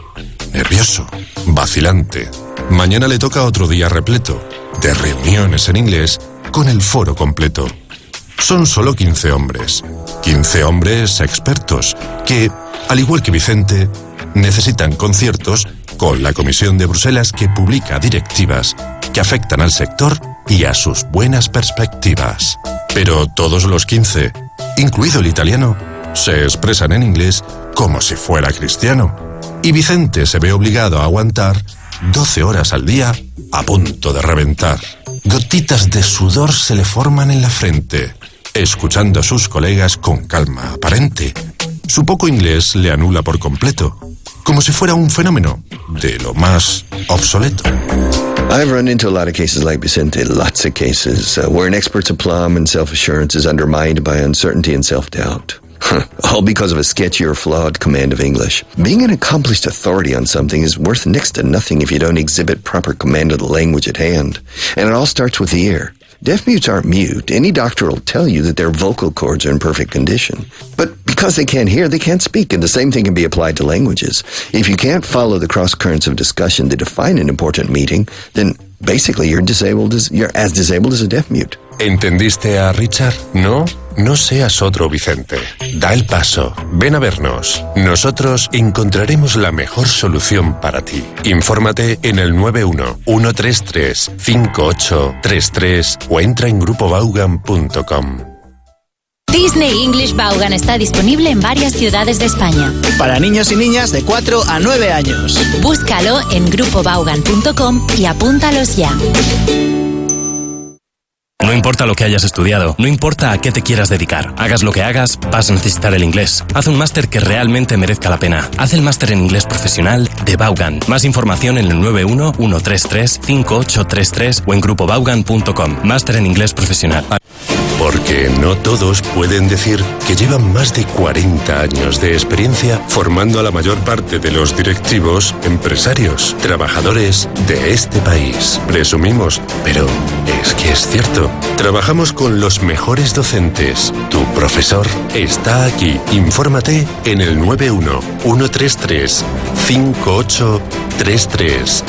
nervioso, vacilante. Mañana le toca otro día repleto de reuniones en inglés con el foro completo. Son solo 15 hombres. 15 hombres expertos que, al igual que Vicente, necesitan conciertos con la Comisión de Bruselas que publica directivas que afectan al sector y a sus buenas perspectivas. Pero todos los 15, incluido el italiano, se expresan en inglés como si fuera cristiano. Y Vicente se ve obligado a aguantar 12 horas al día a punto de reventar. Gotitas de sudor se le forman en la frente, escuchando a sus colegas con calma aparente. Su poco inglés le anula por completo, como si fuera un fenómeno de lo más obsoleto. I've run into a lot of cases like Vicente, lots of cases, where an expert's aplomb and self-assurance is undermined by uncertainty and self-doubt. All because of a sketchy or flawed command of English. Being an accomplished authority on something is worth next to nothing if you don't exhibit proper command of the language at hand. And it all starts with the ear. Deaf mutes aren't mute. Any doctor will tell you that their vocal cords are in perfect condition. But because they can't hear, they can't speak, and the same thing can be applied to languages. If you can't follow the cross currents of discussion that define an important meeting, then basically you're as disabled as a deaf mute. ¿Entendiste a Richard? ¿No? No seas otro Vicente. Da el paso. Ven a vernos. Nosotros encontraremos la mejor solución para ti. Infórmate en el 91-133-5833 o entra en grupovaughan.com. Disney English Vaughan está disponible en varias ciudades de España. Para niños y niñas de 4 a 9 años. Búscalo en grupovaughan.com y apúntalos ya. No importa lo que hayas estudiado, no importa a qué te quieras dedicar. Hagas lo que hagas, vas a necesitar el inglés. Haz un máster que realmente merezca la pena. Haz el máster en inglés profesional de Vaughan. Más información en el 91-133-5833 o en grupovaughan.com. Máster en inglés profesional. Porque no todos pueden decir que llevan más de 40 años de experiencia formando a la mayor parte de los directivos, empresarios, trabajadores de este país. Presumimos, pero es que es cierto. Trabajamos con los mejores docentes. Tu profesor está aquí. Infórmate en el 91-133-5833.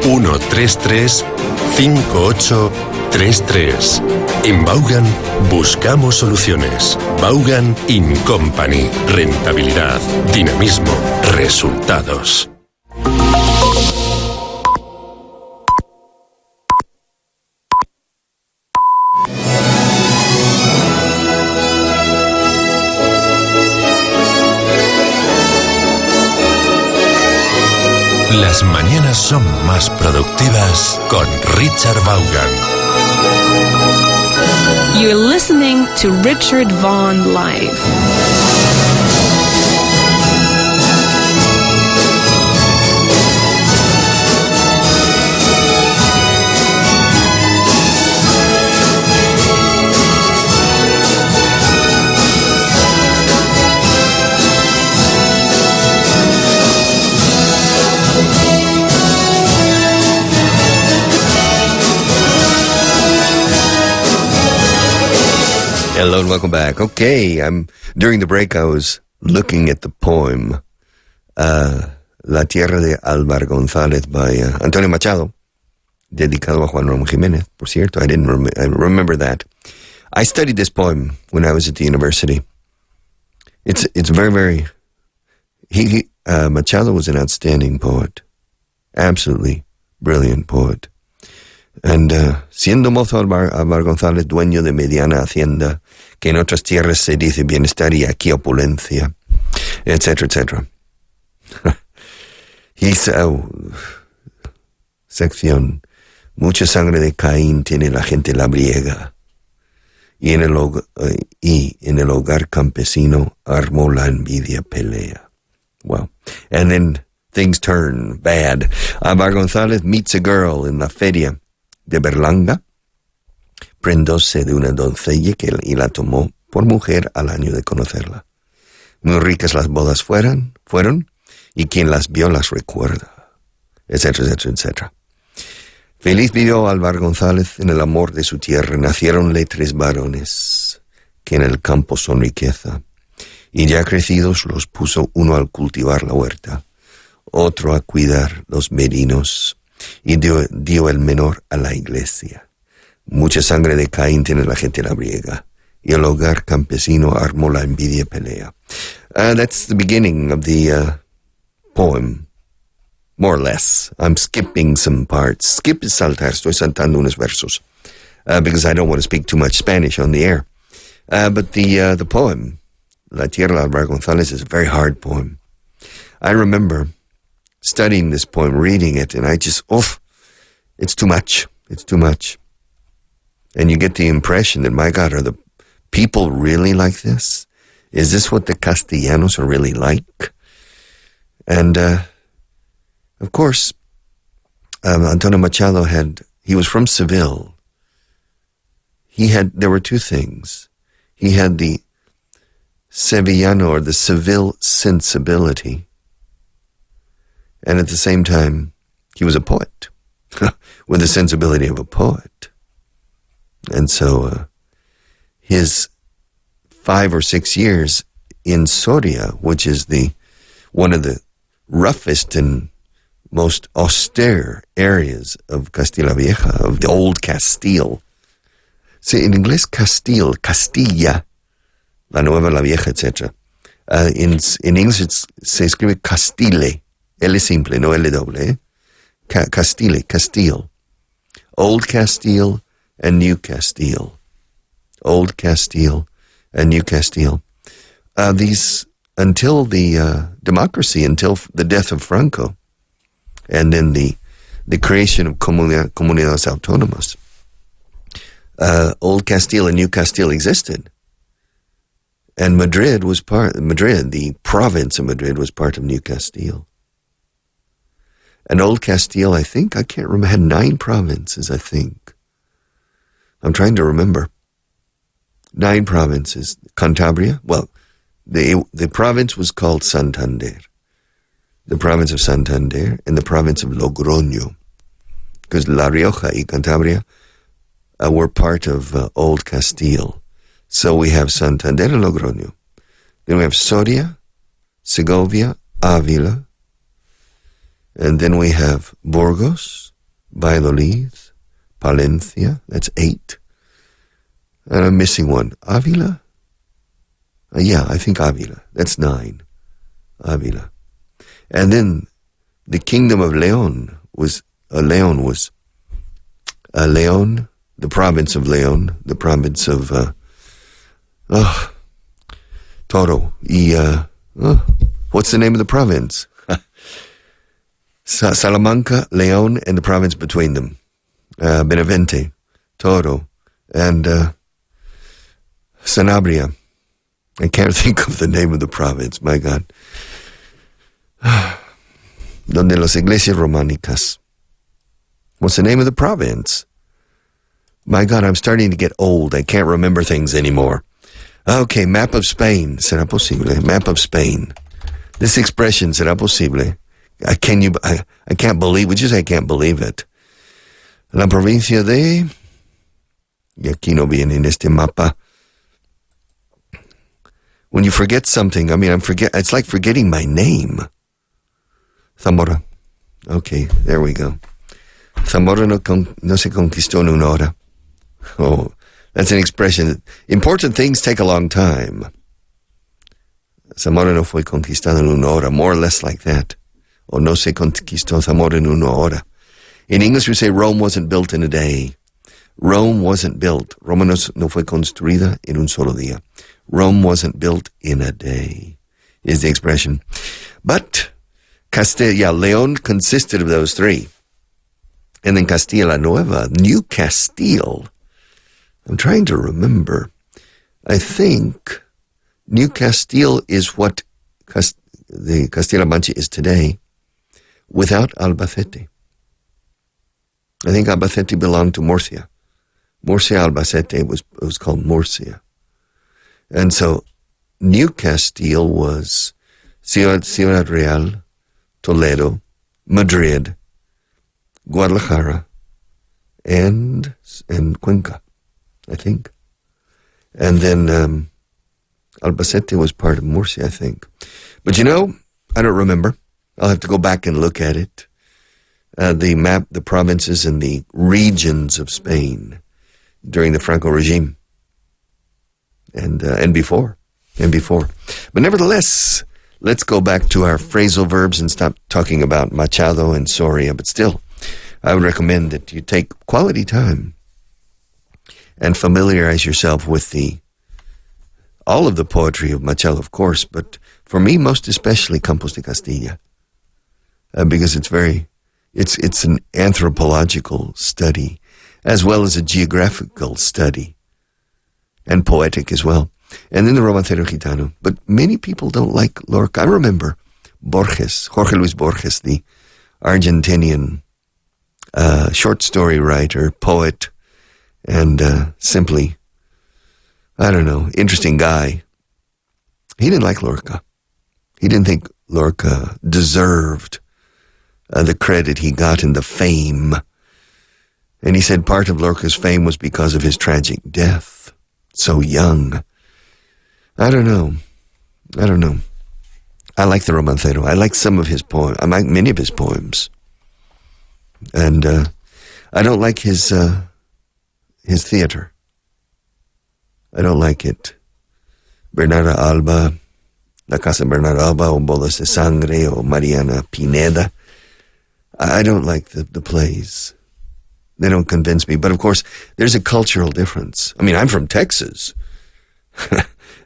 91-133-5833. En Vaughan buscamos soluciones. Vaughan & Company. Rentabilidad, dinamismo, resultados. Las mañanas son más productivas con Richar Vaughan. You're listening to Richard Vaughan Live. Hello and welcome back. Okay, during the break I was looking at the poem La Tierra de Álvaro González by Antonio Machado, dedicado a Juan Ramón Jiménez, por cierto. I remember that. I studied this poem when I was at the university. It's very, very... Machado was an outstanding poet. Absolutely brilliant poet. And siendo mozo Álvaro González, dueño de mediana hacienda, que en otras tierras se dice bienestar y aquí opulencia, etcétera, etcétera. Sección. Mucha sangre de Caín tiene la gente labriega. Y en el hogar campesino armó la envidia pelea. Wow. And then things turn bad. Álvaro González meets a girl in la feria de Berlanga. Prendóse de una doncella y la tomó por mujer al año de conocerla. Muy ricas las bodas fueron, y quien las vio las recuerda, etcétera, etcétera, etcétera. Feliz vivió Álvaro González en el amor de su tierra. Naciéronle 3 varones, que en el campo son riqueza. Y ya crecidos los puso uno al cultivar la huerta, otro a cuidar los merinos, y dio el menor a la iglesia. Mucha sangre de Caín tiene la gente labriega, y el hogar campesino armó la envidia pelea. That's the beginning of the poem, more or less. I'm skipping some parts. Skip is saltar, estoy saltando unos versos, because I don't want to speak too much Spanish on the air. But the poem, La Tierra de Álvaro González, is a very hard poem. I remember studying this poem, reading it, and I just, it's too much. It's too much. And you get the impression that, my God, are the people really like this? Is this what the Castellanos are really like? And, of course, Antonio Machado he was from Seville. There were 2 things. He had the Sevillano, or the Seville sensibility. And at the same time, he was a poet, with the sensibility of a poet. And so his 5 or 6 years in Soria, which is one of the roughest and most austere areas of Castilla Vieja, of the old Castile. See, in English, Castilla, la Nueva, la Vieja, etc. In English, se escribe Castile, L simple, no L doble, Castile. Old Castile and New Castile. Old Castile and New Castile. These, until the democracy, until the death of Franco, and then the creation of comunidades autónomas, Old Castile and New Castile existed. And the province of Madrid was part of New Castile. And Old Castile, I can't remember, had 9 provinces, I think. I'm trying to remember. 9 provinces. Cantabria, well, the province was called Santander. The province of Santander and the province of Logroño. Because La Rioja y Cantabria were part of Old Castile. So we have Santander and Logroño. Then we have Soria, Segovia, Ávila. And then we have Burgos, Valladolid, Palencia. That's 8. And I'm missing one. Ávila? Yeah, I think Ávila. That's 9. Ávila. And then the kingdom of León was the province of León, the province of Toro. What's the name of the province? Salamanca, León, and the province between them. Benavente, Toro, and Sanabria. I can't think of the name of the province, my God. Donde las iglesias románicas. What's the name of the province? My God, I'm starting to get old. I can't remember things anymore. Okay, map of Spain. ¿Será posible? Map of Spain. This expression, ¿será posible? I can't believe, which is I can't believe it. La provincia de... Y aquí no viene en este mapa. When you forget something, it's like forgetting my name. Zamora. Okay, there we go. Zamora no se conquistó en una hora. Oh, that's an expression. Important things take a long time. Zamora no fue conquistado en una hora, more or less like that. O no se conquistó Zamora en una hora. In English we say Rome wasn't built in a day. Rome wasn't built. Roma no fue construida en un solo día. Rome wasn't built in a day, is the expression. But León consisted of those three. And then Castilla la Nueva, New Castile. I'm trying to remember. I think New Castile is what the Castilla-La Mancha is today without Albacete. I think Albacete belonged to Murcia. Murcia Albacete was called Murcia. And so New Castile was Ciudad Real, Toledo, Madrid, Guadalajara, and Cuenca, I think. And then Albacete was part of Murcia, I think. But I don't remember. I'll have to go back and look at it. The map, the provinces and the regions of Spain during the Franco regime. And before. But nevertheless, let's go back to our phrasal verbs and stop talking about Machado and Soria. But still, I would recommend that you take quality time and familiarize yourself with all of the poetry of Machado, of course, but for me, most especially Campos de Castilla, because it's an anthropological study as well as a geographical study. And poetic as well. And then the Romancero Gitano. But many people don't like Lorca. I remember Jorge Luis Borges, the Argentinian short story writer, poet, and simply, interesting guy. He didn't like Lorca. He didn't think Lorca deserved the credit he got and the fame. And he said part of Lorca's fame was because of his tragic death. So young. I don't know. I like the Romancero. I like some of his poems. I like many of his poems. And I don't like his theater. I don't like it. Bernarda Alba, La Casa Bernarda Alba, o Bodas de Sangre, o Mariana Pineda. I don't like the plays. They don't convince me. But of course, there's a cultural difference. I mean, I'm from Texas.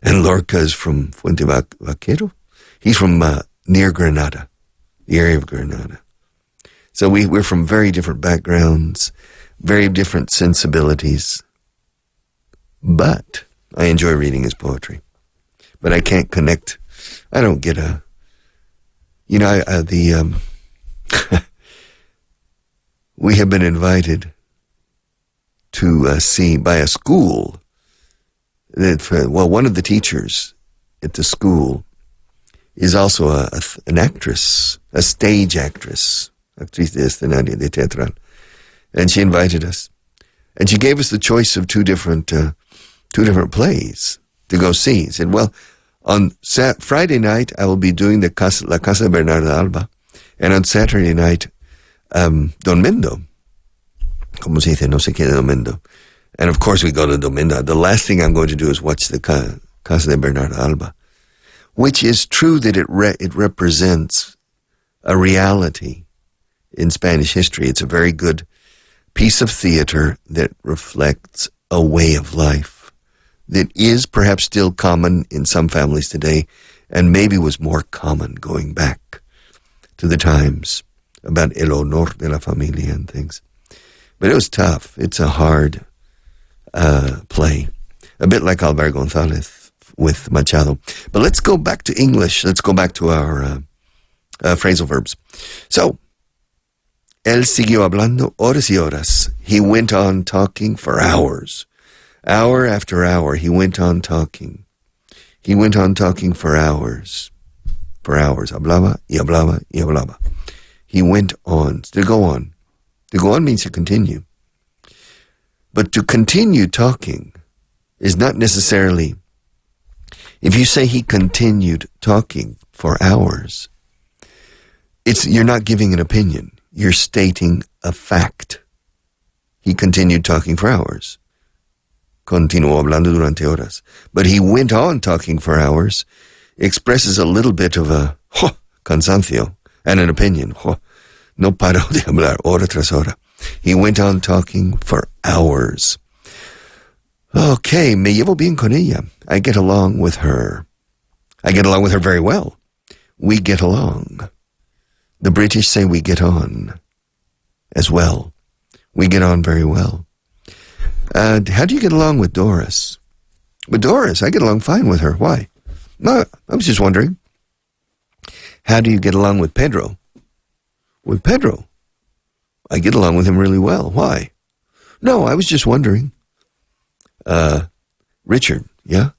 And Lorca is from Fuente Vaquero. He's from near Granada, the area of Granada. So we're from very different backgrounds, very different sensibilities. But I enjoy reading his poetry. But I can't connect. I don't get we have been invited to see by a school that, one of the teachers at the school is also an actress, a stage actress, actriz de escenario, de teatral. And she invited us. And she gave us the choice of two different plays to go see. She said, well, on Friday night, I will be doing La Casa Bernarda Alba. And on Saturday night, Don Mendo. Como se dice, no sé qué de Don Mendo. And of course we go to Don Mendo. The last thing I'm going to do is watch the Casa de Bernarda Alba, which is true that it represents a reality in Spanish history. It's a very good piece of theater that reflects a way of life that is perhaps still common in some families today and maybe was more common going back to the times about el honor de la familia and things. But it was tough. It's a hard play. A bit like Alvar González with Machado. But let's go back to English. Let's go back to our phrasal verbs. So, él siguió hablando horas y horas. He went on talking for hours. Hour after hour, he went on talking. He went on talking for hours. For hours. Hablaba y hablaba y hablaba. He went on. To go on. To go on means to continue. But to continue talking is not necessarily If you say he continued talking for hours, you're not giving an opinion. You're stating a fact. He continued talking for hours. Continuó hablando durante horas. But he went on talking for hours. Expresses a little bit of a cansancio and an opinion. No paró de hablar hora tras hora. He went on talking for hours. Okay, me llevo bien con ella. I get along with her. I get along with her very well. We get along. The British say we get on as well. We get on very well. How do you get along with Doris? With Doris, I get along fine with her. Why? No, I was just wondering. How do you get along with Pedro? With Pedro, I get along with him really well. Why? No, I was just wondering. Richard, yeah?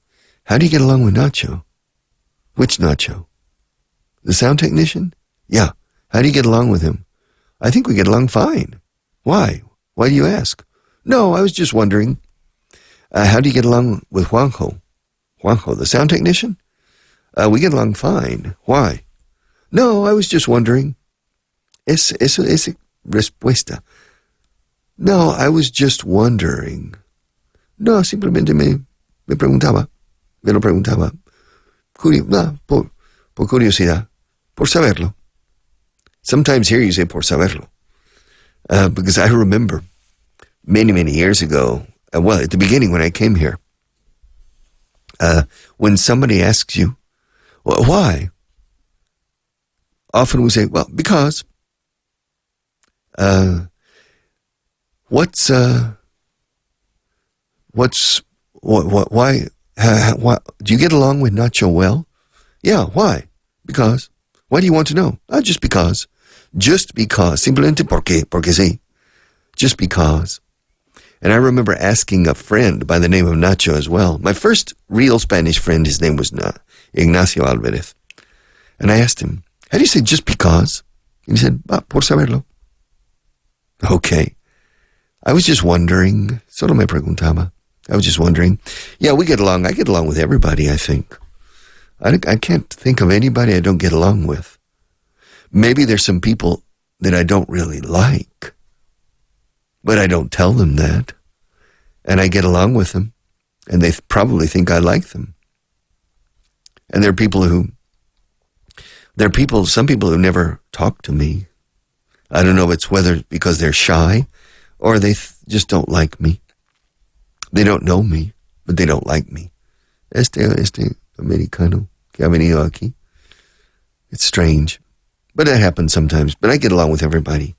How do you get along with Nacho? Which Nacho? The sound technician? Yeah. How do you get along with him? I think we get along fine. Why? Why do you ask? No, I was just wondering. How do you get along with Juanjo? Juanjo, the sound technician? We get along fine. Why? No, I was just wondering. Esa respuesta. No, I was just wondering. No, simplemente me preguntaba. Me lo preguntaba. Por curiosidad. Por saberlo. Sometimes here you say por saberlo. Because I remember many, many years ago, at the beginning when I came here, when somebody asks you, well, why? Often we say, well, because. Why? Do you get along with Nacho well? Yeah, why? Because. Why do you want to know? Just because. Just because. Simplemente porque sí. Just because. And I remember asking a friend by the name of Nacho as well. My first real Spanish friend, his name was Ignacio Alvarez. And I asked him, how do you say just because? And he said, por saberlo. Okay. I was just wondering. Solo me preguntaba. I was just wondering. Yeah, we get along. I get along with everybody, I think. I can't think of anybody I don't get along with. Maybe there's some people that I don't really like. But I don't tell them that. And I get along with them. And they probably think I like them. And there are some people who never talk to me. I don't know if it's whether because they're shy or they just don't like me. They don't know me, but they don't like me. Este americano que ha venido aquí. It's strange. But that happens sometimes. But I get along with everybody.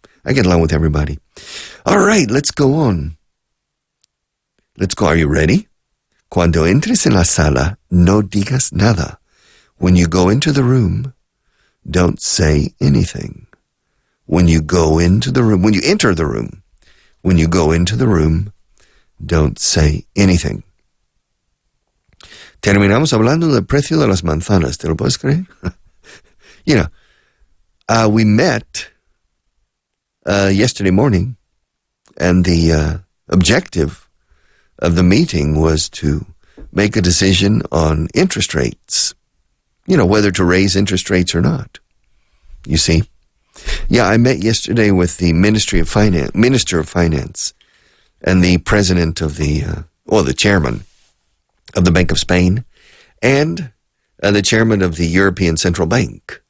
All right, let's go on. Let's go. Are you ready? Cuando entres en la sala, no digas nada. When you go into the room, don't say anything. When you enter the room, don't say anything. Terminamos hablando del precio de las manzanas. ¿Te lo puedes creer? We met yesterday morning, and the objective of the meeting was to make a decision on interest rates. Whether to raise interest rates or not. You see? Yeah, I met yesterday with the Minister of Finance, and the president of the chairman of the Bank of Spain, and the chairman of the European Central Bank,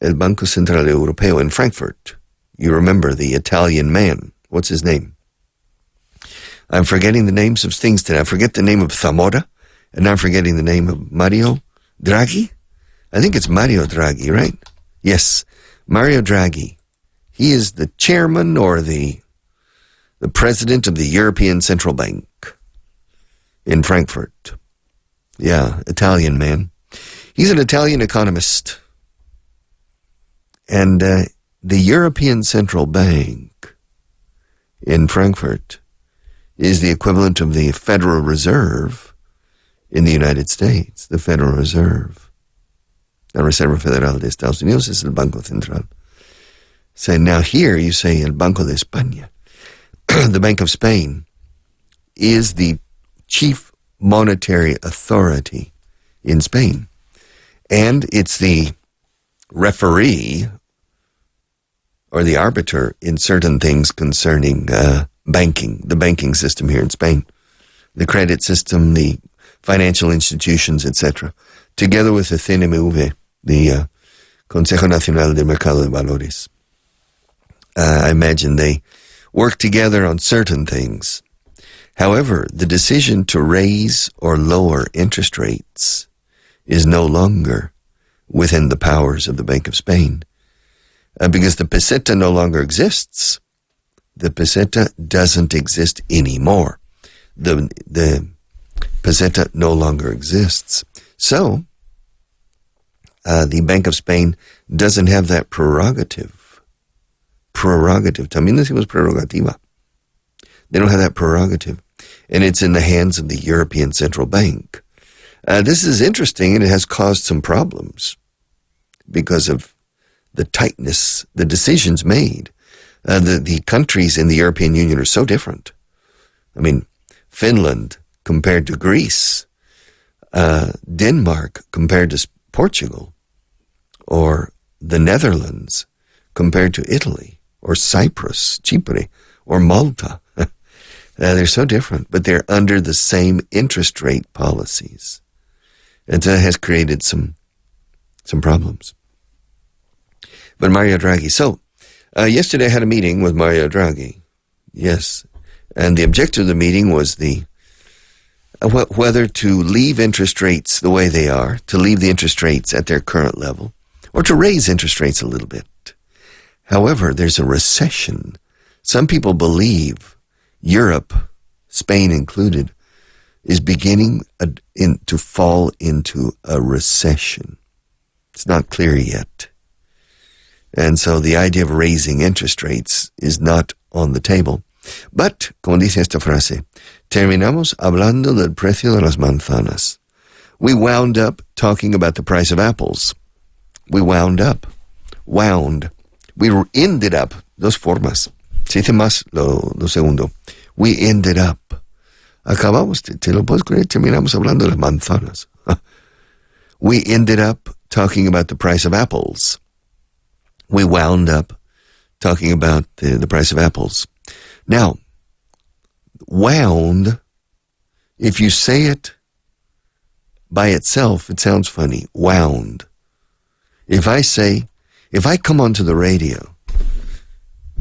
El Banco Central Europeo in Frankfurt. You remember the Italian man. What's his name? I'm forgetting the names of things today. I forget the name of Zamora, and I'm forgetting the name of Mario Draghi. I think it's Mario Draghi, right? Yes, Mario Draghi. He is the chairman or the president of the European Central Bank in Frankfurt. Yeah, Italian man. He's an Italian economist. And the European Central Bank in Frankfurt is the equivalent of the Federal Reserve in the United States, the Federal Reserve. La Reserva Federal de Estados Unidos es el Banco Central. So now here you say el Banco de España. The Bank of Spain is the chief monetary authority in Spain. And it's the referee or the arbiter in certain things concerning banking, the banking system here in Spain, the credit system, the financial institutions, etc., together with the CNMV, the Consejo Nacional del Mercado de Valores. I imagine they work together on certain things. However, the decision to raise or lower interest rates is no longer within the powers of the Bank of Spain, because the peseta no longer exists. The peseta doesn't exist anymore. The peseta no longer exists. So, the Bank of Spain doesn't have that prerogative. También decimos prerrogativa. They don't have that prerogative. And it's in the hands of the European Central Bank. This is interesting, and it has caused some problems because of the tightness, the decisions made. The countries in the European Union are so different. I mean, Finland compared to Greece, Denmark compared to Portugal, or the Netherlands compared to Italy, or Cyprus, Chipre, or Malta. They're so different, but they're under the same interest rate policies. And that has created some problems. But Mario Draghi. So, yesterday I had a meeting with Mario Draghi. Yes. And the objective of the meeting was whether to leave interest rates the way they are, to leave the interest rates at their current level, or to raise interest rates a little bit. However, there's a recession. Some people believe Europe, Spain included, is beginning to fall into a recession. It's not clear yet. And so the idea of raising interest rates is not on the table. But, como dice esta frase, terminamos hablando del precio de las manzanas. We wound up talking about the price of apples. We wound. We ended up, dos formas. Se dice más lo segundo. We ended up. Acabamos, te lo puedes creer, terminamos hablando de las manzanas. We ended up talking about the price of apples. We wound up talking about the price of apples. Now, wound, if you say it by itself, it sounds funny. Wound. If I come onto the radio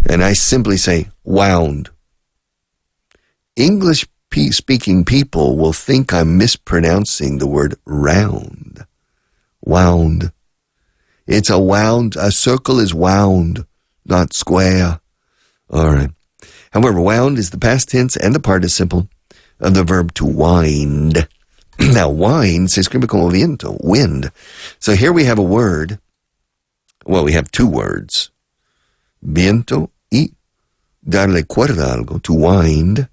and I simply say wound, English-speaking people will think I'm mispronouncing the word round. Wound. It's a wound. A circle is wound, not square. All right. However, wound is the past tense and the participle of the verb to wind. Now, wind se escribe como viento, wind. So here we have a word. Well, we have two words. Viento y darle cuerda a algo. To wind.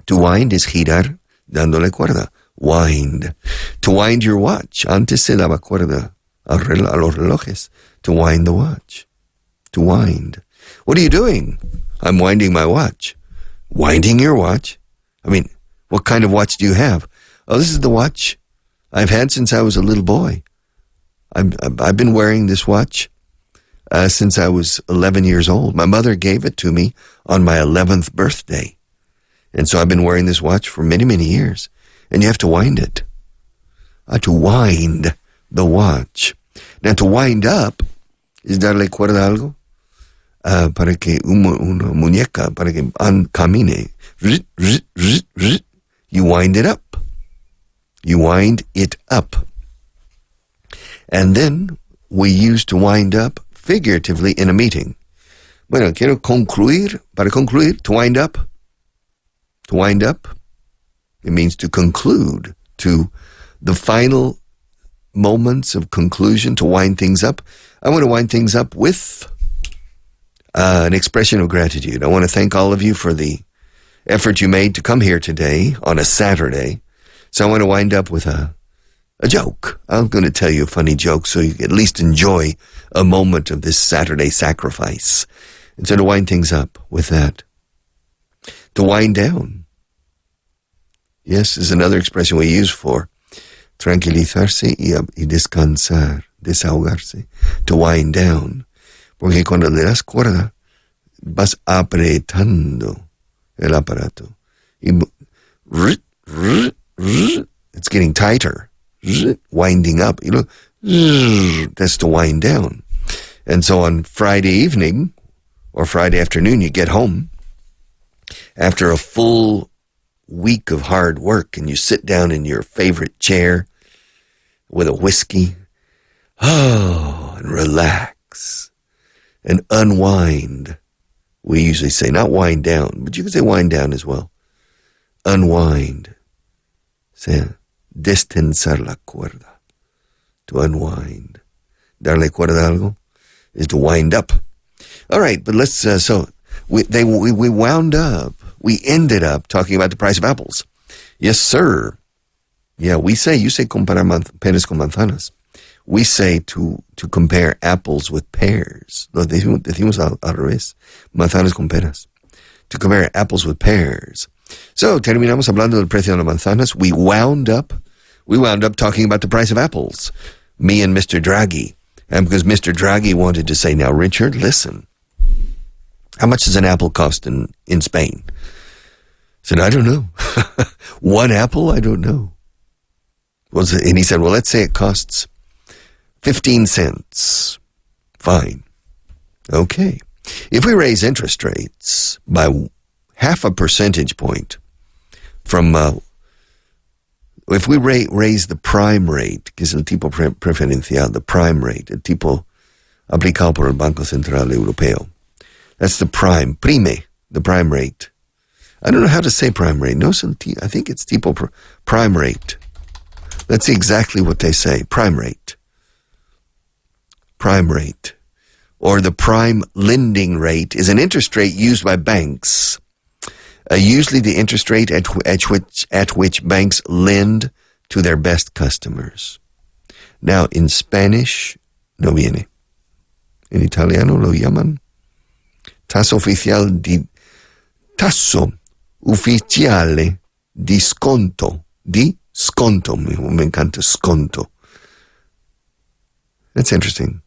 To wind is girar, dándole cuerda. Wind. To wind your watch. Antes se daba cuerda a los relojes. To wind the watch. To wind. What are you doing? I'm winding my watch. Winding your watch? I mean, what kind of watch do you have? Oh, this is the watch I've had since I was a little boy. I've been wearing this watch since I was 11 years old. My mother gave it to me on my 11th birthday. And so I've been wearing this watch for many, many years. And you have to wind it. To wind the watch. Now, to wind up is darle cuerda a algo. Para que una muñeca, para que camine. You wind it up. You wind it up. And then we use to wind up figuratively in a meeting. Bueno, quiero concluir. Para concluir, to wind up. To wind up, it means to conclude, to the final moments of conclusion, to wind things up. I want to wind things up with an expression of gratitude. I want to thank all of you for the effort you made to come here today on a Saturday. So I want to wind up with a joke. I'm going to tell you a funny joke so you can at least enjoy a moment of this Saturday sacrifice. And so to wind things up with that. To wind down. Yes, is another expression we use for tranquilizarse y descansar, desahogarse, to wind down. Porque cuando le das cuerda, vas apretando el aparato. Y it's getting tighter, winding up. That's to wind down. And so on Friday evening or Friday afternoon, you get home after a full week of hard work and you sit down in your favorite chair with a whiskey, and relax and unwind. We usually say not wind down, but you can say wind down as well. Unwind. Say, destensar la cuerda. To unwind. Darle cuerda a algo is to wind up. All right, but let's, so we wound up, we ended up talking about the price of apples. Yes, sir. Yeah, you say comparar peras con manzanas. We say to compare apples with pears. Lo decimos al revés. Manzanas con peras. To compare apples with pears. So, terminamos hablando del precio de las manzanas. We wound up talking about the price of apples. Me and Mr. Draghi. And because Mr. Draghi wanted to say, now, Richard, listen. How much does an apple cost in Spain? I said, I don't know. One apple? I don't know. And he said, well, let's say it costs 15 cents. Fine. Okay. If we raise interest rates by half a percentage point from, if we raise the prime rate, que es el tipo preferencial, the prime rate, el tipo aplicado por el Banco Central Europeo, that's the prime rate. I don't know how to say prime rate. No, I think it's tipo prime rate. Let's see exactly what they say. Prime rate. Prime rate. Or the prime lending rate is an interest rate used by banks. Usually the interest rate at which banks lend to their best customers. Now, in Spanish, no viene. En italiano lo llaman tasso ufficiale di sconto. Di sconto. Me encanta sconto. That's interesting.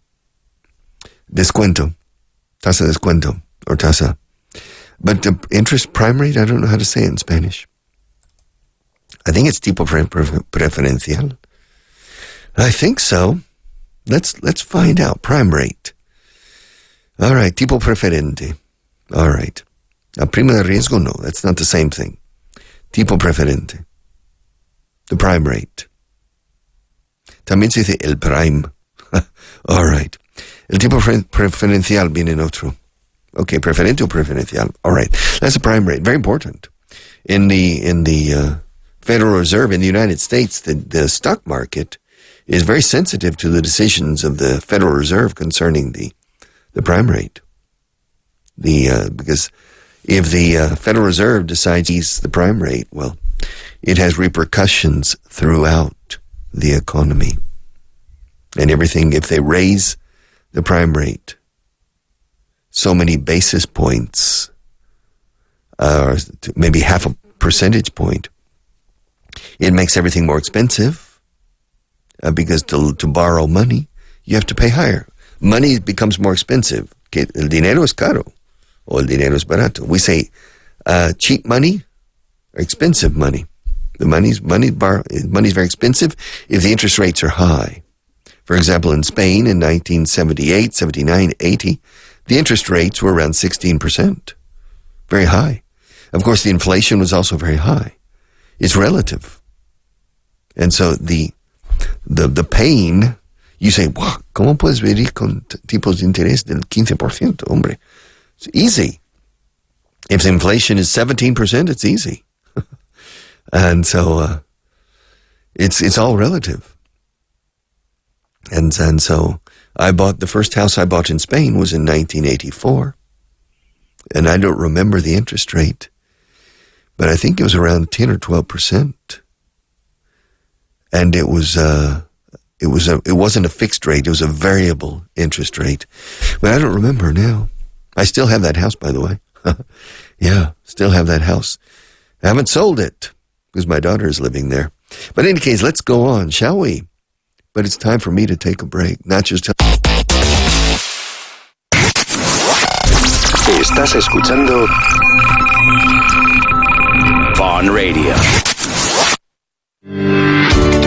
Descuento. Tasa descuento. Or tasa. But the interest prime rate, I don't know how to say it in Spanish. I think it's tipo preferencial. I think so. Let's find out. Prime rate. All right. Tipo preferente. All right. La prima de riesgo, no. That's not the same thing. Tipo preferente. The prime rate. También se dice el prime. All right. El tipo preferencial viene en otro. Okay, preferente o preferencial. All right. That's a prime rate. Very important. In the Federal Reserve in the United States, the stock market is very sensitive to the decisions of the Federal Reserve concerning the prime rate. Because if the Federal Reserve decides to ease the prime rate, well, it has repercussions throughout the economy. And everything, if they raise the prime rate so many basis points, or maybe half a percentage point, it makes everything more expensive, because to borrow money, you have to pay higher. Money becomes more expensive. El dinero es caro, o el dinero es barato. We say cheap money or expensive money. The money's very expensive if the interest rates are high. For example, in Spain in 1978, 79, 80, the interest rates were around 16%. Very high. Of course, the inflation was also very high. It's relative. And so the pain, you say, wow, ¿cómo puedes vivir con tipos de interés del 15%? Hombre, it's easy. If the inflation is 17%, it's easy. And so it's all relative. And so the first house I bought in Spain was in 1984. And I don't remember the interest rate, but I think it was around 10 or 12%. And it wasn't a fixed rate, it was a variable interest rate. But I don't remember now. I still have that house, by the way. Yeah, still have that house. I haven't sold it, because my daughter is living there. But in any case, let's go on, shall we? But it's time for me to take a break, not just... Estás escuchando Vaughan Radio.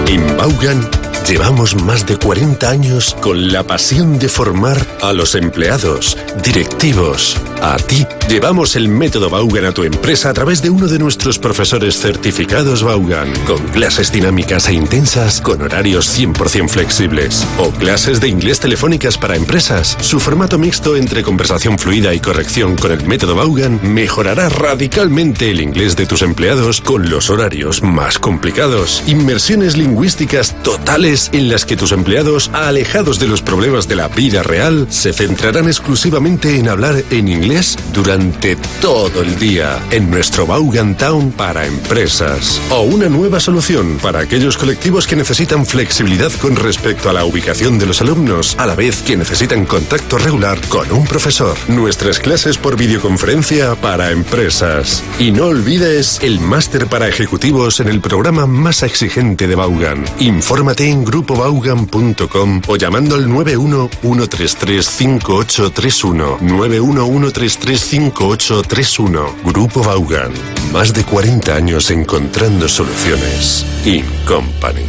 En Vaughan llevamos más de 40 años con la pasión de formar a los empleados, directivos, a ti. Llevamos el método Vaughan a tu empresa a través de uno de nuestros profesores certificados Vaughan, con clases dinámicas e intensas con horarios 100% flexibles. O clases de inglés telefónicas para empresas. Su formato mixto entre conversación fluida y corrección con el método Vaughan mejorará radicalmente el inglés de tus empleados con los horarios más complicados. Inmersiones lingüísticas totales en las que tus empleados, alejados de los problemas de la vida real, se centrarán exclusivamente en hablar en inglés durante todo el día en nuestro Vaughan Town para empresas. O una nueva solución para aquellos colectivos que necesitan flexibilidad con respecto a la ubicación de los alumnos, a la vez que necesitan contacto regular con un profesor. Nuestras clases por videoconferencia para empresas. Y no olvides el máster para ejecutivos en el programa más exigente de Vaughan. Infórmate en grupovaughan.com o llamando al 911335831. 911335831. Grupo Vaughan. Más de 40 años encontrando soluciones. In Company.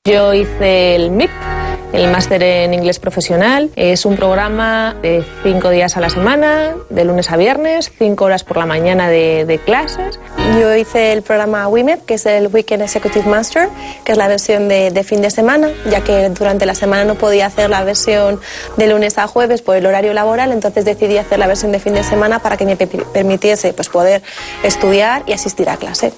Yo hice el MIP, el máster en inglés profesional. Es un programa de 5 días a la semana, de lunes a viernes, 5 horas por la mañana de clases. Yo hice el programa WIMEP, que es el Weekend Executive Master, que es la versión de fin de semana, ya que durante la semana no podía hacer la versión de lunes a jueves por el horario laboral, entonces decidí hacer la versión de fin de semana para que me permitiese pues, poder estudiar y asistir a clase.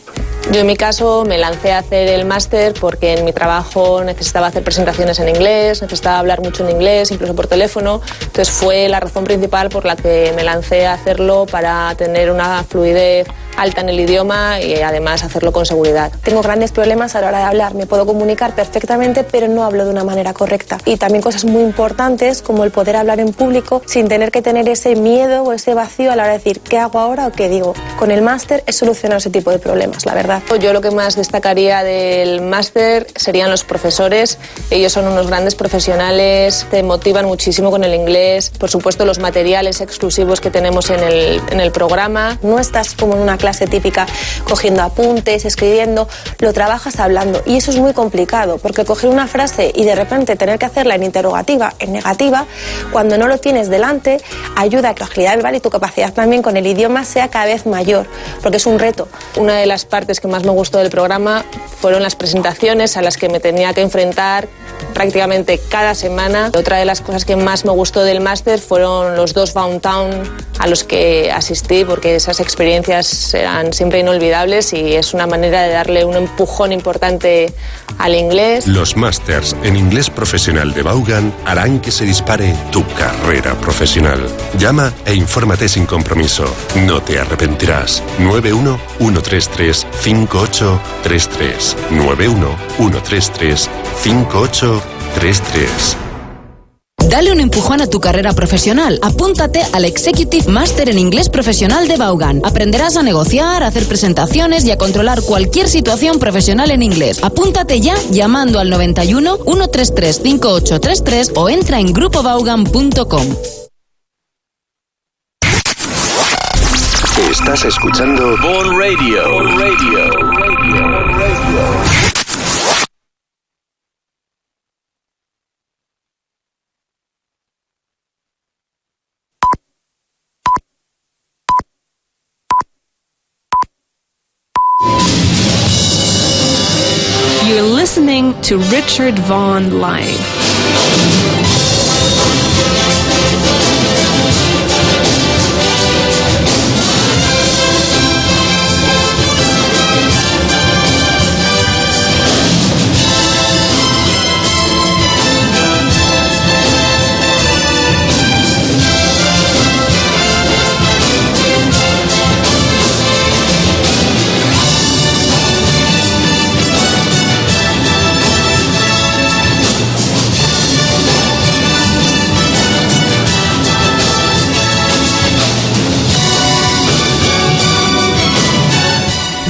Yo en mi caso me lancé a hacer el máster porque en mi trabajo necesitaba hacer presentaciones en inglés, necesitaba hablar mucho en inglés, incluso por teléfono. Entonces fue la razón principal por la que me lancé a hacerlo, para tener una fluidez alta en el idioma y además hacerlo con seguridad. Tengo grandes problemas a la hora de hablar, me puedo comunicar perfectamente, pero no hablo de una manera correcta. Y también cosas muy importantes como el poder hablar en público sin tener que tener ese miedo o ese vacío a la hora de decir ¿qué hago ahora o qué digo? Con el máster he solucionado ese tipo de problemas, la verdad. Yo lo que más destacaría del máster serían los profesores. Ellos son unos grandes profesionales, te motivan muchísimo con el inglés. Por supuesto, los materiales exclusivos que tenemos en el programa. No estás como en una clase típica cogiendo apuntes, escribiendo, lo trabajas hablando. Y eso es muy complicado, porque coger una frase y de repente tener que hacerla en interrogativa, en negativa, cuando no lo tienes delante, ayuda a que la agilidad verbal y tu capacidad también con el idioma sea cada vez mayor, porque es un reto. Una de las partes que más me gustó del programa fueron las presentaciones a las que me tenía que enfrentar prácticamente cada semana. Otra de las cosas que más me gustó del máster fueron los 2 Vaughan Town a los que asistí, porque esas experiencias eran siempre inolvidables y es una manera de darle un empujón importante al inglés. Los másters en inglés profesional de Vaughan harán que se dispare tu carrera profesional. Llama e infórmate sin compromiso. No te arrepentirás. 911335833. 911335833. Dale un empujón a tu carrera profesional. Apúntate al Executive Master en Inglés Profesional de Vaughan. Aprenderás a negociar, a hacer presentaciones y a controlar cualquier situación profesional en inglés. Apúntate ya llamando al 91 133 5833 o entra en grupovaughan.com. Estás escuchando Vaughan Radio. You're listening to Richard Vaughan Live.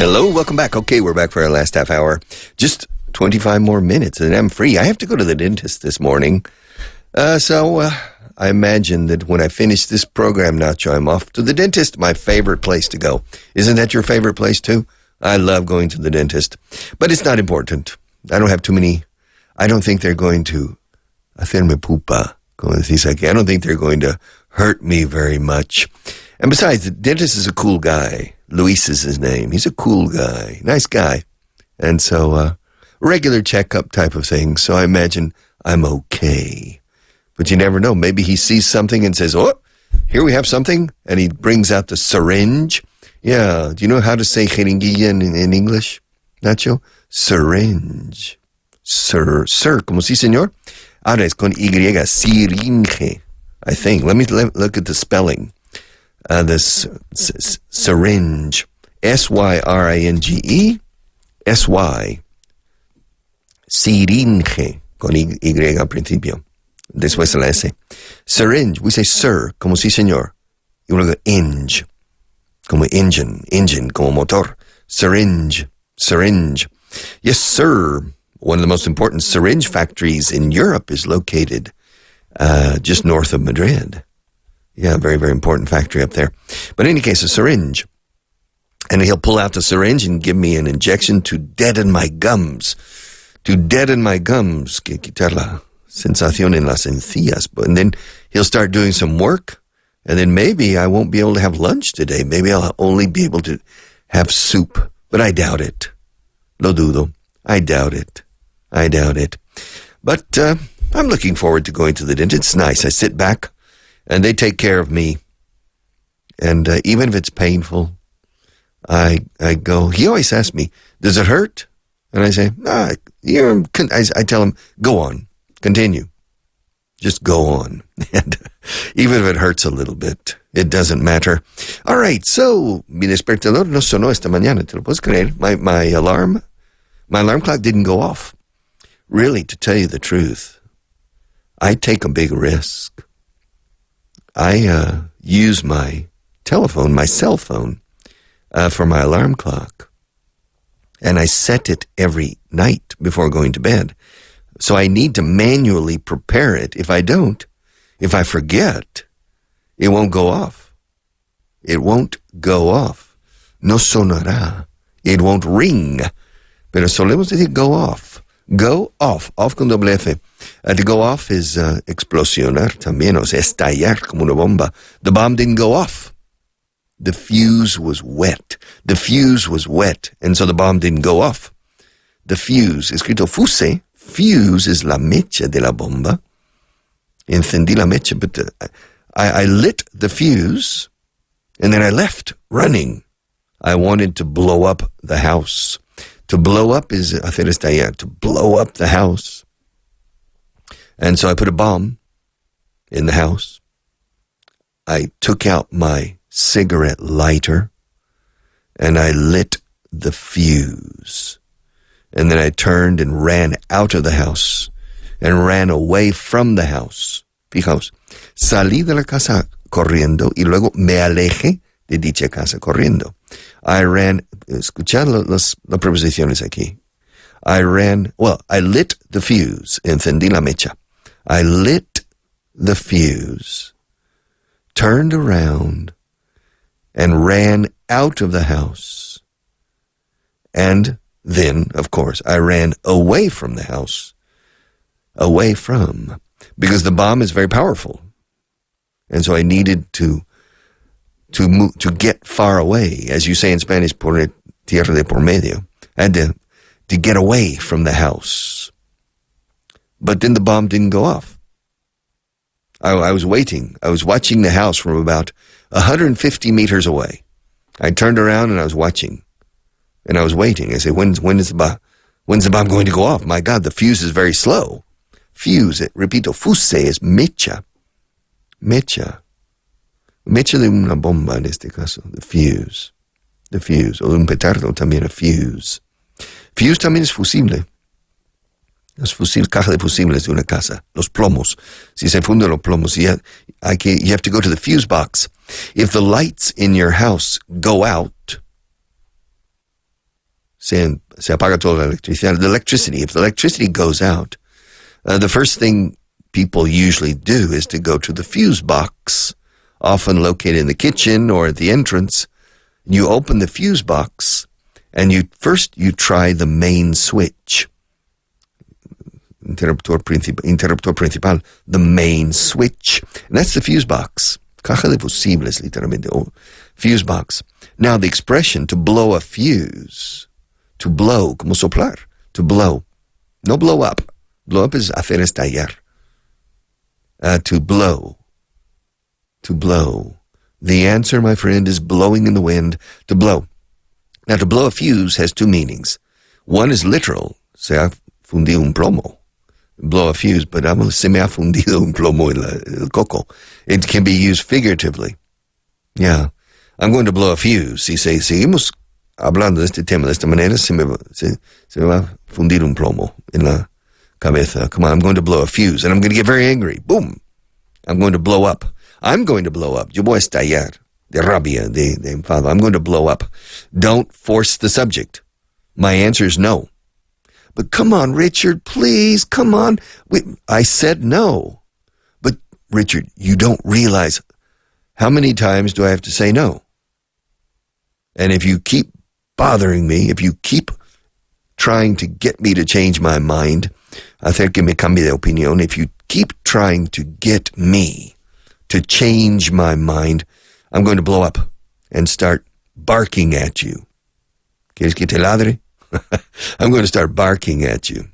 Hello, welcome back. Okay, we're back for our last half hour. Just 25 more minutes and I'm free. I have to go to the dentist this morning. So I imagine that when I finish this program, Nacho, I'm off to the dentist, my favorite place to go. Isn't that your favorite place too? I love going to the dentist. But it's not important. I don't have too many. I don't think they're going to hacerme pupa, como decís aquí. I don't think they're going to hurt me very much. And besides, the dentist is a cool guy. Luis is his name. He's a cool guy. Nice guy. And so, regular checkup type of thing. So I imagine I'm okay. But you never know. Maybe he sees something and says, oh, here we have something. And he brings out the syringe. Yeah. Do you know how to say jeringuilla in English, Nacho? Syringe. Sir, como si, señor? Ahora es con Y, syringe, I think. Let me look at the spelling. This syringe, S-Y-R-I-N-G-E, S-Y, syringe, con Y al principio, después la S. Syringe, we say sir, como si señor. Y luego eng, como engine, como motor. Syringe. Yes, sir. One of the most important syringe factories in Europe is located just north of Madrid. Yeah, very, very important factory up there. But in any case, a syringe. And he'll pull out the syringe and give me an injection to deaden my gums. Que quitar la sensación en las encías. And then he'll start doing some work. And then maybe I won't be able to have lunch today. Maybe I'll only be able to have soup. But I doubt it. Lo dudo. I doubt it. But I'm looking forward to going to the dentist. It's nice. I sit back. And they take care of me. And even if it's painful, I go. He always asks me, does it hurt? And I say, I tell him, go on. Continue. Just go on. And even if it hurts a little bit, it doesn't matter. All right, so mi despertador no sonó esta mañana. ¿Te lo puedes creer? My alarm clock didn't go off. Really, to tell you the truth, I take a big risk. I use my cell phone, for my alarm clock. And I set it every night before going to bed. So I need to manually prepare it. If I forget, it won't go off. No sonará. It won't ring. Pero solemos decir go off. Go off con doble F. To go off is explosionar también, o sea, estallar como una bomba. The bomb didn't go off. The fuse was wet, and so the bomb didn't go off. The fuse, escrito fuse is la mecha de la bomba. Encendí la mecha, but I lit the fuse, and then I left running. I wanted to blow up the house. To blow up is hacer estallar, to blow up the house. And so I put a bomb in the house. I took out my cigarette lighter and I lit the fuse. And then I turned and ran out of the house and ran away from the house. Fijaos, salí de la casa corriendo y luego me alejé de dicha casa corriendo. I ran, escuchad las preposiciones aquí. I lit the fuse, encendí la mecha. I lit the fuse, turned around, and ran out of the house. And then, of course, I ran away from the house. Because the bomb is very powerful. And so I needed to get far away, as you say in Spanish, por tierra de por medio. I had to get away from the house. But then the bomb didn't go off. I was waiting. I was watching the house from about 150 meters away. I turned around and I was watching. And I was waiting. I said, when's the bomb going to go off? My God, the fuse is very slow. Fuse, repito, fuse es mecha. Mecha de una bomba en este caso, the fuse, o de un petardo también, a fuse. Fuse también es fusible. Los caja de fusibles de una casa, los plomos. Si se funden los plomos, you have to go to the fuse box. If the lights in your house go out, se apaga toda la electricidad. If the electricity goes out, the first thing people usually do is to go to the fuse box, often located in the kitchen or at the entrance. You open the fuse box, and you try the main switch. Interruptor principal, the main switch. And that's the fuse box. Caja de fusibles, literalmente. Fuse box. Now, the expression to blow a fuse, to blow, como soplar, to blow. No blow up. Blow up is hacer estallar. To blow. To blow. The answer, my friend, is blowing in the wind, to blow. Now, to blow a fuse has two meanings. One is literal, se ha fundido un plomo. Blow a fuse, but se me ha fundido un plomo el coco. It can be used figuratively. Yeah. I'm going to blow a fuse. Si seguimos hablando de este tema de esta manera, se me va a fundir un plomo en la cabeza. Come on, I'm going to blow a fuse, and I'm going to get very angry. Boom. I'm going to blow up. I'm going to blow up. Yo voy a estallar de rabia, de enfado. I'm going to blow up. Don't force the subject. My answer is no. But come on, Richard, please, come on. I said no. But, Richard, you don't realize how many times do I have to say no? And if you keep bothering me, if you keep trying to get me to change my mind, hacer que me cambie de opinión, if you keep trying to get me to change my mind, I'm going to blow up and start barking at you. ¿Quieres que te ladre? I'm going to start barking at you.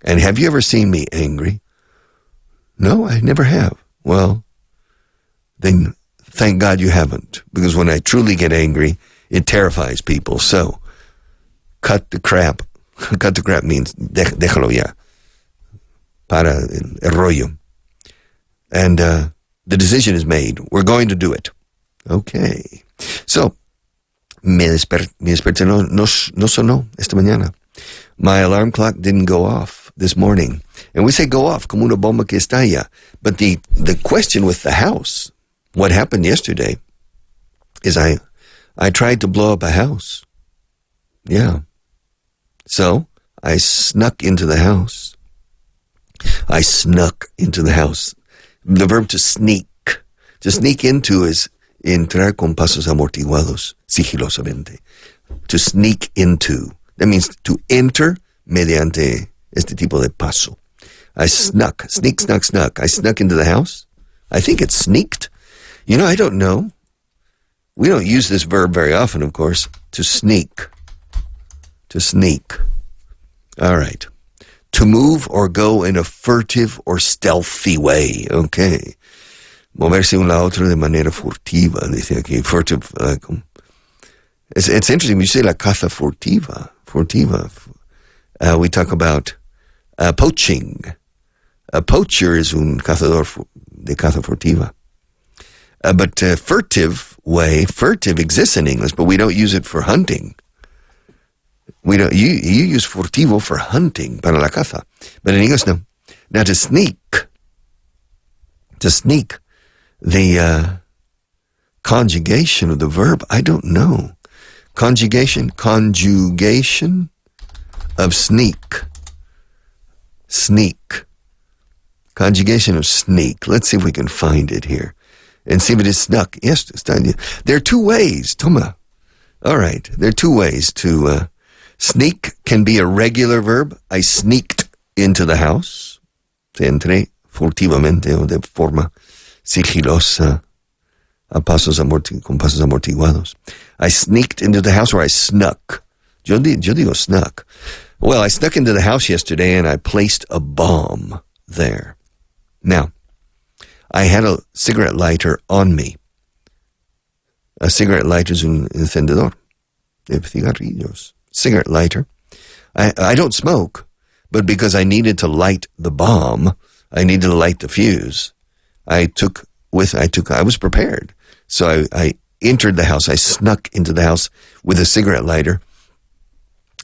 And have you ever seen me angry? No, I never have. Well, then thank God you haven't. Because when I truly get angry, it terrifies people. So, cut the crap. Cut the crap means déjalo ya. Para el rollo. And the decision is made. We're going to do it. Okay. So, mi desperté no sonó esta mañana. My alarm clock didn't go off this morning. And we say go off, como una bomba que estalla. But the question with the house, what happened yesterday, is I tried to blow up a house. Yeah. So, I snuck into the house. I snuck into the house. The verb to sneak. To sneak into is entrar con pasos amortiguados, sigilosamente. To sneak into. That means to enter mediante este tipo de paso. I snuck. Snuck. I snuck into the house. I think it's sneaked. You know, I don't know. We don't use this verb very often, of course. To sneak. To sneak. All right. To move or go in a furtive or stealthy way. Okay. Moverse un la otro de manera furtiva, dice aquí. Furtive. It's interesting. You say la caza furtiva. We talk about poaching. A poacher is un cazador de caza furtiva. But furtive exists in English, but we don't use it for hunting. We don't. You use furtivo for hunting, para la caza. But in English, no. Now to sneak, the conjugation of the verb, I don't know. Conjugation of sneak. Conjugation of sneak. Let's see if we can find it here. And see if it is snuck. Yes, there are two ways, Toma. All right, there are two ways to sneak. Can be a regular verb. I sneaked into the house. Entré furtivamente o de forma sigilosa, con pasos amortiguados. I sneaked into the house, or I snuck. Yo digo snuck. Well, I snuck into the house yesterday and I placed a bomb there. Now, I had a cigarette lighter on me. A cigarette lighter is un encendedor de cigarrillos. Cigarette lighter. I don't smoke, but because I needed to light the bomb, I needed to light the fuse. I was prepared. So I entered the house. I snuck into the house with a cigarette lighter,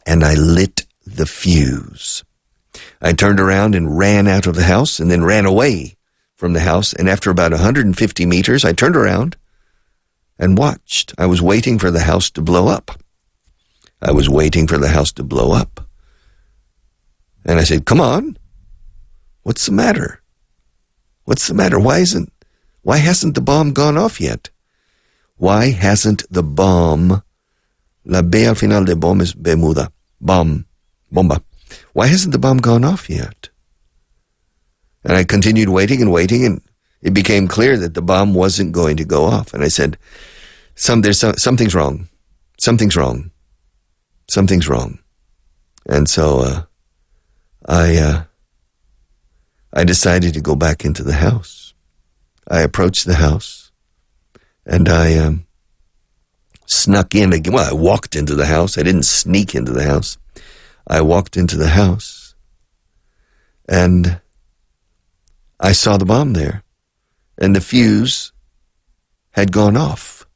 and I lit the fuse. I turned around and ran out of the house, and then ran away from the house. And after about 150 meters, I turned around and watched. I was waiting for the house to blow up. I was waiting for the house to blow up. And I said, come on. What's the matter? What's the matter? Why hasn't the bomb gone off yet? Why hasn't the bomb, la B al final de bomb is B muda, bomba. Why hasn't the bomb gone off yet? And I continued waiting, and it became clear that the bomb wasn't going to go off. And I said, something's wrong. Something's wrong. Something's wrong. And so I decided to go back into the house. I approached the house, and I snuck in again. Well, I walked into the house. I didn't sneak into the house. I walked into the house, and I saw the bomb there, and the fuse had gone off.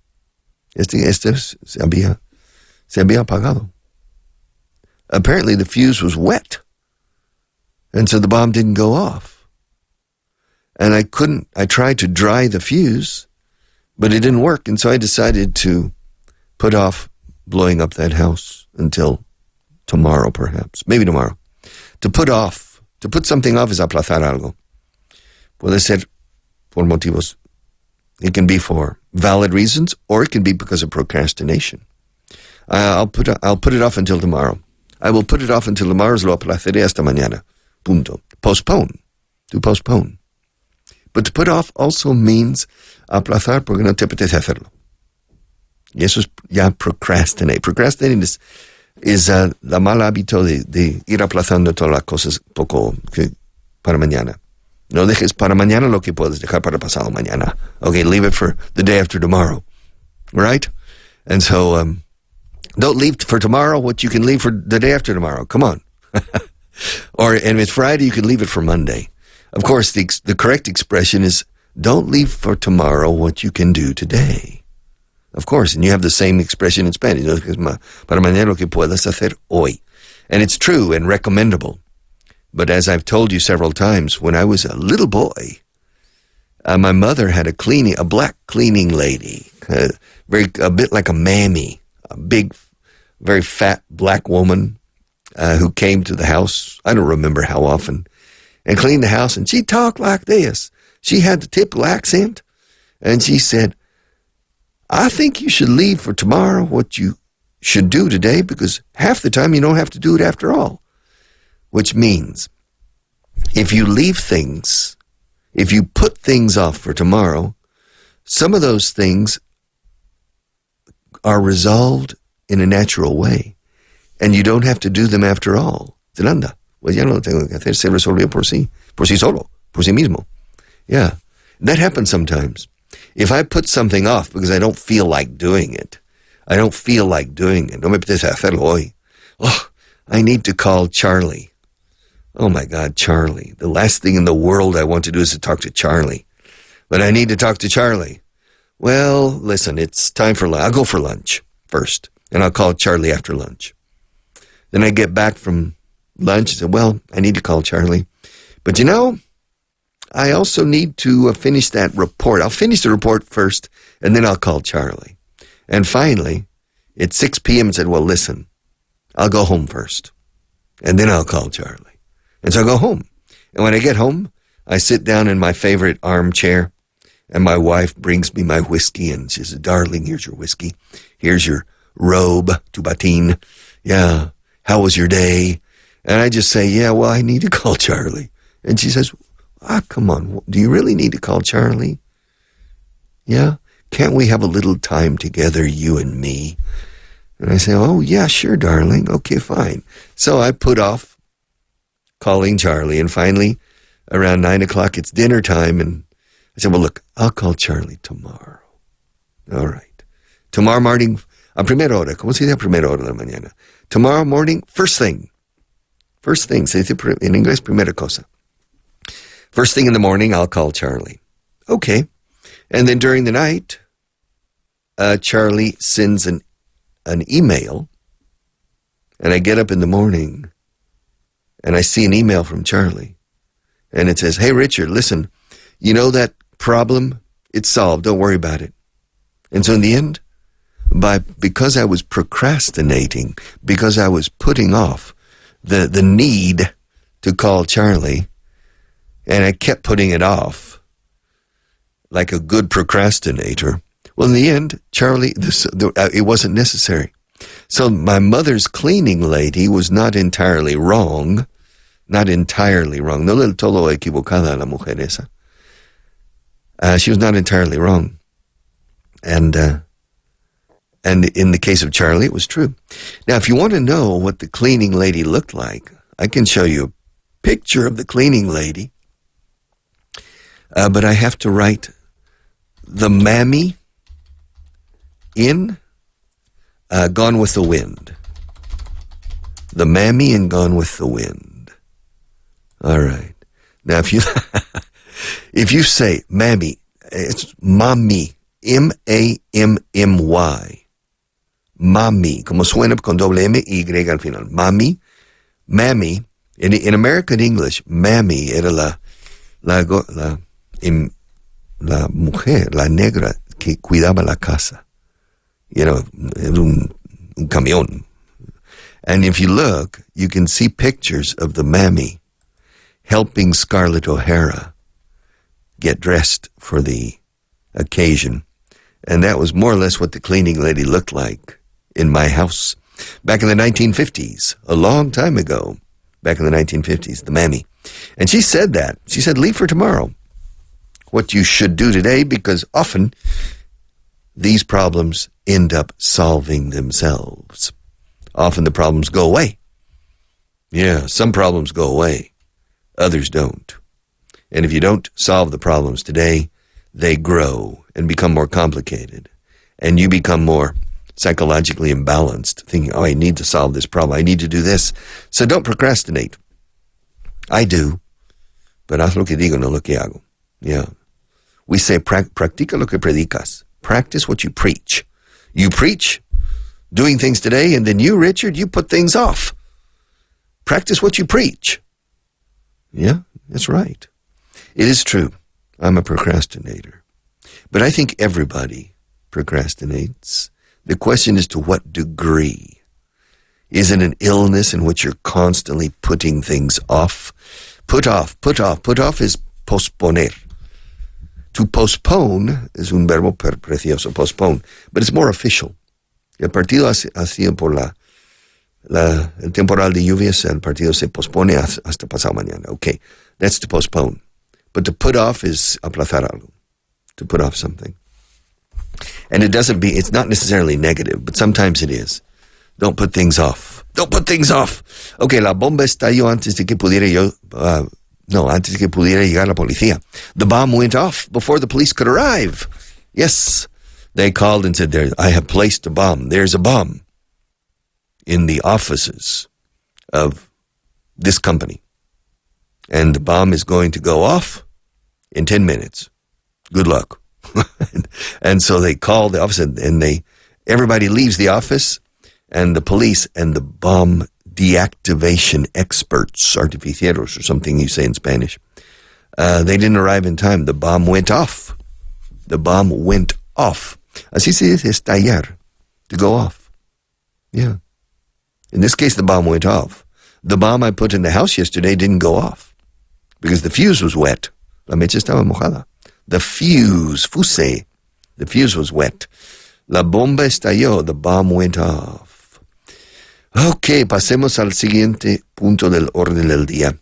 Se había apagado. Apparently the fuse was wet, and so the bomb didn't go off. And I tried to dry the fuse, but it didn't work, and so I decided to put off blowing up that house until tomorrow, perhaps. Maybe tomorrow. To put something off is aplazar algo. Puede ser por motivos. It can be for valid reasons, or it can be because of procrastination. I'll put it off until tomorrow. I will put it off until tomorrow. Lo aplazaré hasta mañana. Punto. Postpone. To postpone. But to put off also means aplazar porque no te apetece hacerlo. Y eso es ya procrastinate. Procrastinating is la mal hábito de ir aplazando todas las cosas poco para mañana. No dejes para mañana lo que puedes dejar para pasado mañana. Okay, leave it for the day after tomorrow. Right? And so, don't leave for tomorrow what you can leave for the day after tomorrow. Come on. And if it's Friday, you can leave it for Monday. Of course, the correct expression is, don't leave for tomorrow what you can do today. Of course, and you have the same expression in Spanish. Para mañana lo que puedas hacer hoy. And it's true and recommendable. But as I've told you several times, when I was a little boy, my mother had a black cleaning lady, a bit like a mammy, a big, very fat black woman who came to the house, I don't remember how often, and cleaned the house, and she talked like this. She had the typical accent, and she said, I think you should leave for tomorrow what you should do today, because half the time you don't have to do it after all. Which means, if you put things off for tomorrow, some of those things are resolved in a natural way, and you don't have to do them after all. Zelanda, pues ya no lo tengo que hacer, se resolvió por sí solo, por sí mismo. Yeah, that happens sometimes. If I put something off because I don't feel like doing it, no me apetece hacerlo hoy. Oh, I need to call Charlie. Oh my God, Charlie. The last thing in the world I want to do is to talk to Charlie. But I need to talk to Charlie. Well, listen, it's time for lunch. I'll go for lunch first, and I'll call Charlie after lunch. Then I get back from lunch and say, well, I need to call Charlie. But I also need to finish that report. I'll finish the report first, and then I'll call Charlie. And finally, at 6 p.m., I said, well, listen, I'll go home first, and then I'll call Charlie. And so I go home. And when I get home, I sit down in my favorite armchair, and my wife brings me my whiskey, and she says, darling, here's your whiskey. Here's your robe, tu batin. Yeah, how was your day? And I just say, yeah, well, I need to call Charlie. And she says, come on, do you really need to call Charlie? Yeah? Can't we have a little time together, you and me? And I say, oh, yeah, sure, darling. Okay, fine. So I put off calling Charlie, and finally, around 9 o'clock, it's dinner time, and I said, well, look, I'll call Charlie tomorrow. All right. Tomorrow morning, a primera hora. ¿Cómo se dice a primera hora de la mañana? Tomorrow morning, first thing. First thing, se dice en inglés, primera cosa. First thing in the morning, I'll call Charlie. Okay. And then during the night, Charlie sends an email, and I get up in the morning, and I see an email from Charlie, and it says, hey, Richard, listen, you know that problem? It's solved. Don't worry about it. And so in the end, because I was procrastinating, because I was putting off the need to call Charlie, and I kept putting it off like a good procrastinator. Well, in the end, Charlie, it wasn't necessary. So my mother's cleaning lady was not entirely wrong. Not entirely wrong. No del todo equivocada la mujer esa. She was not entirely wrong. And in the case of Charlie, it was true. Now, if you want to know what the cleaning lady looked like, I can show you a picture of the cleaning lady. But I have to write the mammy in Gone with the Wind. The mammy in Gone with the Wind. All right. Now, if you say mammy, it's mommy, M-A-M-M-Y. Mommy, como suena con doble M-Y al final. Mommy, mammy. In American English, mammy era la mujer, la negra que cuidaba la casa. Era un camión. And if you look, you can see pictures of the mammy helping Scarlett O'Hara get dressed for the occasion. And that was more or less what the cleaning lady looked like in my house back in the 1950s, a long time ago, back in the 1950s, the mammy. And she said that. She said, leave for tomorrow what you should do today, because often these problems end up solving themselves. Often the problems go away. Yeah, some problems go away. Others don't. And if you don't solve the problems today, they grow and become more complicated. And you become more psychologically imbalanced, thinking, oh, I need to solve this problem. I need to do this. So don't procrastinate. I do. But haz lo que digo, no lo que hago. Yeah. We say, practica lo que predicas. Practice what you preach. You preach doing things today, and then you, Richard, you put things off. Practice what you preach. Yeah, that's right. It is true. I'm a procrastinator. But I think everybody procrastinates. The question is to what degree. Is it an illness in which you're constantly putting things off? Put off. Put off is posponer. To postpone es un verbo precioso, postpone. But it's more official. El partido ha sido por el temporal de lluvias, el partido se pospone hasta pasado mañana. Okay, that's to postpone. But to put off is aplazar algo. To put off something. And it's not necessarily negative, but sometimes it is. Don't put things off. Don't put things off. Okay, la bomba estalló antes de que pudiera llegar la policía. The bomb went off before the police could arrive. Yes. They called and said, I have placed a bomb. There's a bomb in the offices of this company. And the bomb is going to go off in 10 minutes. Good luck. And so they call the office, and everybody leaves the office, and the police and the bomb deactivation experts, artificieros or something you say in Spanish, they didn't arrive in time. The bomb went off. The bomb went off. Así se dice estallar, to go off. Yeah. In this case, the bomb went off. The bomb I put in the house yesterday didn't go off because the fuse was wet. La mecha estaba mojada. The fuse was wet. La bomba estalló. The bomb went off. Okay, pasemos al siguiente punto del orden del día.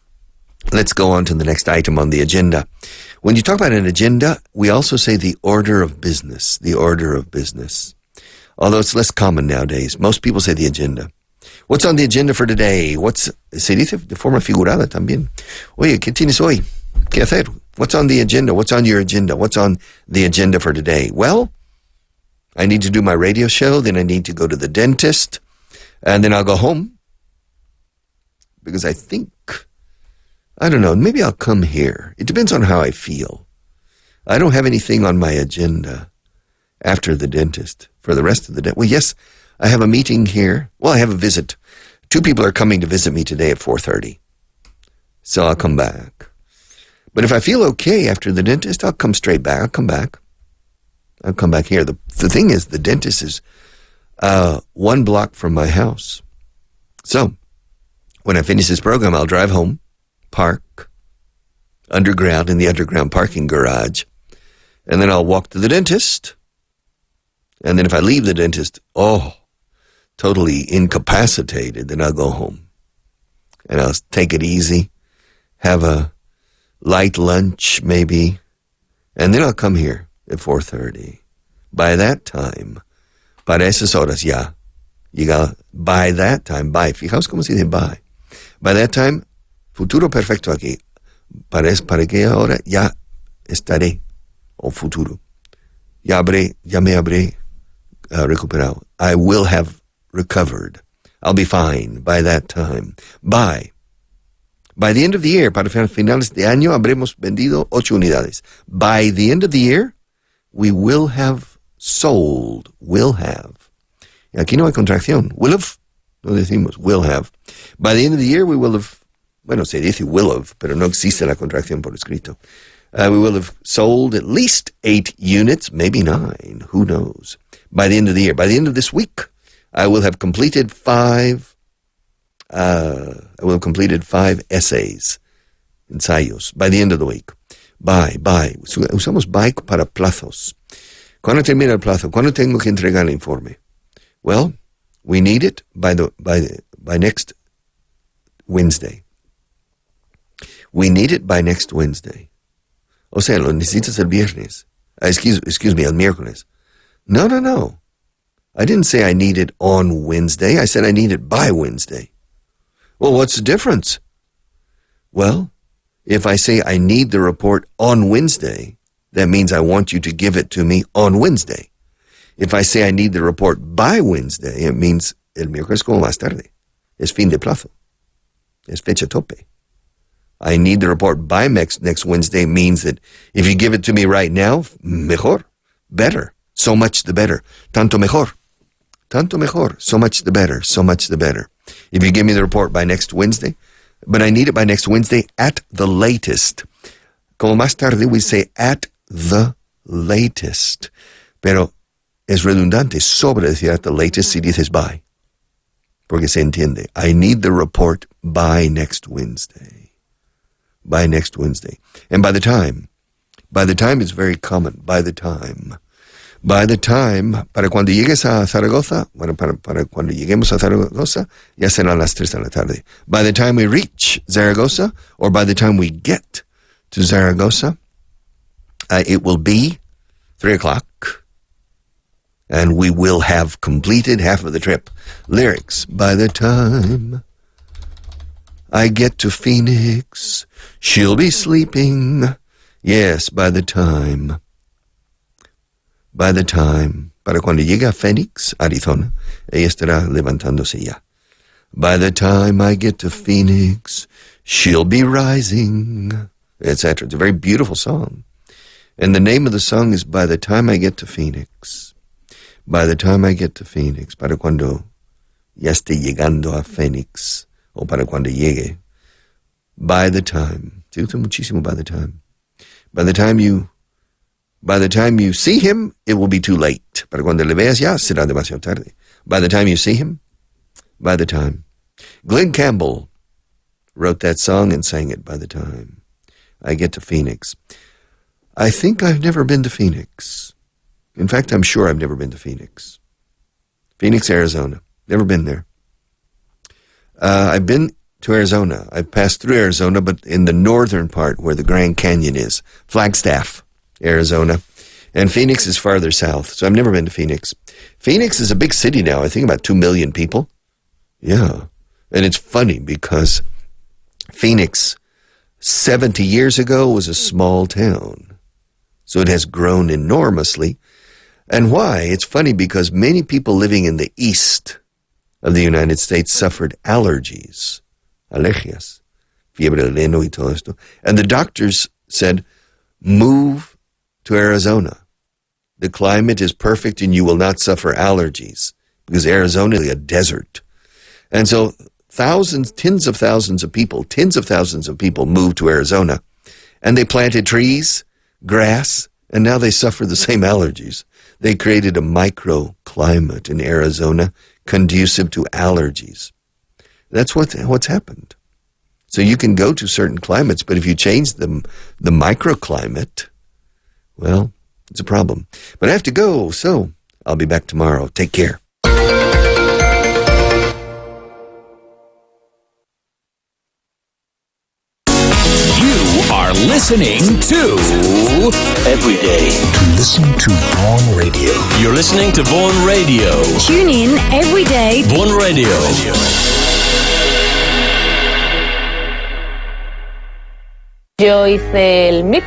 Let's go on to the next item on the agenda. When you talk about an agenda, we also say the order of business. The order of business. Although it's less common nowadays. Most people say the agenda. What's on the agenda for today? Se dice de forma figurada también. Oye, ¿qué tienes hoy? ¿Qué hacer? What's on the agenda? What's on your agenda? What's on the agenda for today? Well, I need to do my radio show, then I need to go to the dentist, and then I'll go home. Because I don't know, maybe I'll come here. It depends on how I feel. I don't have anything on my agenda after the dentist for the rest of the day. Well, yes, I have a meeting here. Well, I have a visit. 2 people are coming to visit me today at 4:30. So I'll come back. But if I feel okay after the dentist, I'll come straight back. I'll come back here. The thing is, the dentist is 1 block from my house. So, when I finish this program, I'll drive home, park underground in the underground parking garage, and then I'll walk to the dentist. And then if I leave the dentist, totally incapacitated, then I'll go home. And I'll take it easy, have a light lunch maybe, and then I'll come here at 4:30. By that time, para esas horas ya, by that time, fijaos cómo se dice by. By that time, futuro perfecto aquí. Para aquella hora ya estaré, o futuro. Ya me habré recuperado. I will have recovered. I'll be fine by that time. By the end of the year, para finales de año, habremos vendido 8 unidades. By the end of the year, we will have sold. Will have. Aquí no hay contracción. Will have. No decimos will have. By the end of the year, we will have. Bueno, se dice will have, pero no existe la contracción por escrito. We will have sold at least 8 units, maybe 9. Who knows? By the end of the year. By the end of this week, I will have completed 5 essays, ensayos, by the end of the week. By. Usamos by para plazos. ¿Cuándo termina el plazo? ¿Cuándo tengo que entregar el informe? Well, we need it by next Wednesday. We need it by next Wednesday. O sea, lo necesitas el viernes. Excuse me, el miércoles. No. I didn't say I need it on Wednesday. I said I need it by Wednesday. Well, what's the difference? Well, if I say I need the report on Wednesday, that means I want you to give it to me on Wednesday. If I say I need the report by Wednesday, it means el miércoles como más tarde. Es fin de plazo. Es fecha tope. I need the report by next Wednesday means that if you give it to me right now, mejor, better, so much the better. Tanto mejor, so much the better, so much the better. If you give me the report by next Wednesday, but I need it by next Wednesday at the latest. Como más tarde, we say at the latest. Pero es redundante, sobra decir at the latest si dices by. Porque se entiende. I need the report by next Wednesday. By next Wednesday. And by the time is very common. By the time, para cuando llegues a Zaragoza, bueno, para cuando lleguemos a Zaragoza, ya serán las 3 de la tarde. By the time we reach Zaragoza, or by the time we get to Zaragoza, it will be 3 o'clock, and we will have completed half of the trip. Lyrics. By the time I get to Phoenix, she'll be sleeping. Yes, by the time, para cuando llegue a Phoenix, Arizona, ella estará levantándose ya. By the time I get to Phoenix, she'll be rising, etc. It's a very beautiful song. And the name of the song is By the Time I Get to Phoenix. By the time I get to Phoenix, para cuando ya esté llegando a Phoenix, o para cuando llegue. By the time. Se usa muchísimo by the time. By the time you see him, it will be too late. Para cuando le veas ya, será demasiado tarde. By the time you see him, by the time. Glenn Campbell wrote that song and sang it. By the time I get to Phoenix. I think I've never been to Phoenix. In fact, I'm sure I've never been to Phoenix. Phoenix, Arizona. Never been there. I've been to Arizona. I've passed through Arizona, but in the northern part where the Grand Canyon is. Flagstaff, Arizona. And Phoenix is farther south, so I've never been to Phoenix. Phoenix is a big city now. I think about 2 million people. Yeah. And it's funny because Phoenix 70 years ago was a small town. So it has grown enormously. And why? It's funny because many people living in the east of the United States suffered allergies, alergias, fiebre del heno y todo esto. And the doctors said, move to Arizona. The climate is perfect and you will not suffer allergies because Arizona is a desert. And so tens of thousands of people moved to Arizona. And they planted trees, grass, and now they suffer the same allergies. They created a microclimate. climate in Arizona conducive to allergies. That's what's happened. So you can go to certain climates, but if you change the microclimate, well, it's a problem. But I have to go, so I'll be back tomorrow. Take care. Are listening to Everyday. Listen to Vaughan Radio. You're listening to Vaughan Radio. Tune in every day. Vaughan Radio. Yo hice el MIP,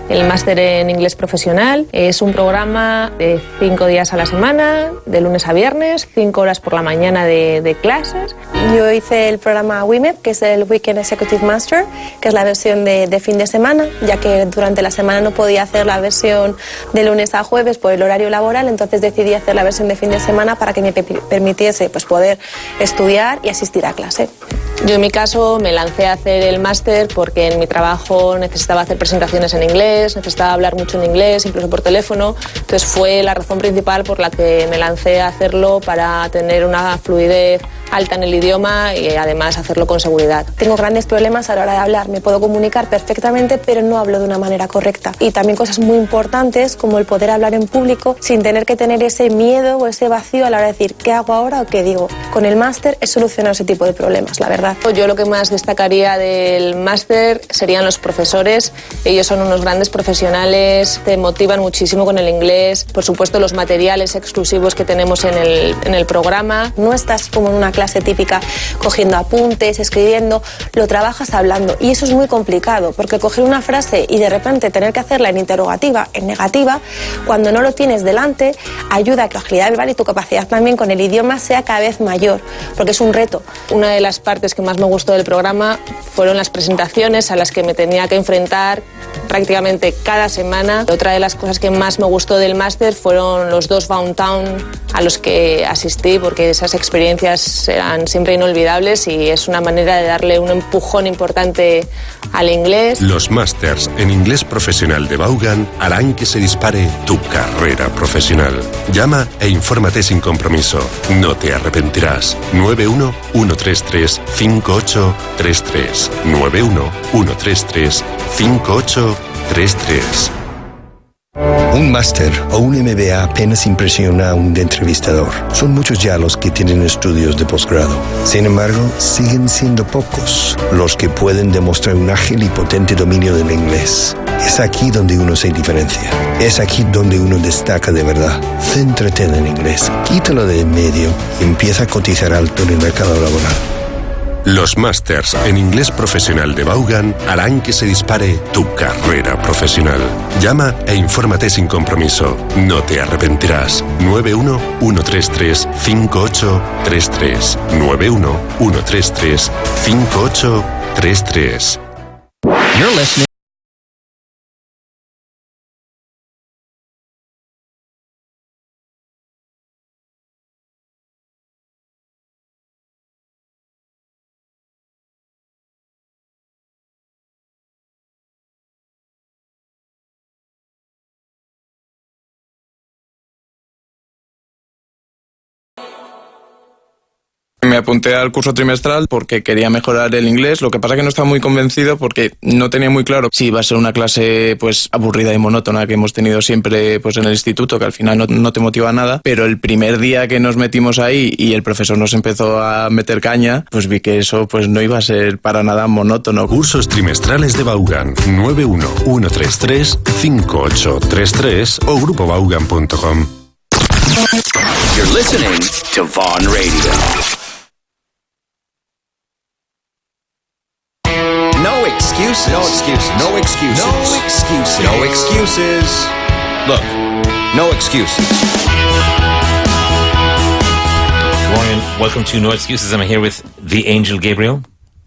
el máster en inglés profesional. Es un programa de 5 días a la semana, de lunes a viernes, 5 horas por la mañana de clases. Yo hice el programa WIMEP, que es el Weekend Executive Master, que es la versión de fin de semana, ya que durante la semana no podía hacer la versión de lunes a jueves por el horario laboral, entonces decidí hacer la versión de fin de semana para que me permitiese pues, poder estudiar y asistir a clase. Yo en mi caso me lancé a hacer el máster porque en mi trabajo necesitaba hacer presentaciones en inglés, necesitaba hablar mucho en inglés, incluso por teléfono. Entonces fue la razón principal por la que me lancé a hacerlo, para tener una fluidez alta en el idioma y además hacerlo con seguridad. Tengo grandes problemas a la hora de hablar, me puedo comunicar perfectamente, pero no hablo de una manera correcta. Y también cosas muy importantes como el poder hablar en público sin tener que tener ese miedo o ese vacío a la hora de decir ¿qué hago ahora o qué digo? Con el máster he solucionado ese tipo de problemas, la verdad. Yo lo que más destacaría del máster serían los profesores. Ellos son unos grandes profesionales, te motivan muchísimo con el inglés. Por supuesto, los materiales exclusivos que tenemos en el programa. No estás como en una clase típica cogiendo apuntes, escribiendo, lo trabajas hablando. Y eso es muy complicado, porque coger una frase y de repente tener que hacerla en interrogativa, en negativa, cuando no lo tienes delante, ayuda a que la agilidad verbal y tu capacidad también con el idioma sea cada vez mayor, porque es un reto. Una de las partes que más me gustó del programa fueron las presentaciones a las que me tenía que enfrentar prácticamente cada semana. Otra de las cosas que más me gustó del máster fueron los 2 Downtown a los que asistí, porque esas experiencias eran siempre inolvidables y es una manera de darle un empujón importante al inglés. Los másters en inglés profesional de Vaughan harán que se dispare tu carrera profesional. Llama e infórmate sin compromiso. No te arrepentirás. 91-133-5833. 91-133-5833. Un máster o un MBA apenas impresiona a un entrevistador. Son muchos ya los que tienen estudios de posgrado. Sin embargo, siguen siendo pocos los que pueden demostrar un ágil y potente dominio del inglés. Es aquí donde uno se diferencia. Es aquí donde uno destaca de verdad. Céntrate en el inglés, quítalo de en medio y empieza a cotizar alto en el mercado laboral. Los másters en inglés profesional de Vaughan harán que se dispare tu carrera profesional. Llama e infórmate sin compromiso. No te arrepentirás. 91-133-5833. 91-133-5833. You're listening. Me apunté al curso trimestral porque quería mejorar el inglés, lo que pasa que no estaba muy convencido porque no tenía muy claro si iba a ser una clase pues aburrida y monótona que hemos tenido siempre pues en el instituto, que al final no te motiva nada, pero el primer día que nos metimos ahí y el profesor nos empezó a meter caña, pues vi que eso pues no iba a ser para nada monótono. Cursos trimestrales de Vaughan. 91-133-5833 o grupovaughan.com. You're listening to Vaughan Radio. No excuses. No excuses. No excuses. No excuses. No excuses. Look, no excuses. Good morning. Welcome to No Excuses. I'm here with the Angel Gabriel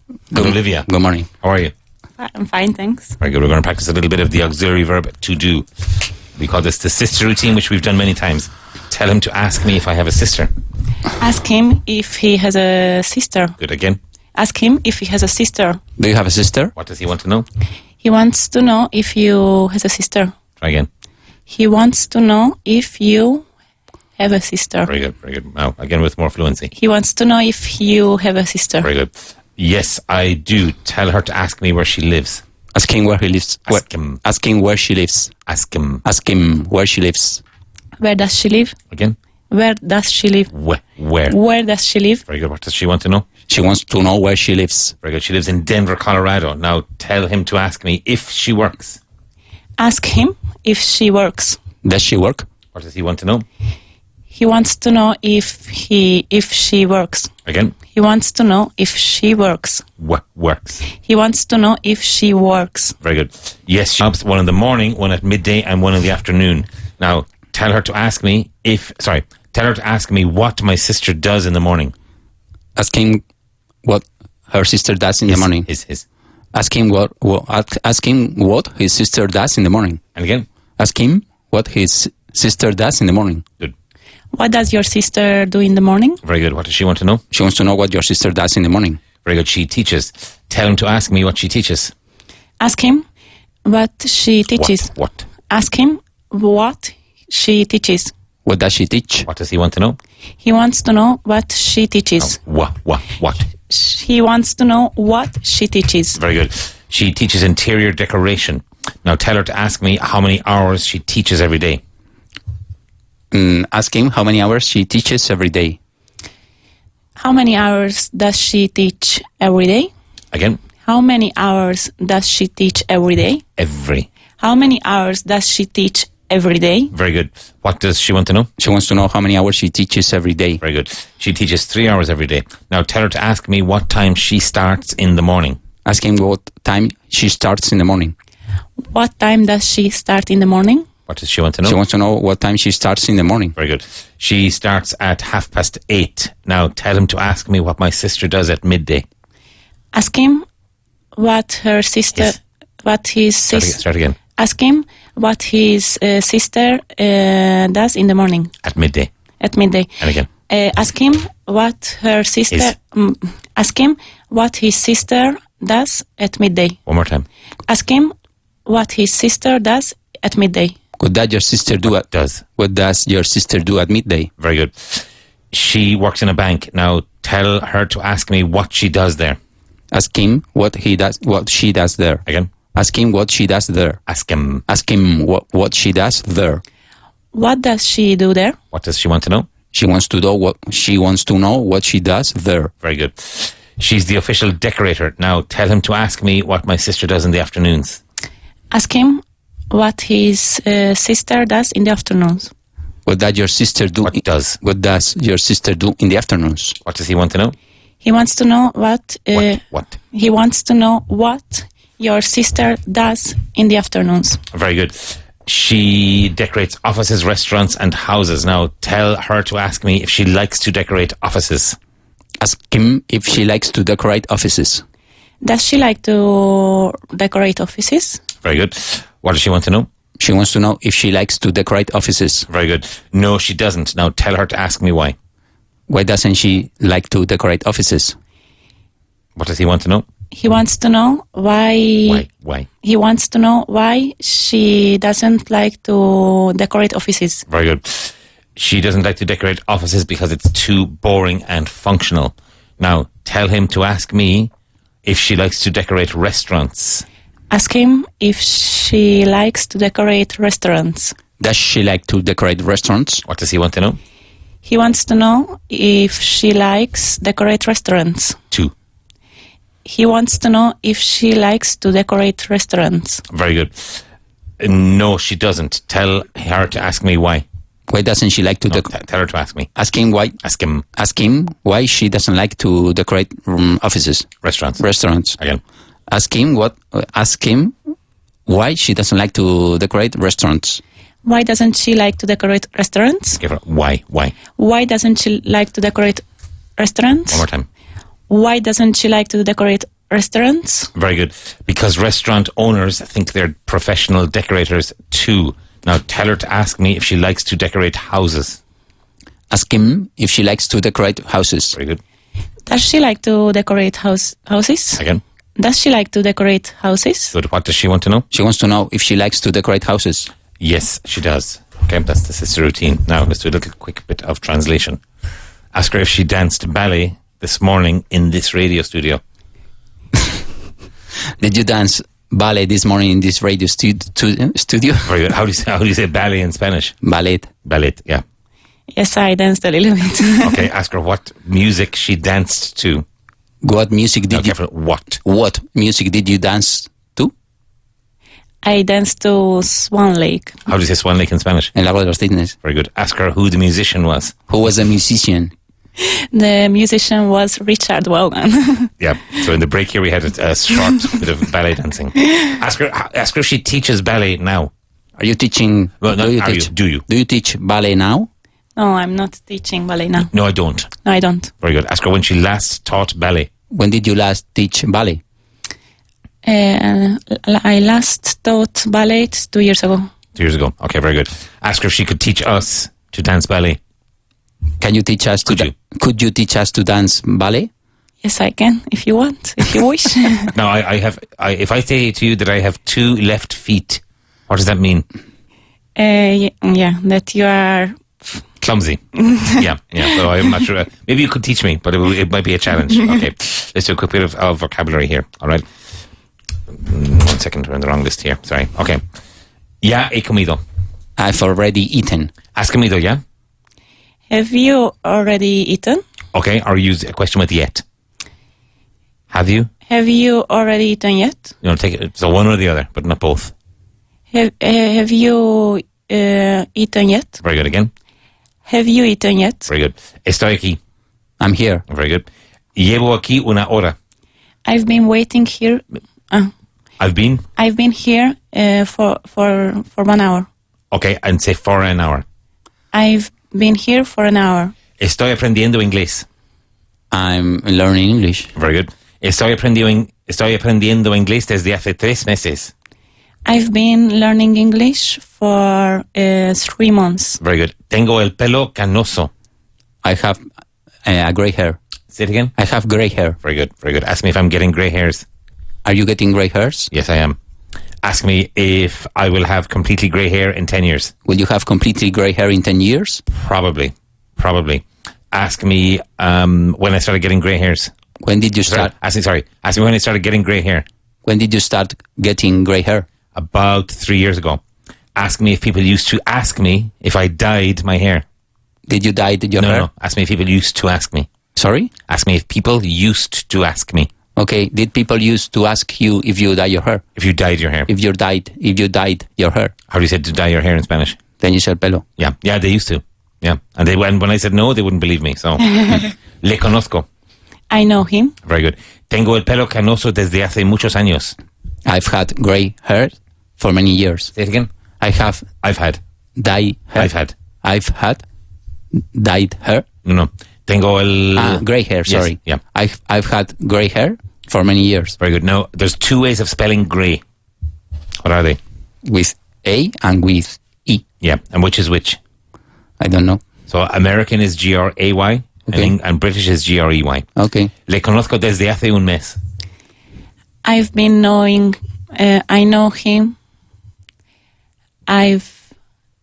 and Olivia. Good morning. How are you? I'm fine, thanks. Very good. We're going to practice a little bit of the auxiliary verb to do. We call this the sister routine, which we've done many times. Tell him to ask me if I have a sister. Ask him if he has a sister. Good. Again. Ask him if he has a sister. Do you have a sister? What does he want to know? He wants to know if you has a sister. Try again. He wants to know if you have a sister. Very good, very good. Now, again with more fluency. He wants to know if you have a sister. Very good. Yes, I do. Tell her to ask me where she lives. Ask him where he lives. Ask him. Ask him where she lives. Ask him. Ask him where she lives. Where does she live? Again? Where does she live? Where? Where does she live? Very good. What does she want to know? She wants to know where she lives. Very good. She lives in Denver, Colorado. Now tell him to ask me if she works. Ask him if she works. Does she work? What does he want to know? He wants to know if she works. Again? He wants to know if she works. Works. He wants to know if she works. Very good. Yes, she jobs, one in the morning, one at midday, and one in the afternoon. Now, tell her to ask me what my sister does in the morning. Ask him what her sister does in the morning. His. Ask him what his sister does in the morning. And again? Ask him what his sister does in the morning. Good. What does your sister do in the morning? Very good. What does she want to know? She wants to know what your sister does in the morning. Very good. She teaches. Tell him to ask me what she teaches. Ask him what she teaches. What? Ask him what she teaches. What does she teach? What does he want to know? He wants to know what she teaches. What? He wants to know what she teaches. Very good. She teaches interior decoration. Now tell her to ask me how many hours she teaches every day. Ask him how many hours she teaches every day. How many hours does she teach every day? Again? How many hours does she teach every day? Every. How many hours does she teach every day? Very good. What does she want to know? She wants to know how many hours she teaches every day. Very good. She teaches 3 hours every day. Now tell her to ask me what time she starts in the morning. Ask him what time she starts in the morning. What time does she start in the morning? What does she want to know? She wants to know what time she starts in the morning. Very good. She starts at 8:30. Now tell him to ask me what my sister does at midday. Ask him what her sister, what his sister. Start again. Ask him what his sister does in the morning. At midday. At midday. And again. Ask him what her sister. Ask him what his sister does at midday. One more time. Ask him what his sister does at midday. What does your sister do What does your sister do at midday? Very good. She works in a bank. Now tell her to ask me what she does there. Ask him what she does there. Again. Ask him what she does there. Ask him what she does there. What does she do there? What does she want to know? She wants to know what she does there. Very good. She's the official decorator. Now tell him to ask me what my sister does in the afternoons. Ask him what his sister does in the afternoons. What does your sister do? What does your sister do in the afternoons? What does he want to know? He wants to know what. What? He wants to know what your sister does in the afternoons. Very good. She decorates offices, restaurants, and houses. Now tell her to ask me if she likes to decorate offices. Ask him if she likes to decorate offices. Does she like to decorate offices? Very good. What does she want to know? She wants to know if she likes to decorate offices. Very good. No, she doesn't. Now tell her to ask me why. Why doesn't she like to decorate offices? What does he want to know? He wants to know why. Why? He wants to know why she doesn't like to decorate offices. Very good. She doesn't like to decorate offices because it's too boring and functional. Now tell him to ask me if she likes to decorate restaurants. Ask him if she likes to decorate restaurants. Does she like to decorate restaurants? What does he want to know? He wants to know if she likes decorate restaurants. 2. He wants to know if she likes to decorate restaurants. Very good. No, she doesn't. Tell her to ask me why. Why doesn't she like to decorate? Tell her to ask me. Ask him why. Ask him. Ask him why she doesn't like to decorate offices. Restaurants. Again. Ask him why she doesn't like to decorate restaurants. Why doesn't she like to decorate restaurants? Give her why. Why doesn't she like to decorate restaurants? One more time. Why doesn't she like to decorate restaurants? Very good. Because restaurant owners think they're professional decorators too. Now tell her to ask me if she likes to decorate houses. Ask him if she likes to decorate houses. Very good. Does she like to decorate houses? Again. Does she like to decorate houses? Good. What does she want to know? She wants to know if she likes to decorate houses. Yes, she does. Okay, that's the sister routine. Now, let's do a little quick bit of translation. Ask her if she danced ballet this morning in this radio studio. Did you dance ballet this morning in this radio studio? Very good. How do you say ballet in Spanish? Ballet. Ballet, yeah. Yes, I danced a little bit. Okay, ask her what music she danced to. What music did you... What music did you dance to? I danced to Swan Lake. How do you say Swan Lake in Spanish? El Lago de los Cisnes. Very good. Ask her who the musician was. Who was the musician? The musician was Richar Vaughan. Yeah. So in the break here we had a short bit of ballet dancing. Ask her if she teaches ballet now. Are you teaching? Well, no, do you teach ballet now? No, I'm not teaching ballet now. No, I don't. No, I don't. Very good. Ask her when she last taught ballet. When did you last teach ballet? I last taught ballet 2 years ago. 2 years ago. Okay, very good. Ask her if she could teach us to dance ballet. Can you teach us Could you teach us to dance ballet? Yes, I can, if you want, if you wish. Now, if I say to you that I have 2 left feet, what does that mean? Yeah, that you are... Clumsy. yeah. So I'm not sure. Maybe you could teach me, but it might be a challenge. Okay, let's do a quick bit of vocabulary here. All right. 1 second, we're on the wrong list here. Sorry. Okay. Ya he comido. I've already eaten. Has comido, yeah? Have you already eaten? Okay, or use a question with yet. Have you? Have you already eaten yet? You know, take it. So one or the other, but not both. Have you eaten yet? Very good again. Have you eaten yet? Very good. Estoy aquí. I'm here. Very good. Llevo aquí una hora. I've been waiting here. I've been here for 1 hour. Okay, and say for an hour. I've been here for an hour. Estoy aprendiendo inglés. I'm learning English. Very good. Estoy aprendiendo inglés desde hace 3 meses. I've been learning English for 3 months. Very good. Tengo el pelo canoso. I have gray hair. Say it again. I have gray hair. Very good. Very good. Ask me if I'm getting gray hairs. Are you getting gray hairs? Yes, I am. Ask me if I will have completely grey hair in 10 years. Will you have completely grey hair in 10 years? Probably. Ask me when I started getting grey hairs. When did you start? Ask me when I started getting grey hair. When did you start getting grey hair? About 3 years ago. Ask me if people used to ask me if I dyed my hair. Did you dye your hair? No. Ask me if people used to ask me. Sorry? Ask me if people used to ask me. Okay. Did people used to ask you if you dye your hair? If you dyed your hair. If you dyed your hair. How do you say to dye your hair in Spanish? Teñirse el pelo. Yeah, they used to. Yeah. And when I said no, they wouldn't believe me. So, le conozco. I know him. Very good. Tengo el pelo canoso desde hace muchos años. I've had grey hair for many years. Say it again. I've had dyed hair. No. Tengo el... grey hair, sorry. Yes, yeah. I've had grey hair for many years. Very good. Now, there's 2 ways of spelling grey. What are they? With A and with E. Yeah, and which is which? I don't know. So, American is G-R-A-Y, okay. and British is G-R-E-Y. Okay. Le conozco desde hace un mes. I've been knowing... I know him. I've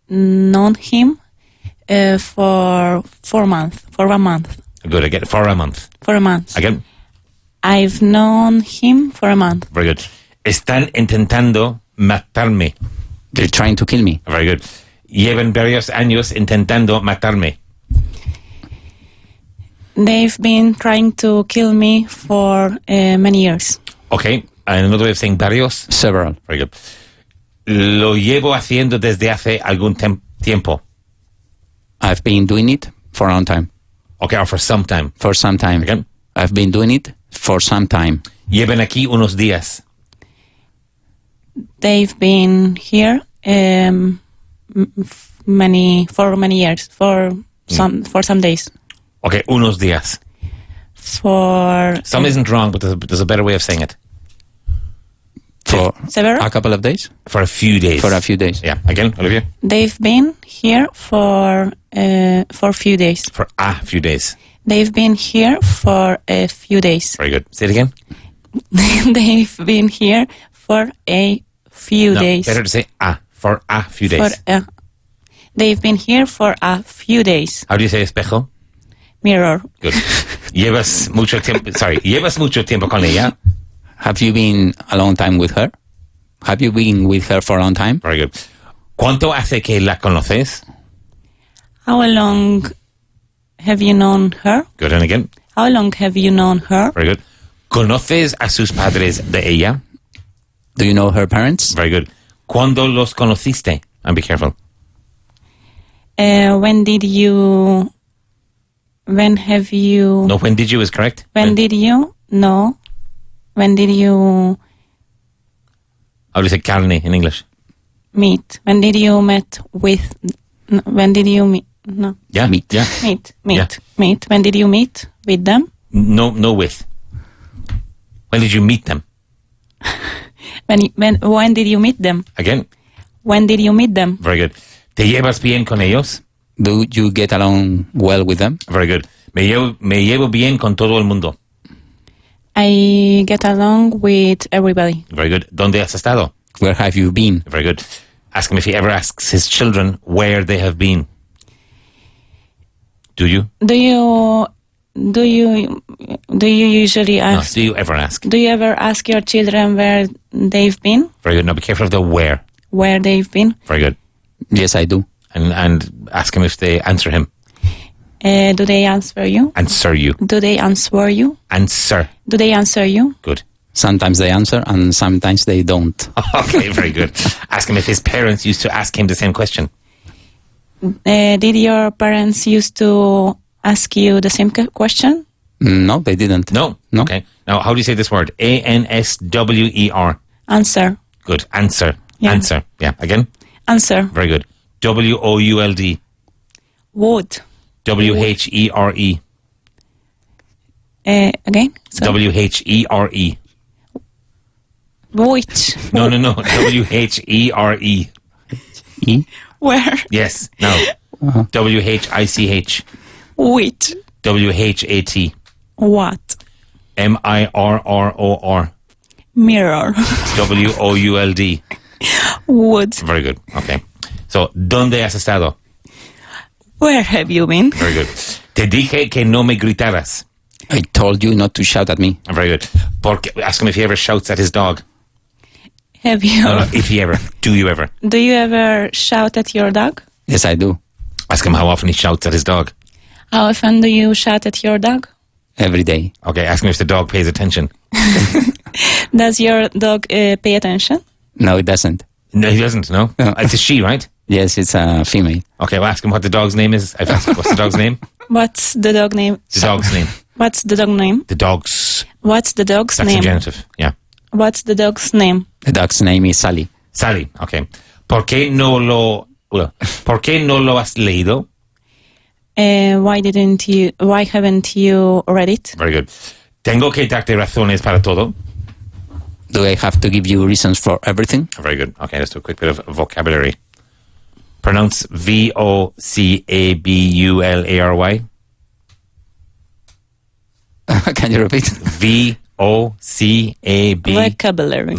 known him for 1 month. Good, again, for a month. For a month. Again. I've known him for a month. Very good. Están intentando matarme. They're trying to kill me. Very good. Llevan varios años intentando matarme. They've been trying to kill me for many years. Okay. And another way of saying varios? Several. Very good. Lo llevo haciendo desde hace algún tiempo. I've been doing it for a long time. Okay, or for some time. For some time. Again. I've been doing it for some time. Llevan aquí unos días. They've been here many years, for some days. Okay, unos días. For some isn't wrong, but there's a better way of saying it. For several? A couple of days? For a few days. For a few days. Yeah. Again, Olivia? They've been here for a few days. For a few days. They've been here for a few days. Very good. Say it again. They've been here for a few days. Better to say for a few days. They've been here for a few days. How do you say espejo? Mirror. Good. Llevas mucho tiempo con ella? Have you been a long time with her? Have you been with her for a long time? Very good. ¿Cuánto hace que la conoces? How long have you known her? Good. And again? How long have you known her? Very good. ¿Conoces a sus padres de ella? Do you know her parents? Very good. ¿Cuándo los conociste? And be careful. When did you... When have you... No, when did you is correct. When did you? No. When did you... How do you say carne in English? Meet. When did you met with... No, when did you meet? No. Yeah. Meet. Yeah. Meet. Yeah. Meet. When did you meet with them? No, with. When did you meet them? When did you meet them? Again. When did you meet them? Very good. ¿Te llevas bien con ellos? Do you get along well with them? Very good. Me llevo bien con todo el mundo. I get along with everybody. Very good. ¿Dónde has estado? Where have you been? Very good. Ask him if he ever asks his children where they have been. Do you? Do you usually ask? No, do you ever ask? Do you ever ask your children where they've been? Very good. Now be careful of the where. Where they've been? Very good. Yes, I do. And ask him if they answer him. Do they answer you? Answer you. Do they answer you? Answer. Do they answer you? Good. Sometimes they answer and sometimes they don't. Okay, very good. Ask him if his parents used to ask him the same question. Did your parents used to ask you the same question? No, they didn't. No? Okay. Now, how do you say this word? A-N-S-W-E-R. Answer. Good. Answer. Yeah. Answer. Yeah. Again? Answer. Very good. W-O-U-L-D. Would. W-H-E-R-E. Again? So, W-H-E-R-E. which? No. W-H-E-R-E. E? Where? Yes. No. W-H-I-C-H. Which? W-H-A-T. What? M-I-R-R-O-R. Mirror. W-O-U-L-D. Would. Very good. Okay. So, ¿dónde has estado? Where have you been? Very good. Te dije que no me gritaras. I told you not to shout at me. Very good. Ask him if he ever shouts at his dog. Have you? No, if he ever. Do you ever? Do you ever shout at your dog? Yes, I do. Ask him how often he shouts at his dog. How often do you shout at your dog? Every day. Okay, ask him if the dog pays attention. Does your dog pay attention? No, it doesn't. No, he doesn't, no? It's a she, right? Yes, it's a female. Okay, well, ask him what the dog's name is. I've asked what's the dog's name? What's the dog name? The dog's name. What's the dog name? The dog's. What's the dog's That's name? a genitive, yeah. What's the dog's name? The dog's name is Sally. Sally, okay. ¿Por qué no lo has leído? Why haven't you read it? Very good. ¿Tengo que darte razones para todo? Do I have to give you reasons for everything? Very good. Okay, let's do a quick bit of vocabulary. Pronounce V-O-C-A-B-U-L-A-R-Y. Can you repeat? V-O-C-A-B. Vocabulary.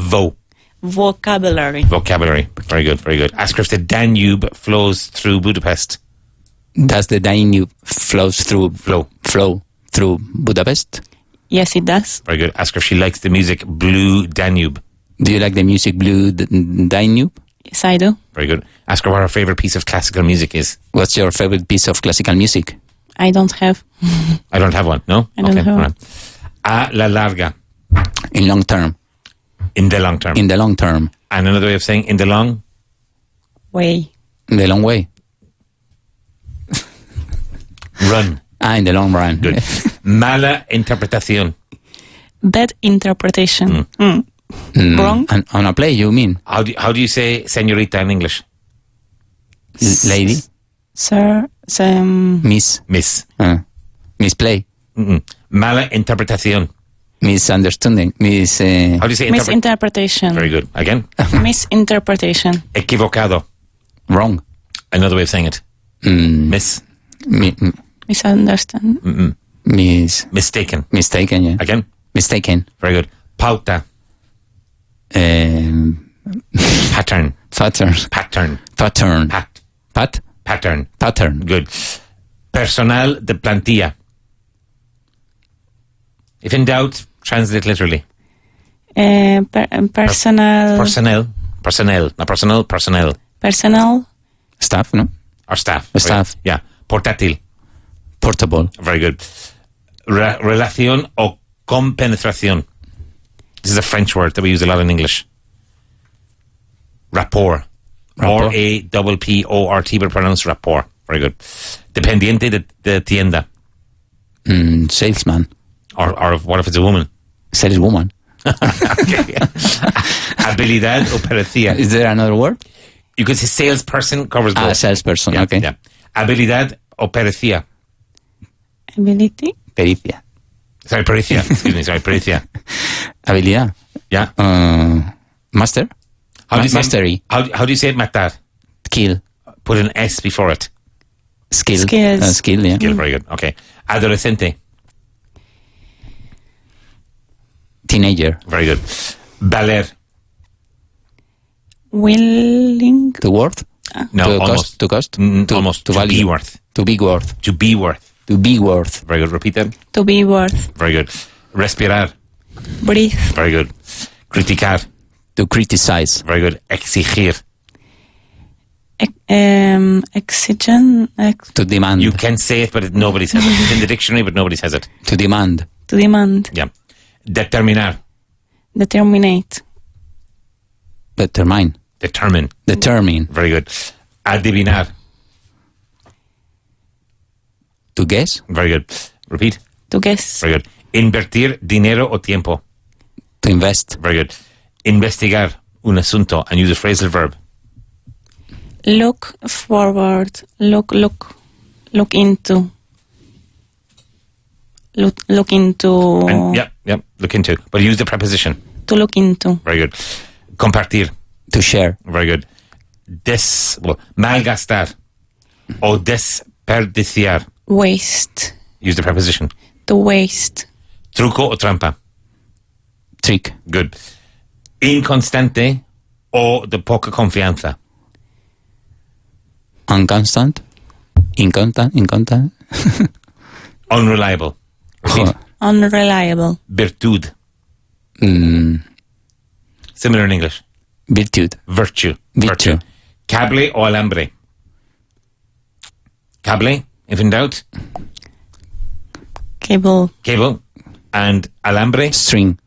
Vocabulary. Vocabulary. Very good, very good. Ask her if the Danube flows through Budapest. Does the Danube flow through Budapest? Yes, it does. Very good. Ask her if she likes the music Blue Danube. Do you like the music Blue Danube? Yes, I do. Very good. Ask her what her favorite piece of classical music is. What's your favorite piece of classical music? I don't have. I don't have one, no? I don't have one. Right. A la larga. In long term. In the long term. In the long term. And another way of saying in the long? Way. In the long way. Run. In the long run. Good. Mala interpretación. Bad interpretation. Wrong? On a play, you mean? How do you say señorita in English? Lady? Sir. Miss. Misplay. Mala interpretación. Misunderstanding. How do you say misinterpretation? Very good. Again? Misinterpretation. Equivocado. Wrong. Another way of saying it. Misunderstand. Mistaken. Mistaken, yeah. Again? Mistaken. Very good. Pauta. Pattern. Pattern. Pattern. Pattern. Pat. Pat? Pattern. Pattern. Good. Personal de plantilla. If in doubt, translate literally. Personal. Personnel. Not personal, personnel. Personal. Staff, no? Or staff. Staff. Yeah. Portátil. Portable. Very good. Relación o compenetración. This is a French word that we use a lot in English. Rapport. R-A-P-P-O-R-T, but pronounced rapport. Very good. Dependiente de tienda. Salesman. Or what if it's a woman? Saleswoman. Okay. Habilidad o pericia. Is there another word? You could say salesperson covers both. Salesperson, Yeah, okay. Yeah. Habilidad o pericia. Ability. Pericia. Sorry, pericia. Excuse me, sorry, pericia. Habilidad. Yeah. Master. How do you Mastery. say, how do you say matar? Skill. Put an S before it. Skill. Skills. Skill, yeah. Skill, very good. Okay. Adolescente. Teenager. Very good. Valer. Willing. To worth? No, to almost. Cost, to cost? Almost. To To value. be worth. To be worth. To be worth. To be worth. Very good. Repeat that. To be worth. Very good. Respirar. Breathe. Very good. Criticar. To criticize. Very good. Exigir. Exigent. To demand. You can say it, but nobody says it. It's in the dictionary, but nobody says it. To demand. To demand. Yeah. Determinar. Determinate. Determine. Determine. Determine. Very good. Adivinar. To guess. Very good. Repeat. To guess. Very good. Invertir dinero o tiempo. To invest. Very good. Investigar un asunto and use a phrasal verb. Look forward. Look into. Look into. And, yeah. Look into. But use the preposition. To look into. Very good. Compartir. To share. Very good. Malgastar o desperdiciar. Waste. Use the preposition. To waste. Truco o trampa. Trick. Good. Inconstante o de poca confianza. Unconstant. Inconstant. Unreliable. Repeat. Unreliable. Virtud. Similar in English. Virtude. Virtue. Virtue. Cable o alambre. Cable, if in doubt. Cable. Cable. And alambre. String.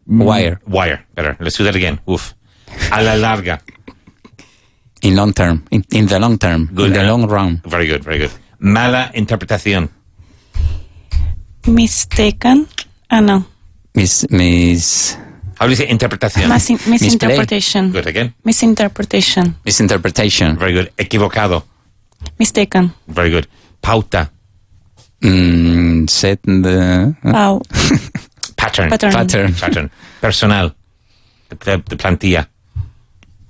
Wire. Wire. Better. Let's do that again. Oof. A la larga. In long term. In the long term. Good. In the long run. Very good, very good. Mala interpretación. Mistaken. No. Miss. How do you say interpretación? Misinterpretation. Good, again. Misinterpretation. Misinterpretation. Very good. Equivocado. Mistaken. Very good. Pauta. Set the... Pattern. Pattern. Personal. The plantilla.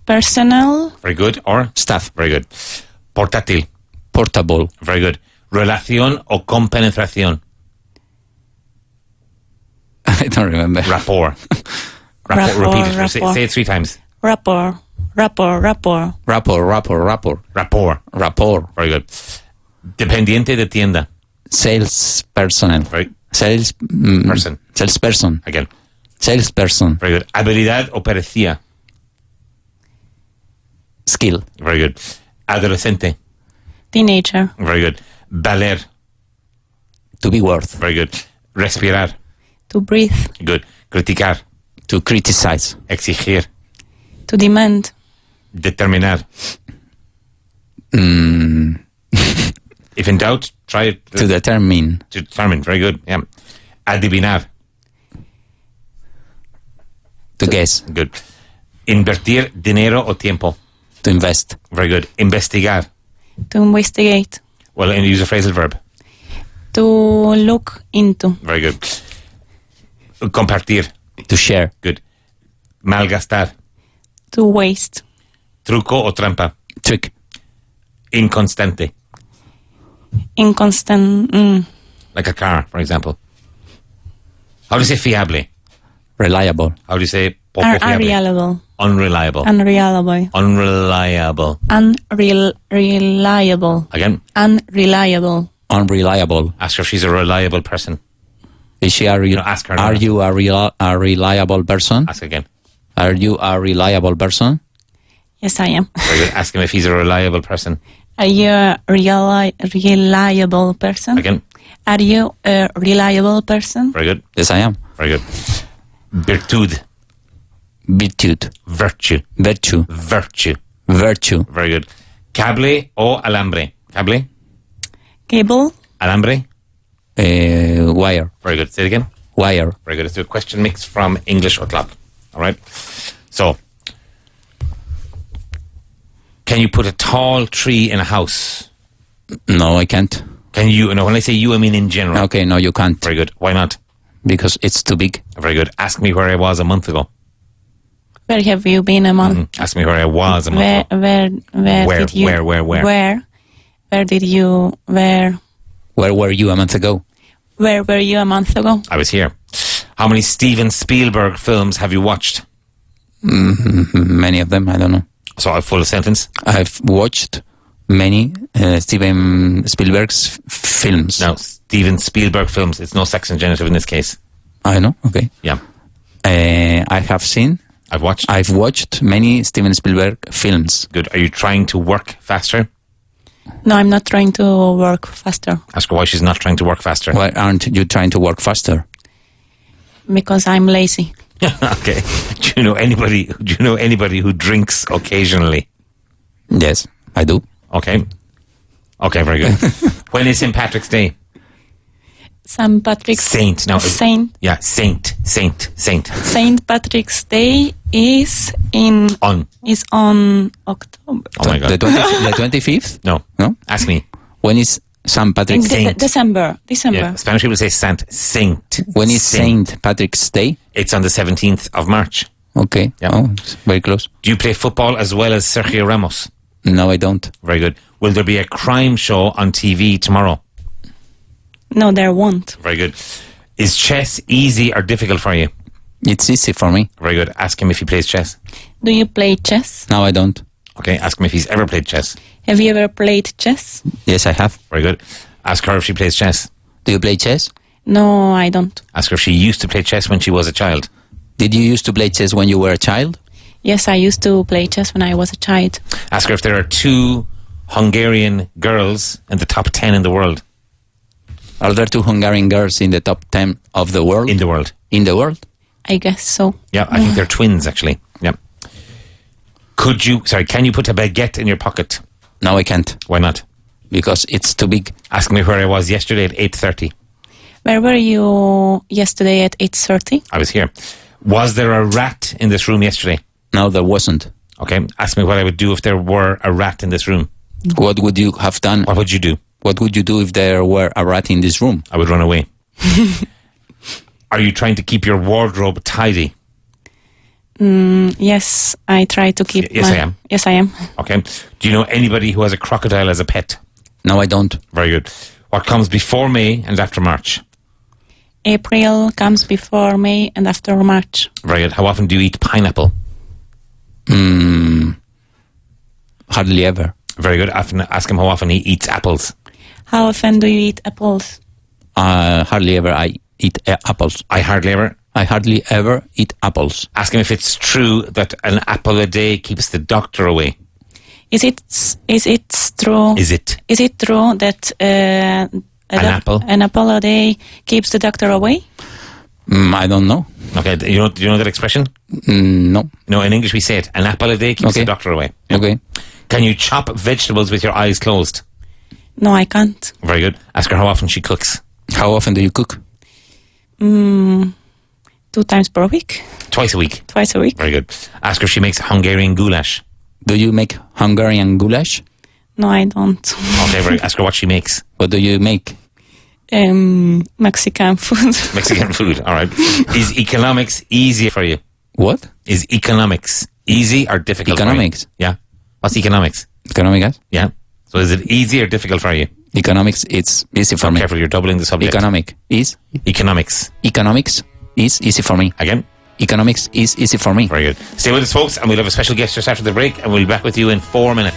Personal. Very good. Or? Staff. Very good. Portátil. Portable. Very good. Relación o compenetración. I don't remember. Rapport. Repeat it. Say it 3 times. Rapport. Rapport. Very good. Dependiente de tienda. Sales personnel. Right. Salesperson. Again. Salesperson. Very good. Habilidad o pericia. Skill. Very good. Adolescente. Teenager. Very good. Valer. To be worth. Very good. Respirar. To breathe. Good. Criticar. To criticize. Exigir. To demand. Determinar. If in doubt, try it. To determine. To determine. Very good. Yeah. Adivinar. To guess. Good. Invertir dinero o tiempo. To invest. Very good. Investigar. To investigate. Well, and use a phrasal verb. To look into. Very good. Compartir. To share. Good. Malgastar. To waste. Truco o trampa. Trick. Inconstante. Inconstant. Like a car, for example. How do you say fiable? Reliable. How do you say poco fiable? Unreliable. Unreliable. Unreliable. Unreliable. Unreliable. Again. Unreliable. Unreliable. Ask her if she's a reliable person. Is she ask her. Are you a reliable person? Ask again. Are you a reliable person? Yes, I am. Very good. Ask him if he's a reliable person. Are you a reliable person? Again. Are you a reliable person? Very good. Yes, I am. Very good. Virtud. Virtud. Virtue. Virtue. Virtue. Virtue. Very good. Cable o alambre? Cable? Cable. Alambre? Wire. Very good. Say it again. Wire. Very good. Let's do a question mix from English or club. All right. So, can you put a tall tree in a house? No, I can't. Can you? No, when I say you, I mean in general. Okay, no, you can't. Very good. Why not? Because it's too big. Very good. Ask me where I was a month ago. Where have you been a month? Ask me where I was a month ago. Where did you? Where did you? Where were you a month ago? Where were you a month ago? I was here. How many Steven Spielberg films have you watched? Many of them. I don't know. So a full sentence. I've watched many Steven Spielberg's films. No, Steven Spielberg films. It's no sex and genitive in this case. I know. Okay. Yeah. I have seen. I've watched many Steven Spielberg films. Good. Are you trying to work faster? No, I'm not trying to work faster. Ask her why she's not trying to work faster. Why aren't you trying to work faster? Because I'm lazy. Okay. Do you know anybody who drinks occasionally? Yes, I do. Okay. Okay, very good. When is St. Patrick's Day? St. Patrick's Saint. No. Saint. Yeah, Saint. St. Patrick's Day is on October. Oh my God. The 25th? No. Ask me. When is St. Patrick's Day? December. Yeah, Spanish people say Saint. When is St. Patrick's Day? It's on the 17th of March. Okay. Yeah. Oh, it's very close. Do you play football as well as Sergio Ramos? No, I don't. Very good. Will there be a crime show on TV tomorrow? No, there won't. Very good. Is chess easy or difficult for you? It's easy for me. Very good. Ask him if he plays chess. Do you play chess? No, I don't. Okay, ask him if he's ever played chess. Have you ever played chess? Yes, I have. Very good. Ask her if she plays chess. Do you play chess? No, I don't. Ask her if she used to play chess when she was a child. Did you used to play chess when you were a child? Yes, I used to play chess when I was a child. Ask her if there are 2 Hungarian girls in the top 10 in the world. Are there 2 Hungarian girls in the top 10 of the world? In the world. In the world? I guess so. Yeah, I think they're twins, actually. Yeah. Can you put a baguette in your pocket? No, I can't. Why not? Because it's too big. Ask me where I was yesterday at 8:30. Where were you yesterday at 8:30? I was here. Was there a rat in this room yesterday? No, there wasn't. Okay, ask me what I would do if there were a rat in this room. What would you have done? What would you do? What would you do if there were a rat in this room? I would run away. Are you trying to keep your wardrobe tidy? Yes, I try to keep I am. Yes, I am. Okay. Do you know anybody who has a crocodile as a pet? No, I don't. Very good. What comes before May and after March? April comes before May and after March. Very good. How often do you eat pineapple? Hardly ever. Very good. Ask him how often he eats apples. How often do you eat apples? Hardly ever I eat apples. I hardly ever eat apples. Ask him if it's true that an apple a day keeps the doctor away. Is it true? Is it true that an apple a day keeps the doctor away? I don't know. Okay, do you know that expression? No. No, in English we say it. An apple a day keeps the doctor away. Yeah. Okay. Can you chop vegetables with your eyes closed? No, I can't. Very good. Ask her how often she cooks. How often do you cook? 2 times per week. Twice a week. Twice a week. Very good. Ask her if she makes Hungarian goulash. Do you make Hungarian goulash? No, I don't. Okay, very good. Ask her what she makes. What do you make? Mexican food. Mexican food, all right. Is economics easier for you? What? Is economics easy or difficult Economics? For you? Yeah. What's economics? Economics? Yeah. So is it easy or difficult for you? Economics, it's easy for me. Careful, you're doubling the subject. Economics is Economics is easy for me. Again? economics is easy for me. Very good. Stay with us, folks, and we'll have a special guest just after the break, and we'll be back with you in 4 minutes.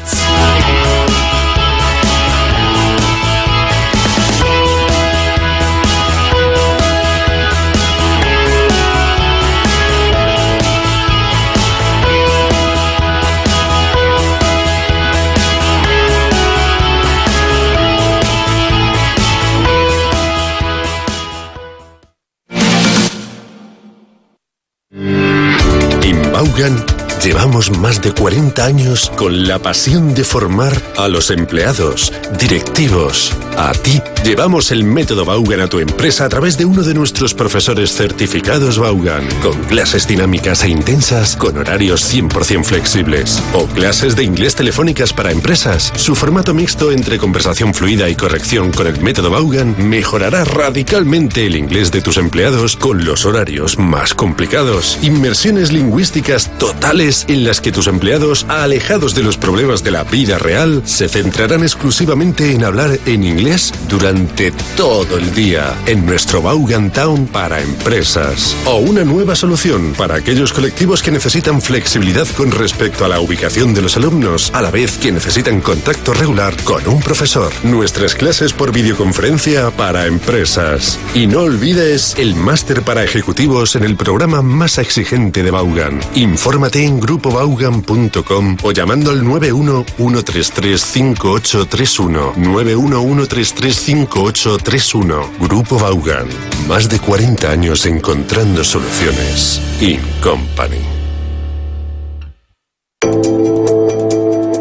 En Vaughan llevamos más de 40 años con la pasión de formar a los empleados, directivos, a ti. Llevamos el método Vaughan a tu empresa a través de uno de nuestros profesores certificados Vaughan, con clases dinámicas e intensas, con horarios 100% flexibles. O clases de inglés telefónicas para empresas. Su formato mixto entre conversación fluida y corrección con el método Vaughan mejorará radicalmente el inglés de tus empleados con los horarios más complicados. Inmersiones lingüísticas totales en las que tus empleados, alejados de los problemas de la vida real, se centrarán exclusivamente en hablar en inglés durante todo el día en nuestro Vaughan Town para empresas. O una nueva solución para aquellos colectivos que necesitan flexibilidad con respecto a la ubicación de los alumnos, a la vez que necesitan contacto regular con un profesor. Nuestras clases por videoconferencia para empresas. Y no olvides el máster para ejecutivos en el programa más exigente de Vaughan. Infórmate en grupovaughan.com o llamando al 911335831. 911335831. Grupo Vaughan. Más de 40 años encontrando soluciones. In Company.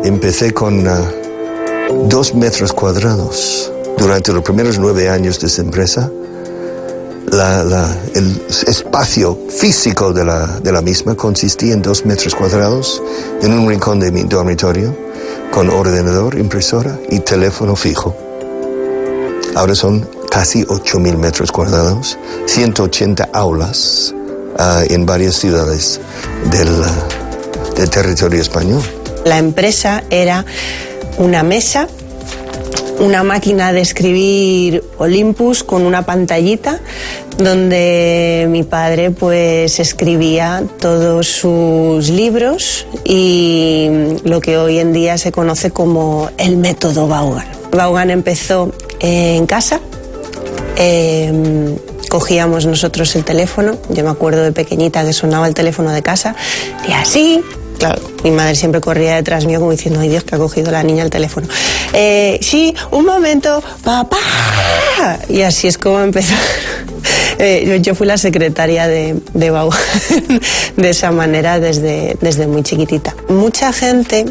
Empecé con 2 metros cuadrados. Durante los primeros 9 años de esa empresa, el espacio físico de la misma consistía en 2 metros cuadrados en un rincón de mi dormitorio con ordenador, impresora y teléfono fijo. Ahora son casi 8.000 metros cuadrados, 180 aulas en varias ciudades del territorio español. La empresa era una mesa, una máquina de escribir Olympus con una pantallita donde mi padre pues escribía todos sus libros y lo que hoy en día se conoce como el método Vaughan. Vaughan empezó en casa, cogíamos nosotros el teléfono, yo me acuerdo de pequeñita que sonaba el teléfono de casa y así. Claro, mi madre siempre corría detrás mío como diciendo, ay Dios, que ha cogido la niña el teléfono. Sí, un momento, papá. Y así es como empezó. Yo fui la secretaria de Vaughan de esa manera desde muy chiquitita. Mucha gente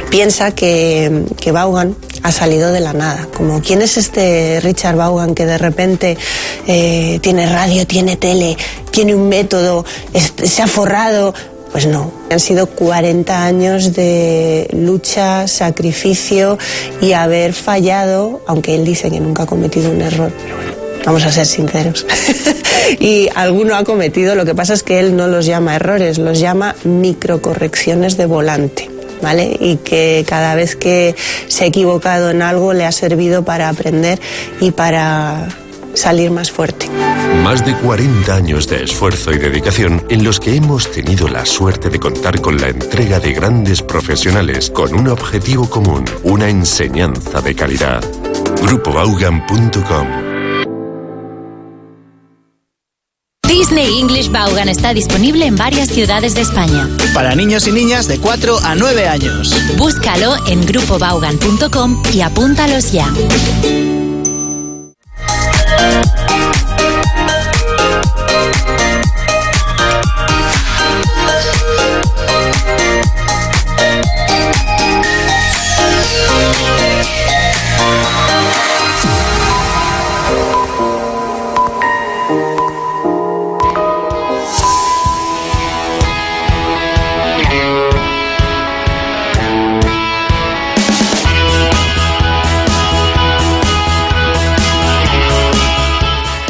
piensa que Vaughan ha salido de la nada. Como, ¿quién es este Richar Vaughan que de repente tiene radio, tiene tele, tiene un método, se ha forrado? Pues no, han sido 40 años de lucha, sacrificio y haber fallado, aunque él dice que nunca ha cometido un error, pero bueno, vamos a ser sinceros. Y alguno ha cometido, lo que pasa es que él no los llama errores, los llama microcorrecciones de volante, ¿vale? Y que cada vez que se ha equivocado en algo le ha servido para aprender y para salir más fuerte. Más de 40 años de esfuerzo y dedicación en los que hemos tenido la suerte de contar con la entrega de grandes profesionales con un objetivo común, una enseñanza de calidad. grupovaughan.com. Disney English Vaughan está disponible en varias ciudades de España. Para niños y niñas de 4 a 9 años. Búscalo en grupovaughan.com y apúntalos ya.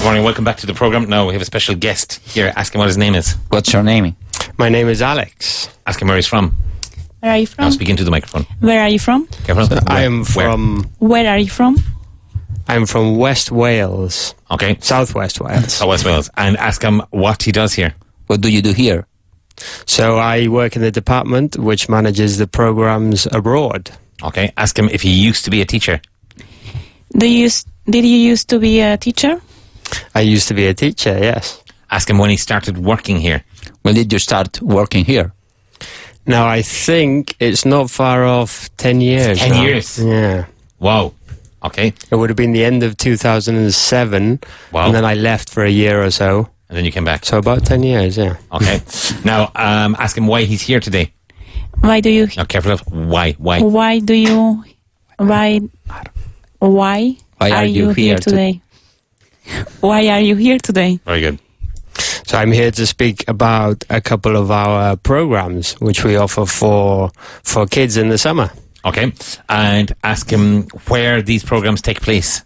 Morning, welcome back to the program. Now we have a special guest here. Ask him what his name is. What's your name? My name is Alex. Ask him where he's from. Where are you from? Now speak into the microphone. Where are you from? Careful. Where are you from? I'm from West Wales. Okay. Southwest Wales. Southwest Wales. And ask him what he does here. What do you do here? So I work in the department which manages the programs abroad. Okay, ask him if he used to be a teacher. Did you used to be a teacher? I used to be a teacher, yes. Ask him when he started working here. When did you start working here? Now, I think it's not far off 10 years. 10 now. years? Yeah. Wow. Okay. It would have been the end of 2007. Wow. And then I left for a year or so. And then you came back. So about 10 years, yeah. Okay. Now, ask him why he's here today. Why do you... Now, careful of why. Why do you... Why are you here today? Why are you here today? Very good. So I'm here to speak about a couple of our programs which we offer for kids in the summer. Okay. And ask him where these programs take place.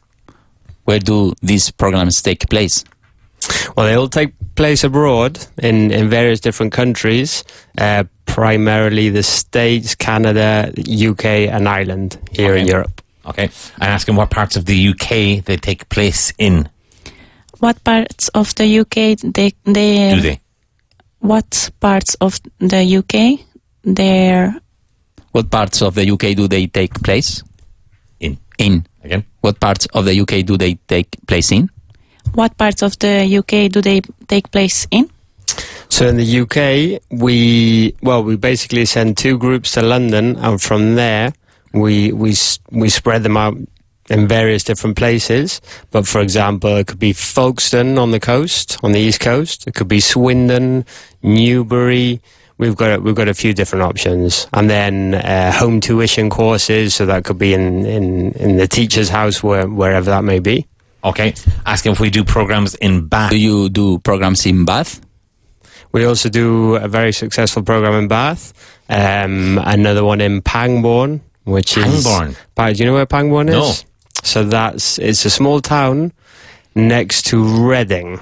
Where do these programs take place? Well, they all take place abroad in various different countries, primarily the States, Canada, UK and Ireland here in Europe. Okay. And ask him what parts of the UK they take place in. What parts of the UK Do they? What parts of the UK they're... What parts of the UK do they take place? In. Again? What parts of the UK do they take place in? What parts of the UK do they take place in? So in the UK, we basically send 2 groups to London, and from there we spread them out in various different places. But for example, it could be Folkestone on the coast, on the east coast. It could be Swindon, Newbury. We've got a few different options, and then home tuition courses. So that could be in the teacher's house, wherever that may be. Okay. Ask him if we do programs in Bath. Do you do programs in Bath? We also do a very successful program in Bath. Another one in Pangbourne, which Pangbourne? is... Do you know where Pangbourne is? No. So it's a small town next to Reading.